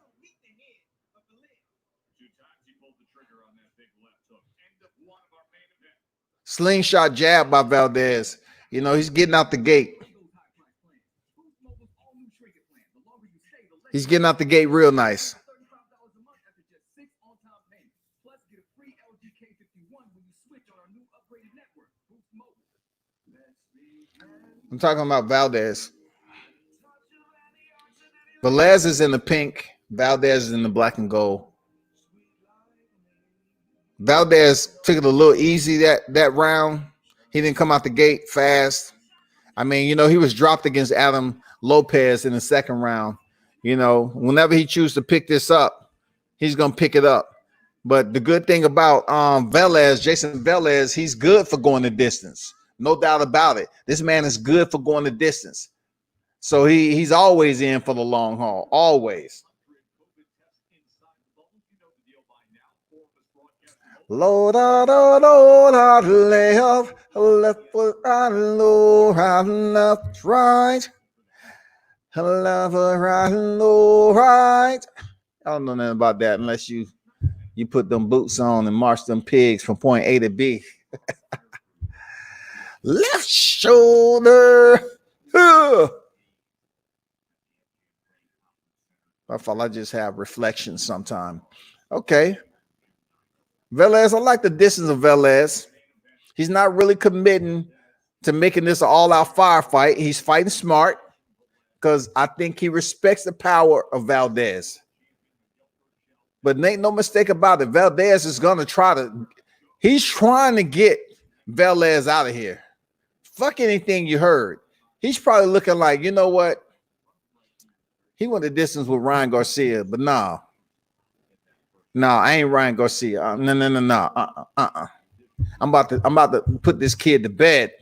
Slingshot jab by Valdez. You know, he's getting out the gate. He's getting out the gate real nice. I'm talking about Valdez. Velez is in the pink. Valdez is in the black and gold. Valdez took it a little easy that round. He didn't come out the gate fast. I mean, you know, he was dropped against Adam Lopez in the second round. You know, whenever he chooses to pick this up, he's going to pick it up. But the good thing about Velez, Jayson Velez, he's good for going the distance. No doubt about it. This man is good for going the distance. So he's always in for the long haul. Always. Lord, left foot right, low, right, left, right. Left, right, low, right. I don't know nothing about that unless you put them boots on and march them pigs from point A to B. Left shoulder. I feel I just have reflections sometime. Okay. Velez, I like the distance of Velez. He's not really committing to making this an all-out firefight. He's fighting smart because I think he respects the power of Valdez. But ain't no mistake about it. Valdez is gonna he's trying to get Velez out of here. Fuck anything you heard. He's probably looking like, you know what? He went the distance with Ryan Garcia, but no. No, I ain't Ryan Garcia. No. I'm about to put this kid to bed.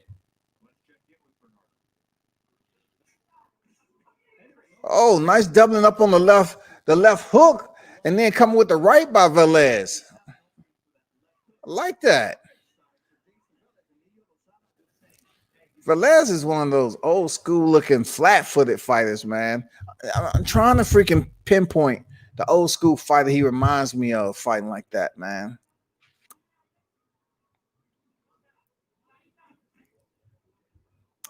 Oh, nice doubling up on the left hook, and then coming with the right by Velez. I like that. Velez is one of those old school looking flat-footed fighters, man. I'm trying to freaking pinpoint the old school fighter he reminds me of fighting like that, man.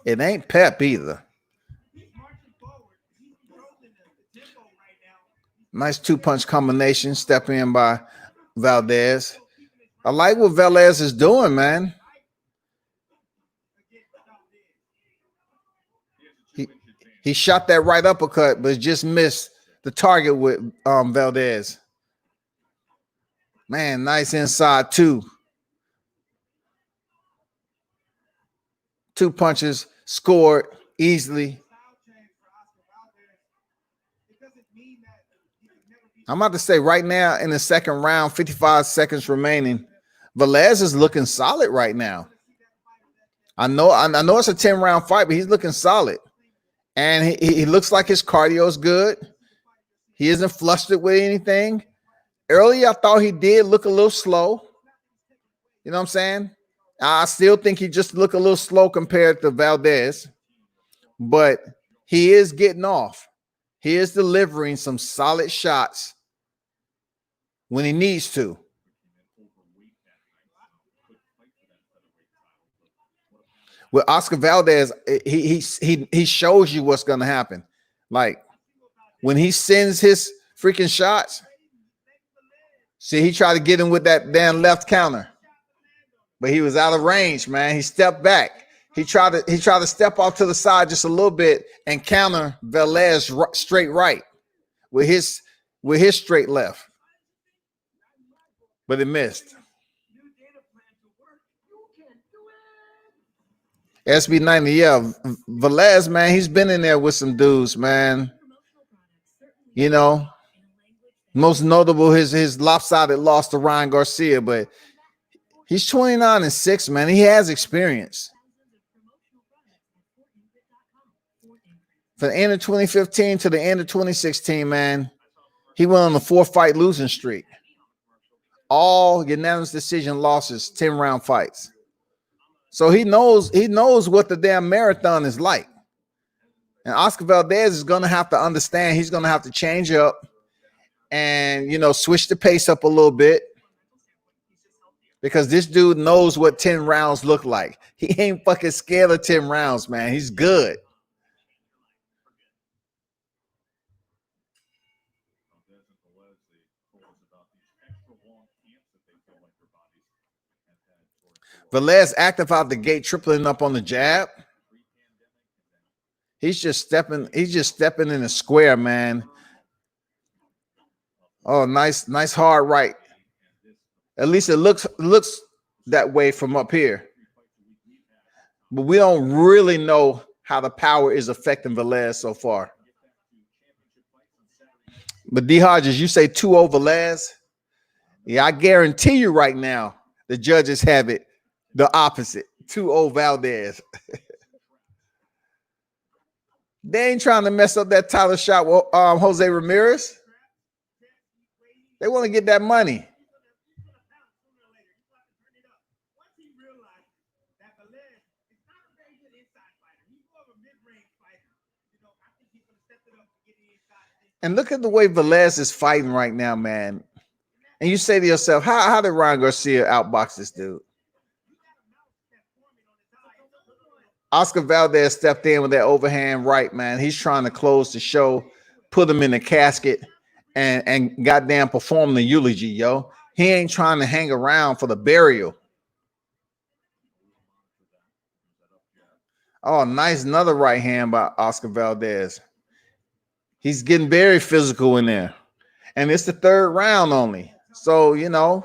It ain't Pep either. Nice two-punch combination, step in by Valdez. I like what Velez is doing, man. He shot that right uppercut, but just missed the target with Valdez. Man, nice inside two. Two punches scored easily. I'm about to say right now in the second round, 55 seconds remaining, Velez is looking solid right now. I know it's a 10-round fight, but he's looking solid. And he looks like his cardio is good. He isn't flustered with anything. Earlier, I thought he did look a little slow. You know what I'm saying? I still think he just looked a little slow compared to Valdez. But he is getting off. He is delivering some solid shots when he needs to. With Oscar Valdez, he shows you what's going to happen. Like when he sends his freaking shots, see, he tried to get him with that damn left counter, but he was out of range, man. He stepped back. He tried to step off to the side just a little bit and counter Velez straight right with his straight left, but it missed. SB90, yeah. Velez, man, he's been in there with some dudes, man. You know, most notable his lopsided loss to Ryan Garcia, but he's 29-6, man. He has experience. From the end of 2015 to the end of 2016, man, he went on a 4-fight losing streak. All unanimous decision losses, 10-round fights. So he knows what the damn marathon is like. And Oscar Valdez is going to have to understand he's going to have to change up and, you know, switch the pace up a little bit because this dude knows what 10 rounds look like. He ain't fucking scared of 10 rounds, man. He's good. Velez active out the gate, tripling up on the jab. He's just stepping in the square, man. Oh, nice hard right. At least it looks that way from up here. But we don't really know how the power is affecting Velez so far. But D Hodges, you say 2-0 Velez? Yeah, I guarantee you right now the judges have it the opposite. 2-0 Valdez. They ain't trying to mess up that title shot with Jose Ramirez. They want to get that money. And look at the way Velez is fighting right now, man. And you say to yourself, how did Ryan Garcia outbox this dude? Oscar Valdez stepped in with that overhand right, man. He's trying to close the show, put him in the casket, and goddamn perform the eulogy, yo. He ain't trying to hang around for the burial. Oh, nice. Another right hand by Oscar Valdez. He's getting very physical in there. And it's the third round only. So, you know,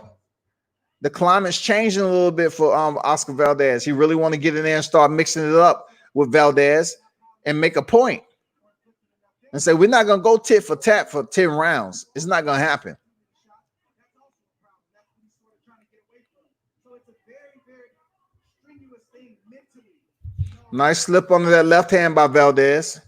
the climate's changing a little bit for Oscar Valdez. He really want to get in there and start mixing it up with Valdez and make a point and say, we're not going to go tit for tat for 10 rounds. It's not going to happen. Nice slip under that left hand by Valdez.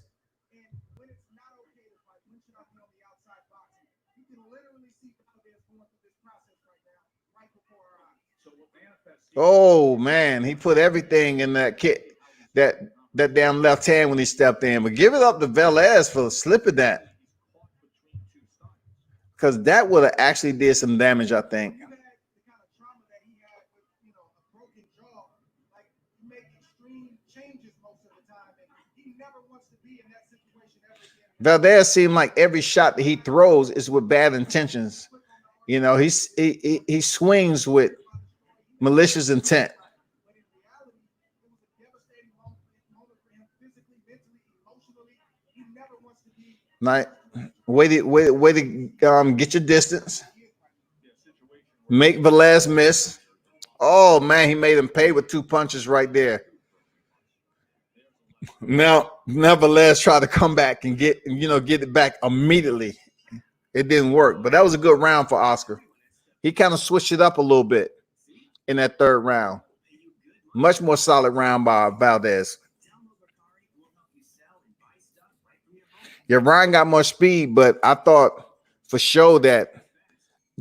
Oh man, he put everything in that kit, that damn left hand when he stepped in. But give it up to Velez for slipping that, because that would have actually did some damage, I think. Valdez seemed like every shot that he throws is with bad intentions. You know, he swings with malicious intent. Nice. Way to get your distance. Make Velez miss. Oh man, he made him pay with 2 punches right there. Now Velez tried to come back and get it back immediately. It didn't work, but that was a good round for Oscar. He kind of switched it up a little bit in that third round. Much more solid round by Valdez. Yeah, Ryan got more speed, but I thought for sure that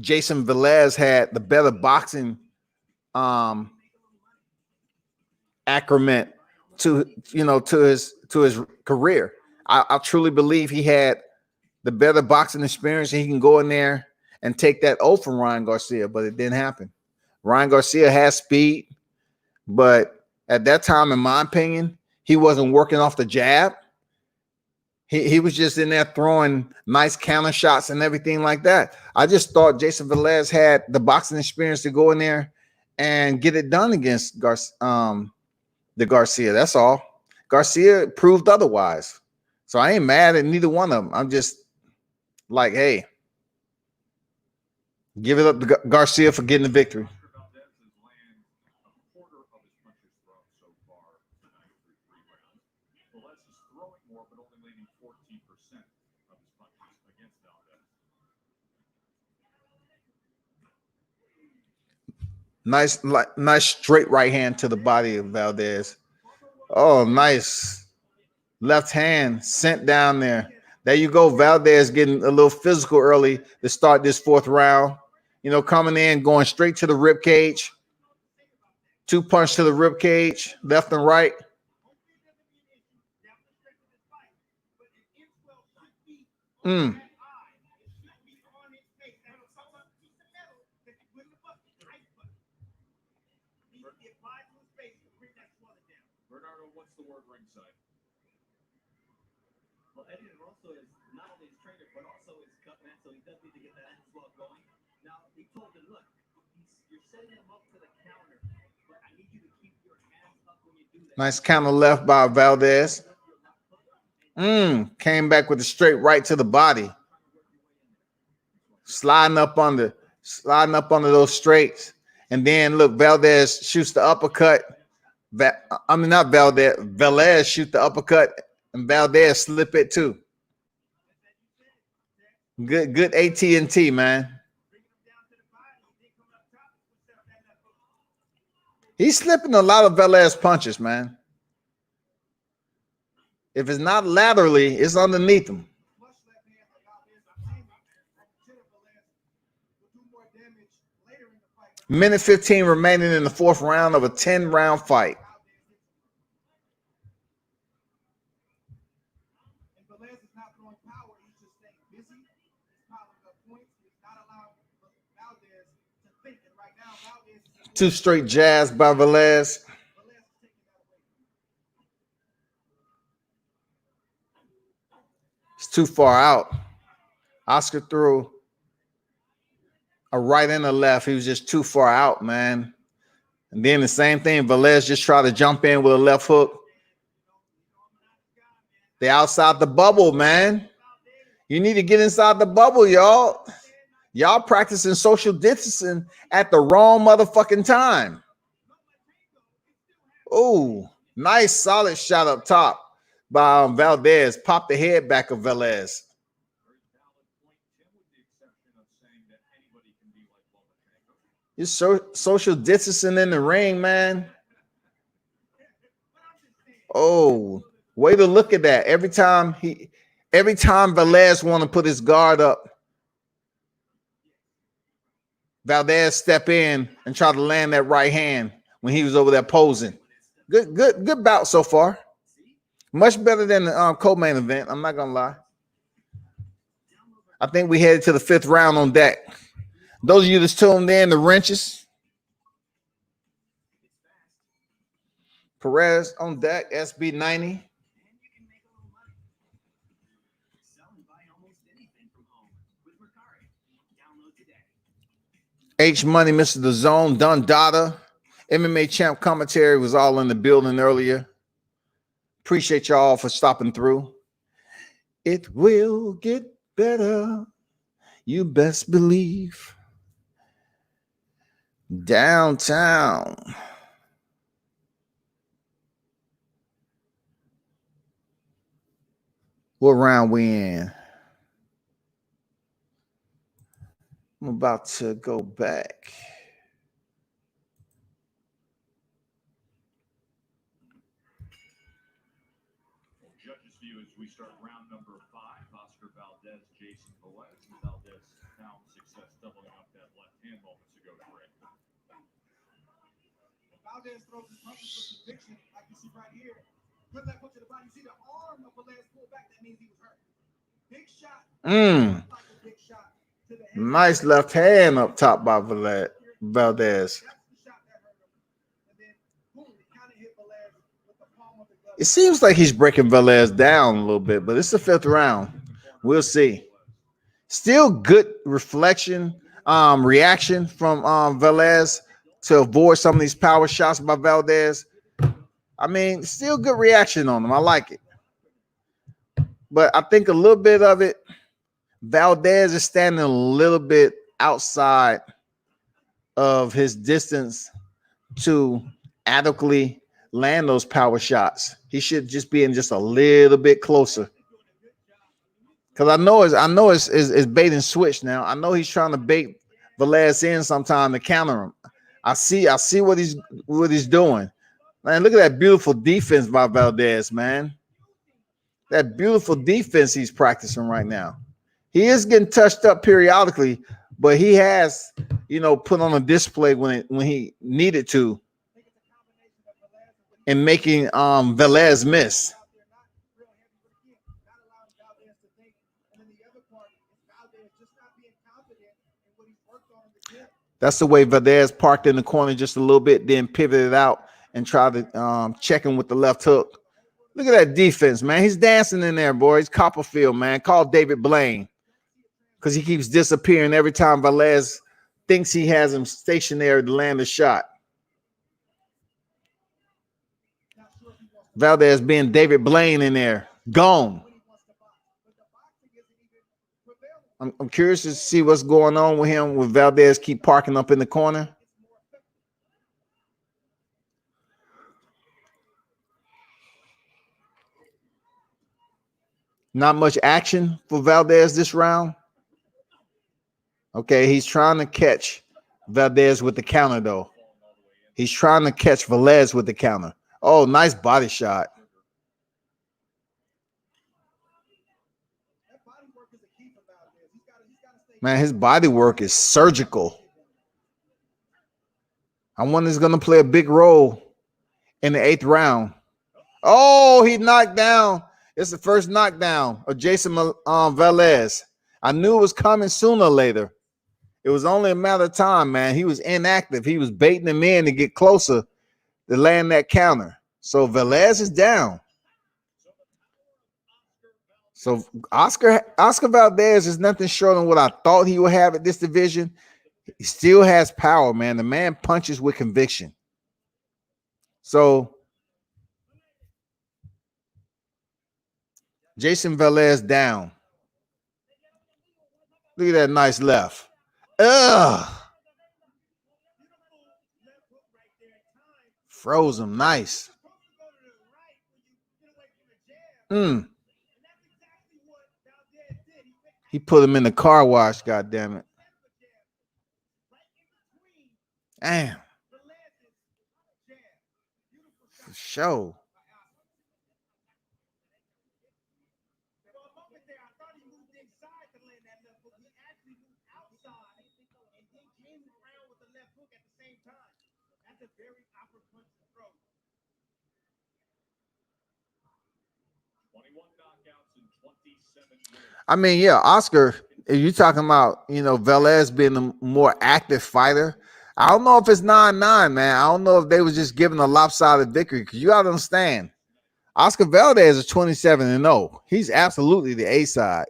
Jayson Velez had the better boxing accurate to his career. I truly believe he had the better boxing experience, and he can go in there and take that O from Ryan Garcia, but it didn't happen. Ryan Garcia has speed, but at that time, in my opinion, he wasn't working off the jab. He was just in there throwing nice counter shots and everything like that. I just thought Jayson Velez had the boxing experience to go in there and get it done against the Garcia. That's all. Garcia proved otherwise. So I ain't mad at neither one of them. I'm just like, hey, give it up to Garcia for getting the victory. Nice straight right hand to the body of Valdez. Oh, nice left hand sent down there. There you go. Valdez getting a little physical early to start this fourth round. You know, coming in, going straight to the rib cage. 2 punch to the rib cage, left and right. Well, Eddie also is not only his trainer, but also his cut man, so he does need to get that flow going. Now, he told him, look, you're setting him up to the counter, but I need you to keep your hands up when you do that. Nice counter left by Valdez. Came back with a straight right to the body. Sliding up under those straights. And then, look, Valdez shoots the uppercut. Not Valdez. Velez shoot the uppercut. And Valdez slip it too. Good AT&T, man. He's slipping a lot of Velez punches, man. If it's not laterally, it's underneath him. Minute 15 remaining in the fourth round of a 10-round fight. Two straight jabs by Velez. It's too far out. Oscar threw a right and a left. He was just too far out, man. And then the same thing. Velez just tried to jump in with a left hook. They outside the bubble, man. You need to get inside the bubble, y'all. Y'all practicing social distancing at the wrong motherfucking time. Oh, nice solid shot up top by Valdez. Popped the head back of Velez. Very valid point, Tim, with the exception of saying that anybody can be like Lomachenko. You're social distancing in the ring, man. Oh, way to look at that. Every time Velez want to put his guard up, Valdez step in and try to land that right hand when he was over there posing. Good bout so far. Much better than the co-main event. I'm not gonna lie. I think we headed to the 5th round on deck. Those of you that's tuned in, the wrenches. Perez on deck, SB90. And you can make a little money. Sell and buy almost anything from home with Mercari. Download today. H Money, Mr. The Zone, Don Dada. MMA Champ Commentary was all in the building earlier. Appreciate y'all for stopping through. It will get better. You best believe. Downtown. What round we in? I'm about to go back. Judges' view as we start round number 5. Oscar Valdez, Jayson Velez. Valdez found success doubling up that left hand moments ago to Rick. Valdez throws his punches with conviction, like you see right here. Put that punch to the body. You see the arm of Velez pull back. That means he was hurt. Big shot. Like a big shot to the head. Nice left hand up top by Valdez. That's the shot that hurt him. And then, boom, he kind of hit Velez with the palm of the glove. It seems like he's breaking Velez down a little bit, but it's the 5th round. We'll see. Still good reaction from Velez to avoid some of these power shots by Valdez. I mean, still good reaction on him. I like it. But I think a little bit of it, Valdez is standing a little bit outside of his distance to adequately land those power shots. He should just be in just a little bit closer. Because I know it's bait and switch now. I know he's trying to bait Velez in sometime to counter him. I see what he's doing. Man, look at that beautiful defense by Valdez, man. That beautiful defense he's practicing right now. He is getting touched up periodically, but he has, put on a display when he needed to and making Velez miss. That's the way Valdez parked in the corner just a little bit, then pivoted out and tried to check him with the left hook. Look at that defense, man. He's dancing in there, boys. Copperfield, man. Call David Blaine because he keeps disappearing every time Velez thinks he has him stationary to land a shot. Valdez being David Blaine in there. Gone. I'm curious to see what's going on with him with Valdez keep parking up in the corner. Not much action for Valdez this round. Okay, he's trying to catch Valdez with the counter, though. He's trying to catch Velez with the counter. Oh, nice body shot. Man, his body work is surgical. I wonder if he's going to play a big role in the 8th round. Oh, he knocked down. It's the first knockdown of Jayson Velez. I knew it was coming sooner or later. It was only a matter of time, man. He was inactive. He was baiting him in to get closer to land that counter. So Velez is down. So Oscar Valdez is nothing short of what I thought he would have at this division. He still has power, man. The man punches with conviction. So Jayson Velez down. Look at that nice left. Ugh. Froze him nice. He put him in the car wash, God damn it. Damn. For sure. That's a very awkward punch to throw. 21 knockouts and 27 wins. I mean, yeah, Oscar, if you're talking about, Velez being a more active fighter, I don't know if it's 9-9, man. I don't know if they was just giving a lopsided victory, because you got to understand, Oscar Valdez is 27-0. He's absolutely the A side.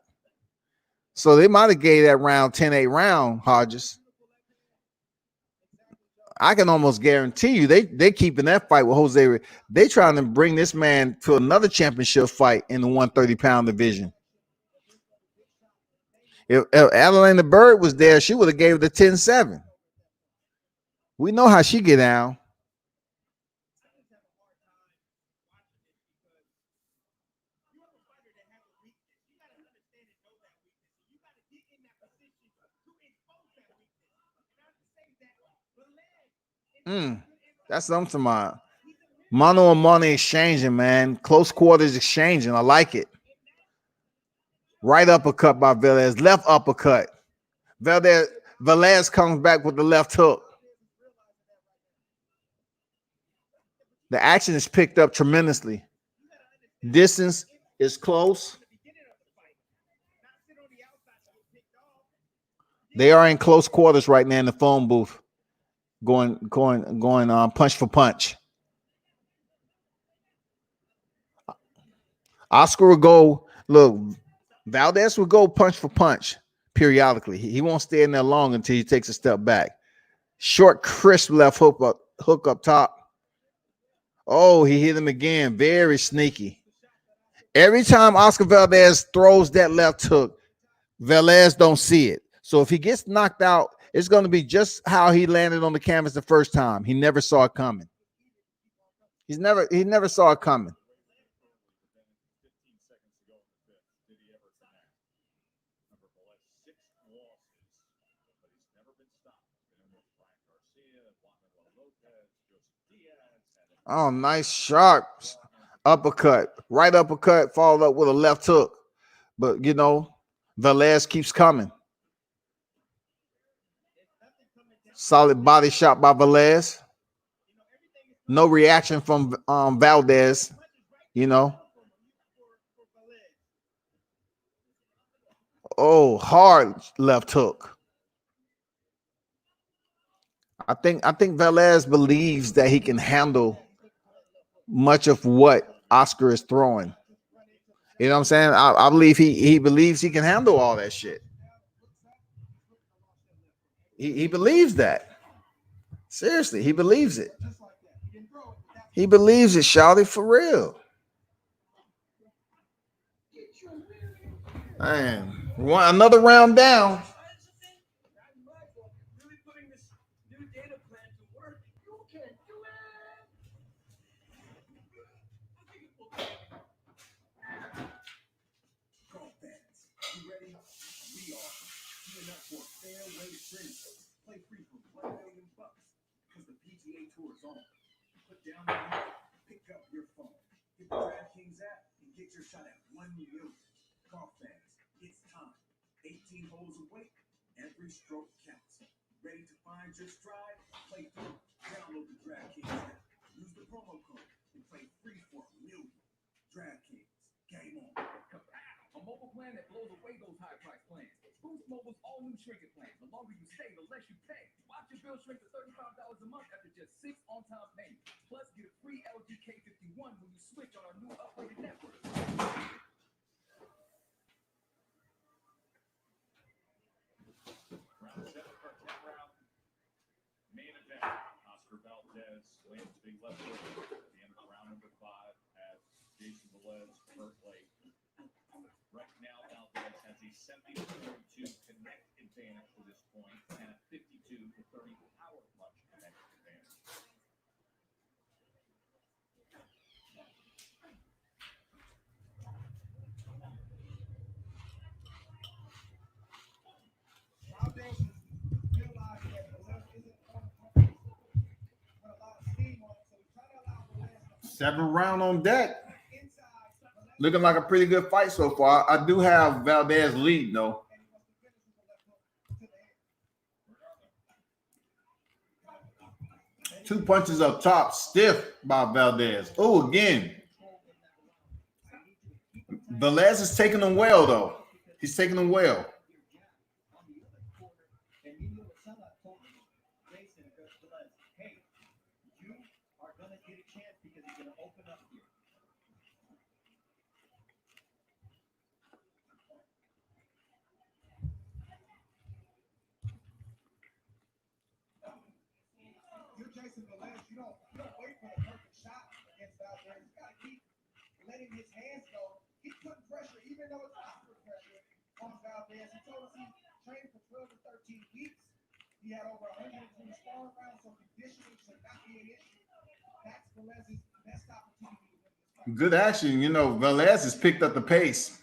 So they might have gave that round 10-8 round, Hodges. I can almost guarantee you they keeping that fight with Jose. They trying to bring this man to another championship fight in the 130-pound division. If Adelina Bird was there, she would have gave it the 10-7. We know how she get down. That's something about mano and money exchanging, man. Close quarters exchanging. I like it. Right uppercut by Velez. Left uppercut. Velez comes back with the left hook. The action is picked up tremendously. Distance is close. They are in close quarters right now in the phone booth. Going punch for punch. Oscar will go, look, Valdez will go punch for punch periodically. He won't stay in there long until he takes a step back. Short, crisp left hook up top. Oh, he hit him again. Very sneaky. Every time Oscar Valdez throws that left hook, Velez don't see it. So if he gets knocked out, it's going to be just how he landed on the canvas the first time. He never saw it coming. He never saw it coming. Oh, nice sharp uppercut. Right uppercut, followed up with a left hook. But, Velez keeps coming. Solid body shot by Velez. No reaction from Valdez, Oh, hard left hook. I think Velez believes that he can handle much of what Oscar is throwing. You know what I'm saying? I believe he believes he can handle all that shit. He believes that. Seriously, he believes it. He believes it, shouty, for real. Man, another round down. Play free for $1 million. Because the PGA Tour is on. Put down the money, pick up your phone. Get the DraftKings app and get your shot at $1 million. Golf fans, it's time. 18 holes away. Every stroke counts. Ready to find your stride? Play through. Download the DraftKings app. Use the promo code and play free for $1 million. DraftKings, game on. A mobile plan that blows away those high price plans. Boost Mobile's all-new shrinking plan. The longer you stay, the less you pay. Watch your bill shrink to $35 a month after just 6 on-time payments. Plus, get a free LG K51 when you switch on our new upgraded network. Round 7 for 10 round. Main event. Oscar Valdez lands big left hook at the end of round number 5 as Jayson Velez hurt leg. Right now, Valdez has a 74-2 connection 7th round on deck. Looking like a pretty good fight so far. I do have Valdez lead, though. 2 punches up top, stiff by Valdez. Oh, again. Velez is taking them well, though. He's taking them well. And you know what somebody told me, Jayson Velez, hey, you are going to get a chance because he's going to open up here. You're Jayson Velez. You don't wait for the perfect shot against Valdez. You got to keep letting his hands go. He's putting pressure, even though it's awkward pressure on Valdez. He told us he trained for 12 to 13 weeks. He had over 120 sparring rounds, so conditioning should not be an issue. That's Velez's best opportunity to win this fight. Good action. You know, Velez has picked up the pace.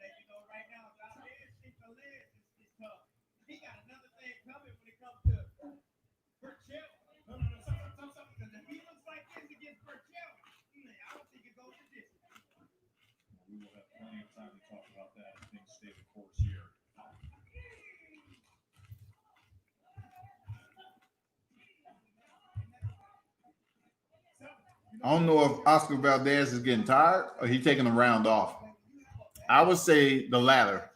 Right now, Valdez is tough. He got another thing coming when it comes to Berchel. Because if he looks like this against Berchel, I don't think it goes the distance. We will have plenty of time to talk about that as things stay the course here. I don't know if Oscar Valdez is getting tired or he's taking a round off. I would say the latter.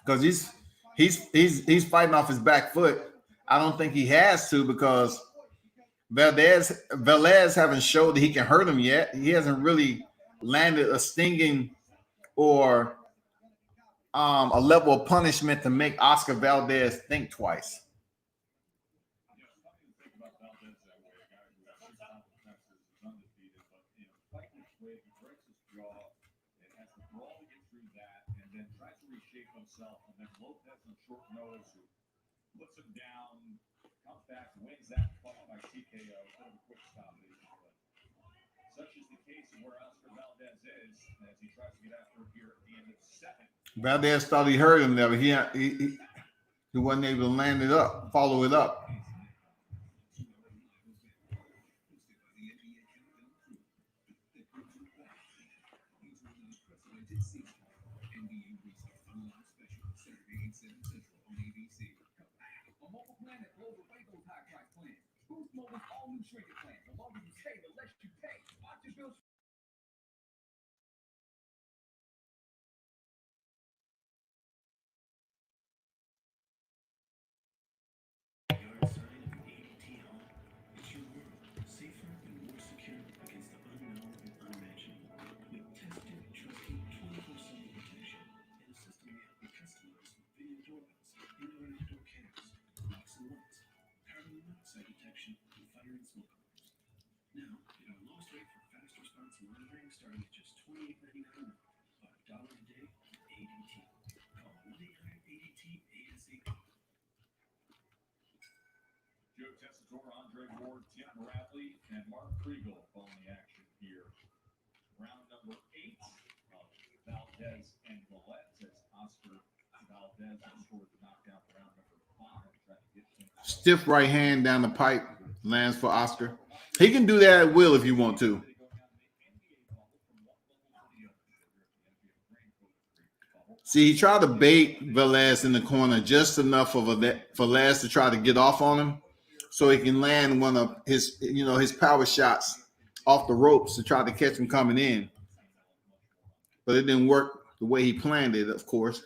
Because he's fighting off his back foot. I don't think he has to because Velez haven't showed that he can hurt him yet. He hasn't really landed a stinging or a level of punishment to make Oscar Valdez think twice. And then Lopez on short notice who puts him down, comes back, wins that fight by TKO. Kind of a quick stoppage. But such is the case of where Oscar Valdez is as he tries to get after it here at the end of the second. Valdez thought he hurt him there, but he wasn't able to land it up, follow it up. Mobile's all new shrinking plan. The longer you stay, the less you pay. Watch your bills. Now, get our lowest rate for fast response monitoring starting at just $28.99 $5 a day with ADT. Call 1-800-ADT-ASAP. Joe Tessitore, Andre Ward, Tim Bradley, and Mark Kriegel following the action here. Round number 8 of Valdez and Velez as Oscar Valdez has scored the knockout for round number 5. Trying to get him Stiff right hand down the pipe lands for Oscar. He can do that at will if you want to. See, he tried to bait Velez in the corner just enough of Velez to try to get off on him so he can land one of his, his power shots off the ropes to try to catch him coming in. But it didn't work the way he planned it, of course.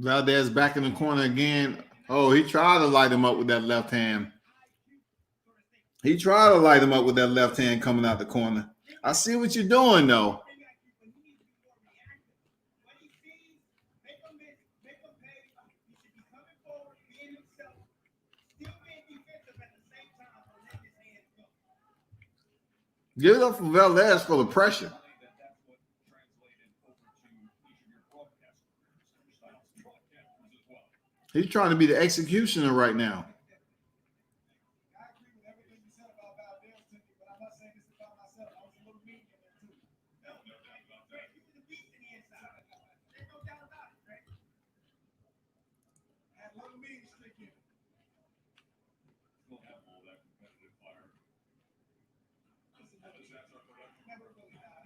Valdez back in the corner again. Oh, he tried to light him up with that left hand. He tried to light him up with that left hand coming out the corner. I see what you're doing, though. Give it up for Valdez for the pressure. He's trying to be the executioner right now. I agree with everything you said about Valdez, Timmy, but I must say this about myself. I was a little mean in there too. No doubt about that. You were the beast in the inside. There's no doubt about it, right? Had a little mean streak in it. Still have all that competitive fire. That's our production. Never really had.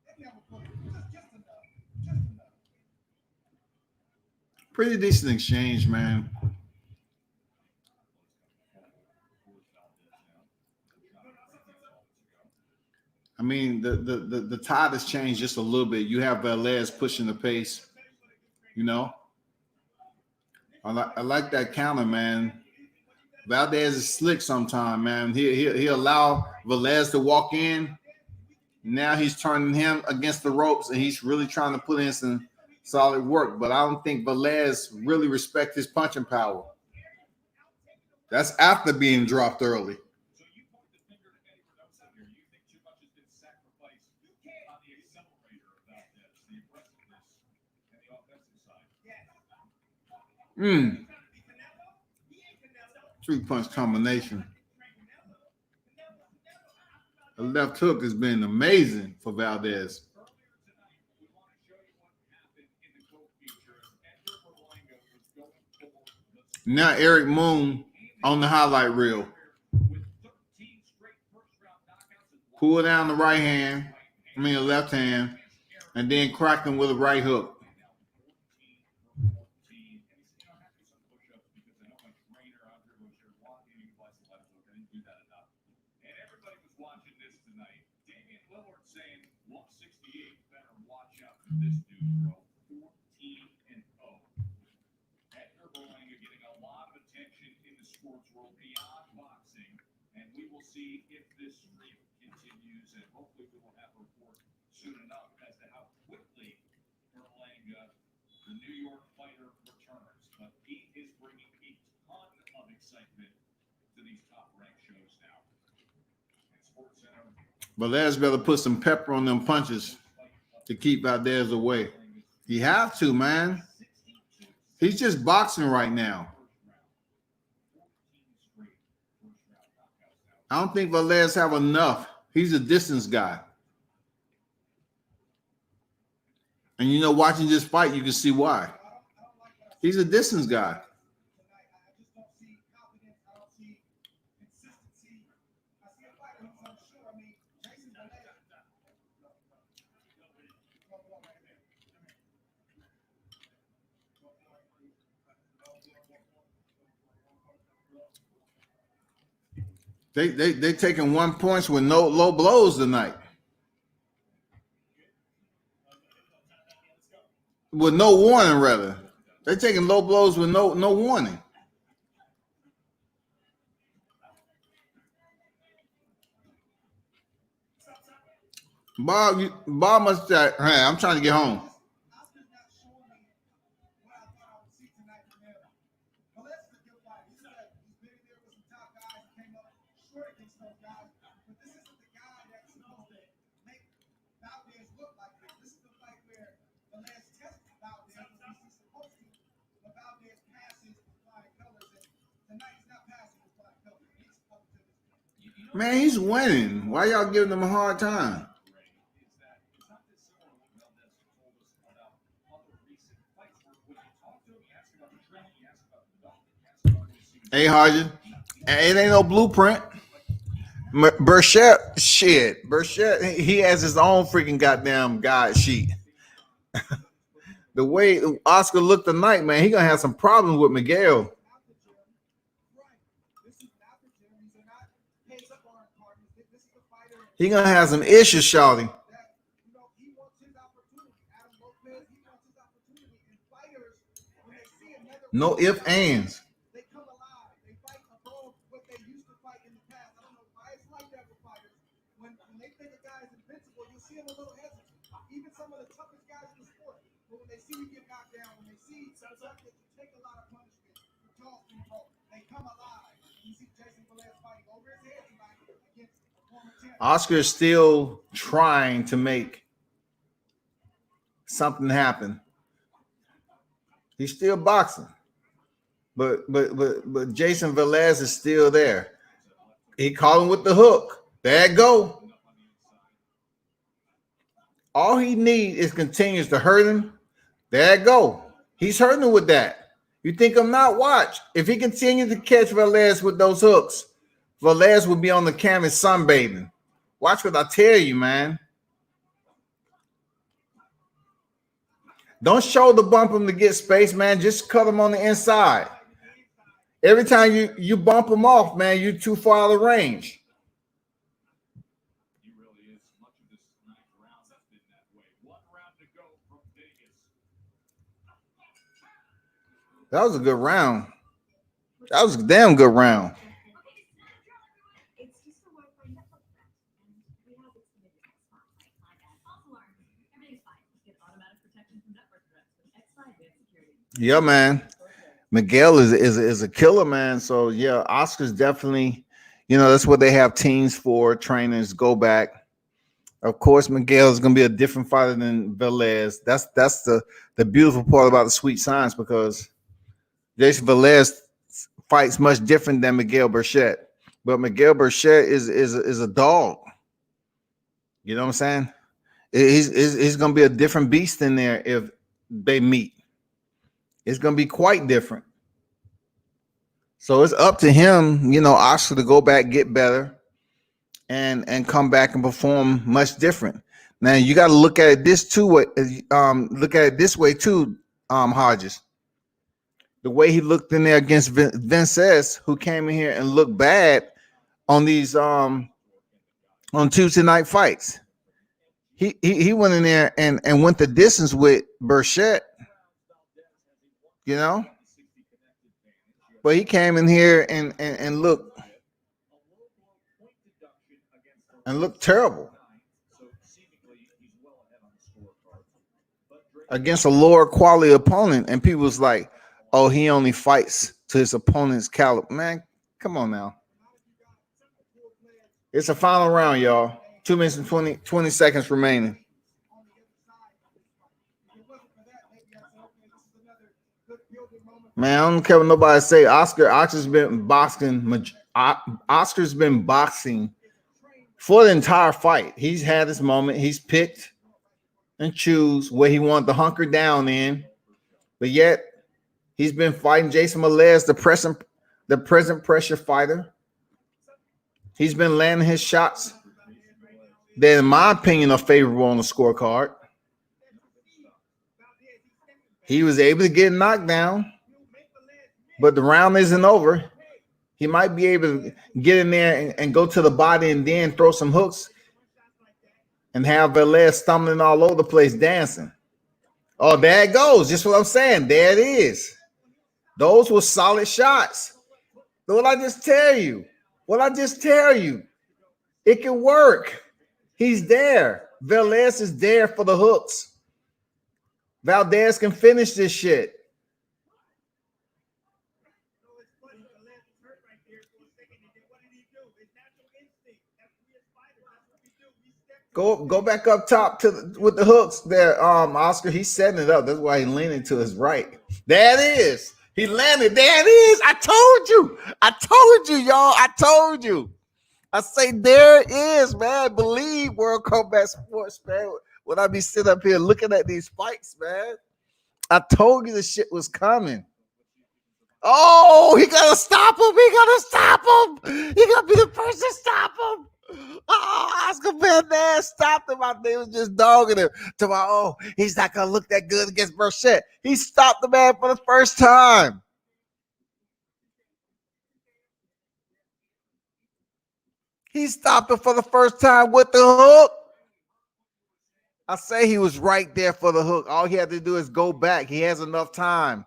They never put it. Just enough. Just enough. Pretty decent exchange, man. I mean, the tide has changed just a little bit. You have Velez pushing the pace, you know. I like that counter, man. Valdez is slick sometime, man. He allow Velez to walk in. Now he's turning him against the ropes, and he's really trying to put in some solid work. But I don't think Velez really respects his punching power. That's after being dropped early. So you point the finger to any production here. You think too much has been sacrificed on the accelerator of Valdez, the aggressiveness and the offensive side. Three-punch combination. The left hook has been amazing for Valdez. Earlier tonight, we want to show you what happened in the co-feature as Edgar Berlanga was going for the Now Eric Moon on the highlight reel. with 13 straight first-round knockouts and Pull it down the right hand, the left hand, and then crack him with a right hook. And everybody was watching this tonight. Damian Lillard saying 168 better watch out for this dude, bro. 14-0. Edgar Berlanga getting a lot of attention in the sports world beyond boxing, and we will see if this streak continues, and hopefully we will have a report soon enough as to how quickly Berlanga, the New York fighter, returns. But he is bringing a ton of excitement to these top-ranked shows now. And SportsCenter, Velez better put some pepper on them punches to keep Valdez away. He have to, man. He's just boxing right now. I don't think Velez have enough. He's a distance guy. And watching this fight, you can see why. He's a distance guy. Tonight, I just don't see confidence. I don't see consistency. I see a fighter who's unsure. I mean, Jayson Velez. They taking 1 point with no low blows tonight. With no warning, rather. They're taking low blows with no warning. Bob must say, hey, I'm trying to get home. Oscar's not showing me what I thought I would see tonight from him. Velez is a good fighter. He's been there with some top guys. He came up short against those guys. But this isn't the guy that's supposed to make Valdez look like this. This is the fight where Velez tested Valdez when he's supposed to. But Valdez passes with flying colors. And tonight he's not passing with flying colors. He's up to this. Man, he's winning. Why y'all giving him a hard time? is that it's not dissimilar to what Valdez told us about other recent fights where when you talk to him, you ask about the training, you ask about the development, you ask about what he's seen. Hey, Harjan, it ain't no blueprint. Burchett, he has his own freaking goddamn guide sheet. The way Oscar looked tonight, man, he gonna have some problems with Miguel. Not the gym. Right. This is not the gym. These are not paid sparring partners. This is the fighter He gonna have some issues, shawty. that, he wants his opportunity. Adam Lopez, he wants his opportunity. And fighters, when they see another No ifs, ands. they come alive. They fight above what they used to fight in the past. I don't know why it's like that with fighters. When they think a guy is invincible, you'll see him a little hesitant. Even some of the toughest guys in the sport. But when they see you get knocked down, when they see something that you take a lot of punishment, you toss them both, they come alive. You see Jayson Velez fighting over his head tonight against a former champion. Oscar is still trying to make something happen. He's still boxing. But Jayson Velez is still there. He caught him with the hook. There it go. All he needs is continues to hurt him. There it go. He's hurting him with that. You think I'm not? Watch. If he continues to catch Velez with those hooks, Velez will be on the canvas sunbathing. Watch what I tell you, man. Don't shoulder bump him to get space, man. Just cut him on the inside. Every time you bump him off, man, you're too far out of range. He really is. Much of this ninth round has been that way. One round to go from Vegas. That was a good round. That was a damn good round. It's just a word from Netflix, and we have extended Xbox like false alarms. Everything's fine. Get automatic protection from network threats with X5 Advanced Security. Yeah, man. Miguel is a killer, man. So yeah, Oscar's definitely, that's what they have teams for. Trainers go back. Of course, Miguel is going to be a different fighter than Velez. That's the beautiful part about the sweet science, because Jayson Velez fights much different than Miguel Burchett. But Miguel Burchett is a dog. You know what I'm saying? He's going to be a different beast in there if they meet. It's going to be quite different. So it's up to him, Oscar, to go back, get better, and come back and perform much different. Now you got to look at it this way too, Hodges. The way he looked in there against Vinces, who came in here and looked bad on these on Tuesday night fights. He went in there and went the distance with Burchett. But he came in here and looked terrible against a lower quality opponent, and people was like, "Oh, he only fights to his opponent's caliber." Man, come on now. It's a final round, y'all. 2 minutes and 20 seconds remaining. Man, I don't care what nobody say. Oscar's been boxing. Oscar's been boxing for the entire fight. He's had his moment. He's picked and choose where he wanted to hunker down in, but yet he's been fighting Jayson Velez, the present pressure fighter. He's been landing his shots that, in my opinion, are favorable on the scorecard. He was able to get knocked down, but the round isn't over. He might be able to get in there and go to the body and then throw some hooks and have Velez stumbling all over the place dancing. Oh, there it goes. Just what I'm saying. There it is. Those were solid shots. What I just tell you? It can work. He's there. Velez is there for the hooks. Valdez can finish this shit. Go back up top with the hooks there, Oscar. He's setting it up. That's why he leaning to his right. There it is. He landed. There it is. I told you, y'all. I told you. I say there it is, man. Believe World Combat Sports, man. When I be sitting up here looking at these fights, man, I told you the shit was coming. Oh, he gotta stop him. He gotta be the person to stop him. Oh, Oscar Valdez stopped him. I think he was just dogging him. He's not gonna look that good against Burchett. He stopped the man for the first time. He stopped him for the first time with the hook. I say he was right there for the hook. All he had to do is go back. He has enough time.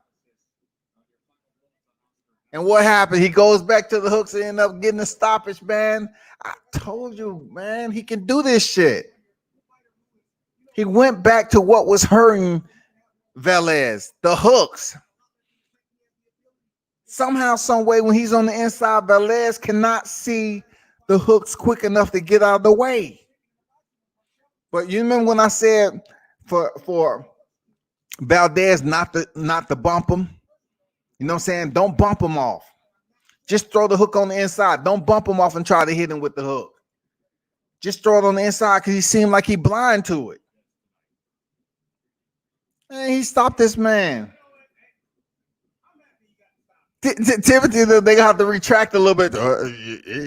And what happened? He goes back to the hooks and end up getting a stoppage, man. I told you, man, he can do this shit. He went back to what was hurting Velez, the hooks. Somehow, some way, when he's on the inside, Velez cannot see the hooks quick enough to get out of the way. But you remember when I said for Valdez not to bump him. You know what I'm saying? Don't bump him off. Just throw the hook on the inside. Don't bump him off and try to hit him with the hook. Just throw it on the inside because he seemed like he blind to it. And he stopped this man. Timothy, they have to retract a little bit.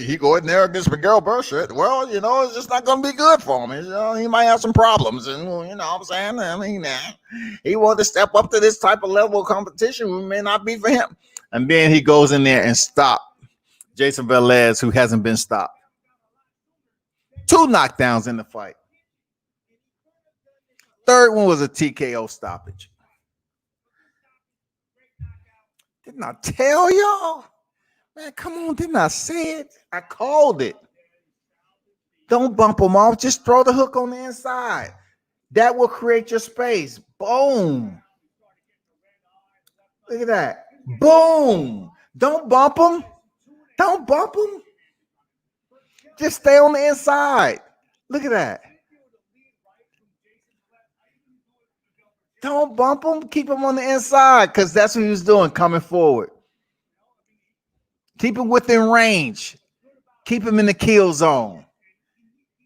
He go in there against Miguel Burchett. Well, you know, it's just not going to be good for him. You know, he might have some problems. And, you know what I'm saying? I mean, he wanted to step up to this type of level of competition. It may not be for him. And then he goes in there and stop Jayson Velez, who hasn't been stopped. 2 knockdowns in the fight. Third one was a TKO stoppage. Didn't I tell y'all? Man, come on, didn't I say it? I called it. Don't bump them off. Just throw the hook on the inside. That will create your space. Boom. Look at that. Boom. Don't bump them. Don't bump them. Just stay on the inside. Look at that. Don't bump him. Keep him on the inside because that's what he was doing, coming forward. Keep him within range. Keep him in the kill zone.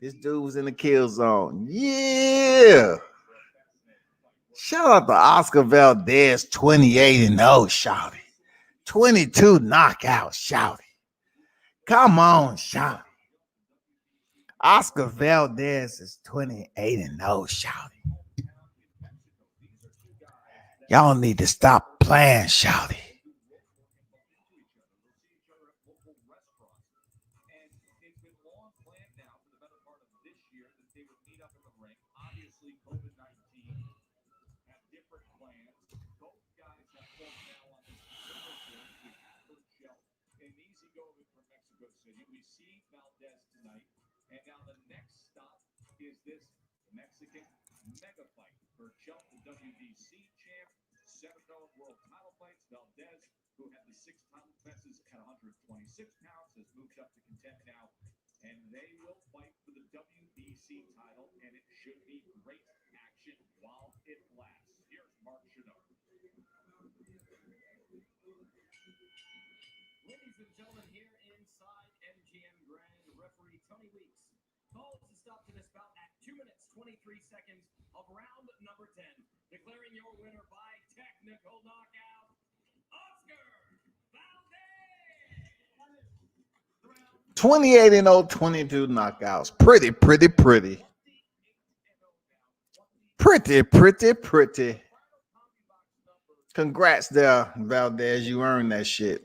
This dude was in the kill zone. Yeah. Shout out to Oscar Valdez, 28-0, shouty. 22 knockouts, shouty. Come on, shouty. Oscar Valdez is 28-0, shouty. Y'all need to stop playing, shouty. We see Valdez tonight, and now the next stop is this Mexican mega fight for Genc, the WBC champ, 7 world title fights. Valdez, who had the 6 title defenses at 126 pounds, has moved up to contend now, and they will fight for the WBC title, and it should be great action while it lasts. Here's Mark Chanot. Ladies and gentlemen, here inside MGM Grand, referee Tony Weeks calls a stop to this bout at 2 minutes, 23 seconds of round number 10, declaring your winner by technical knockout, Oscar Valdez. 28-0, 22 knockouts. Pretty. Pretty. Congrats there, Valdez. You earned that shit.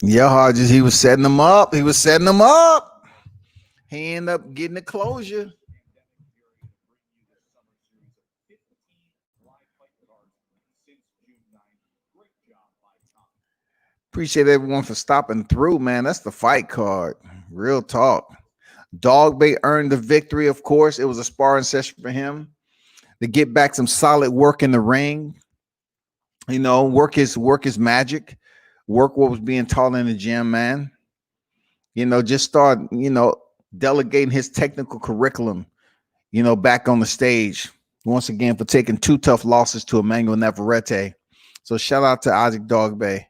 Yeah, Hodges, he was setting them up. He ended up getting the closure. Appreciate everyone for stopping through, man. That's the fight card. Real talk. Dogboe earned the victory, of course. It was a sparring session for him to get back some solid work in the ring. You know, work his magic. Work what was being taught in the gym, man. You know, just start, delegating his technical curriculum, back on the stage. Once again, for taking 2 tough losses to Emmanuel Navarrete. So shout out to Isaac Dogboe.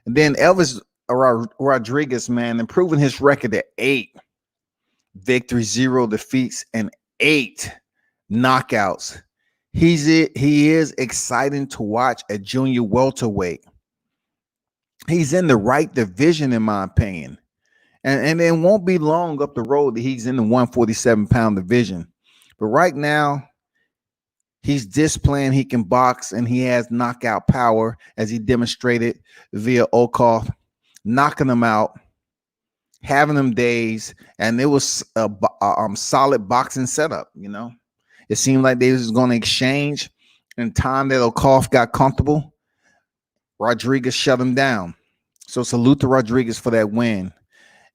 And then Elvis Rodriguez, man, improving his record to 8 victories, 0 defeats, and 8 knockouts. He is exciting to watch at junior welterweight. He's in the right division, in my opinion. And it won't be long up the road that he's in the 147-pound division. But right now, he's displaying he can box and he has knockout power, as he demonstrated via Okoth, knocking them out, having them days, and it was a solid boxing setup. It seemed like they was going to exchange, and time that Okoth got comfortable, Rodriguez shut him down. So salute to Rodriguez for that win.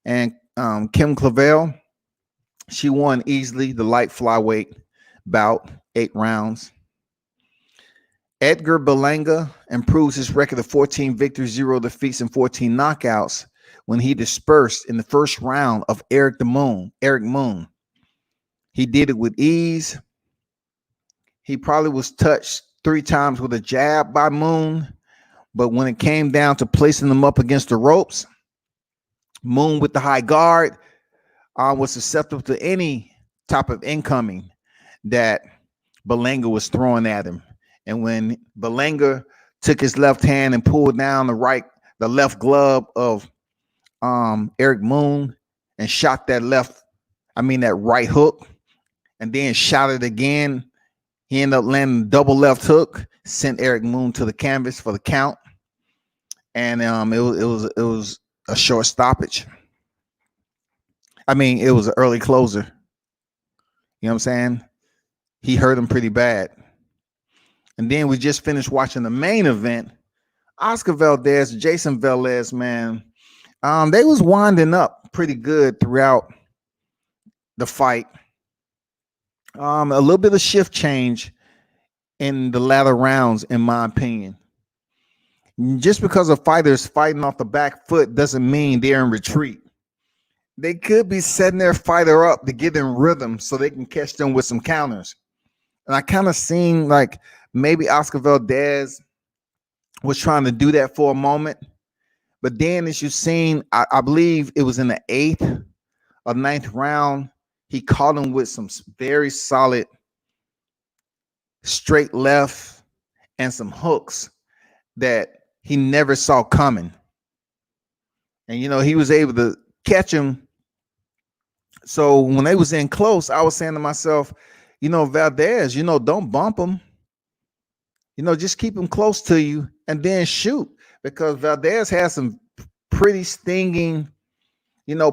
And Kim Clavell, she won easily the light flyweight bout, 8 rounds. Edgar Berlanga improves his record of 14 victories, 0 defeats, and 14 knockouts when he dispersed in the first round of Eric Moon. He did it with ease. He probably was touched 3 times with a jab by Moon, but when it came down to placing them up against the ropes, Moon with the high guard was susceptible to any type of incoming that Berlanga was throwing at him. And when Berlanga took his left hand and pulled down the left glove of Eric Moon and shot that right hook, and then shot it again, he ended up landing a double left hook, sent Eric Moon to the canvas for the count, and it was a short stoppage. I mean, it was an early closer. You know what I'm saying? He hurt him pretty bad. And then we just finished watching the main event. Oscar Valdez, Jayson Velez, man. They was winding up pretty good throughout the fight. A little bit of shift change in the latter rounds, in my opinion. Just because a fighter is fighting off the back foot doesn't mean they're in retreat. They could be setting their fighter up to get in rhythm so they can catch them with some counters. And I kind of seen like maybe Oscar Valdez was trying to do that for a moment. But then as you've seen, I believe it was in the 8th or 9th round, he caught him with some very solid straight left and some hooks that he never saw coming. And, he was able to catch him. So when they was in close, I was saying to myself, Valdez, don't bump him. Just keep him close to you and then shoot, because Valdez has some pretty stinging,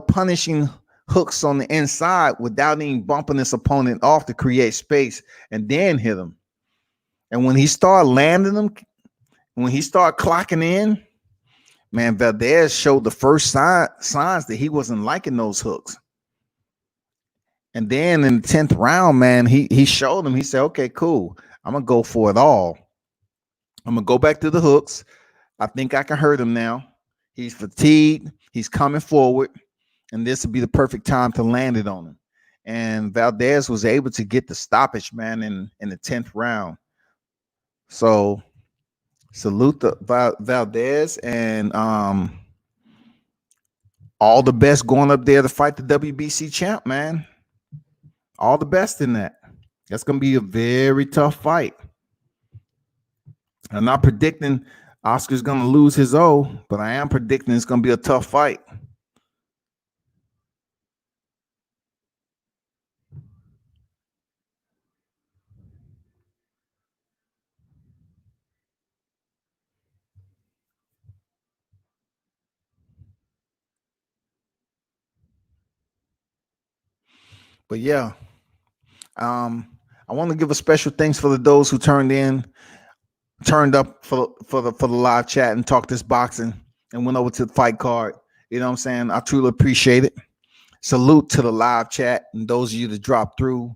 punishing hooks on the inside without even bumping his opponent off to create space and then hit him. And when he started landing them, when he started clocking in, man, Valdez showed the first signs that he wasn't liking those hooks. And then in the 10th round, man, he showed him. He said, okay, cool. I'm going to go for it all. I'm going to go back to the hooks. I think I can hurt him now. He's fatigued. He's coming forward. And this would be the perfect time to land it on him. And Valdez was able to get the stoppage, man, in the 10th round. So salute to Valdez, and all the best going up there to fight the WBC champ, man. All the best in that. That's going to be a very tough fight. I'm not predicting Oscar's going to lose his O, but I am predicting it's going to be a tough fight. But yeah, I want to give a special thanks for those who turned up for the live chat and talked this boxing and went over to the fight card. You know what I'm saying? I truly appreciate it. Salute to the live chat and those of you that dropped through.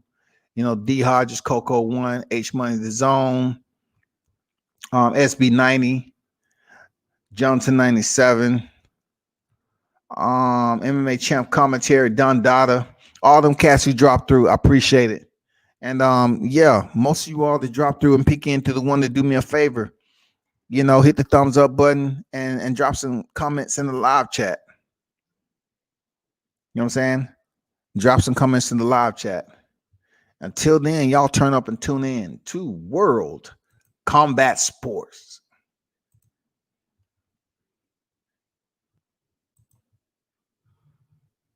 D Hodges, Coco 1, H Money the Zone, SB90, Johnson 97, MMA Champ Commentary, Don Dada. All them cats who dropped through, I appreciate it. And yeah, most of you all that dropped through and peek into the one that do me a favor, hit the thumbs up button and drop some comments in the live chat. You know what I'm saying? Drop some comments in the live chat. Until then, y'all turn up and tune in to World Combat Sports.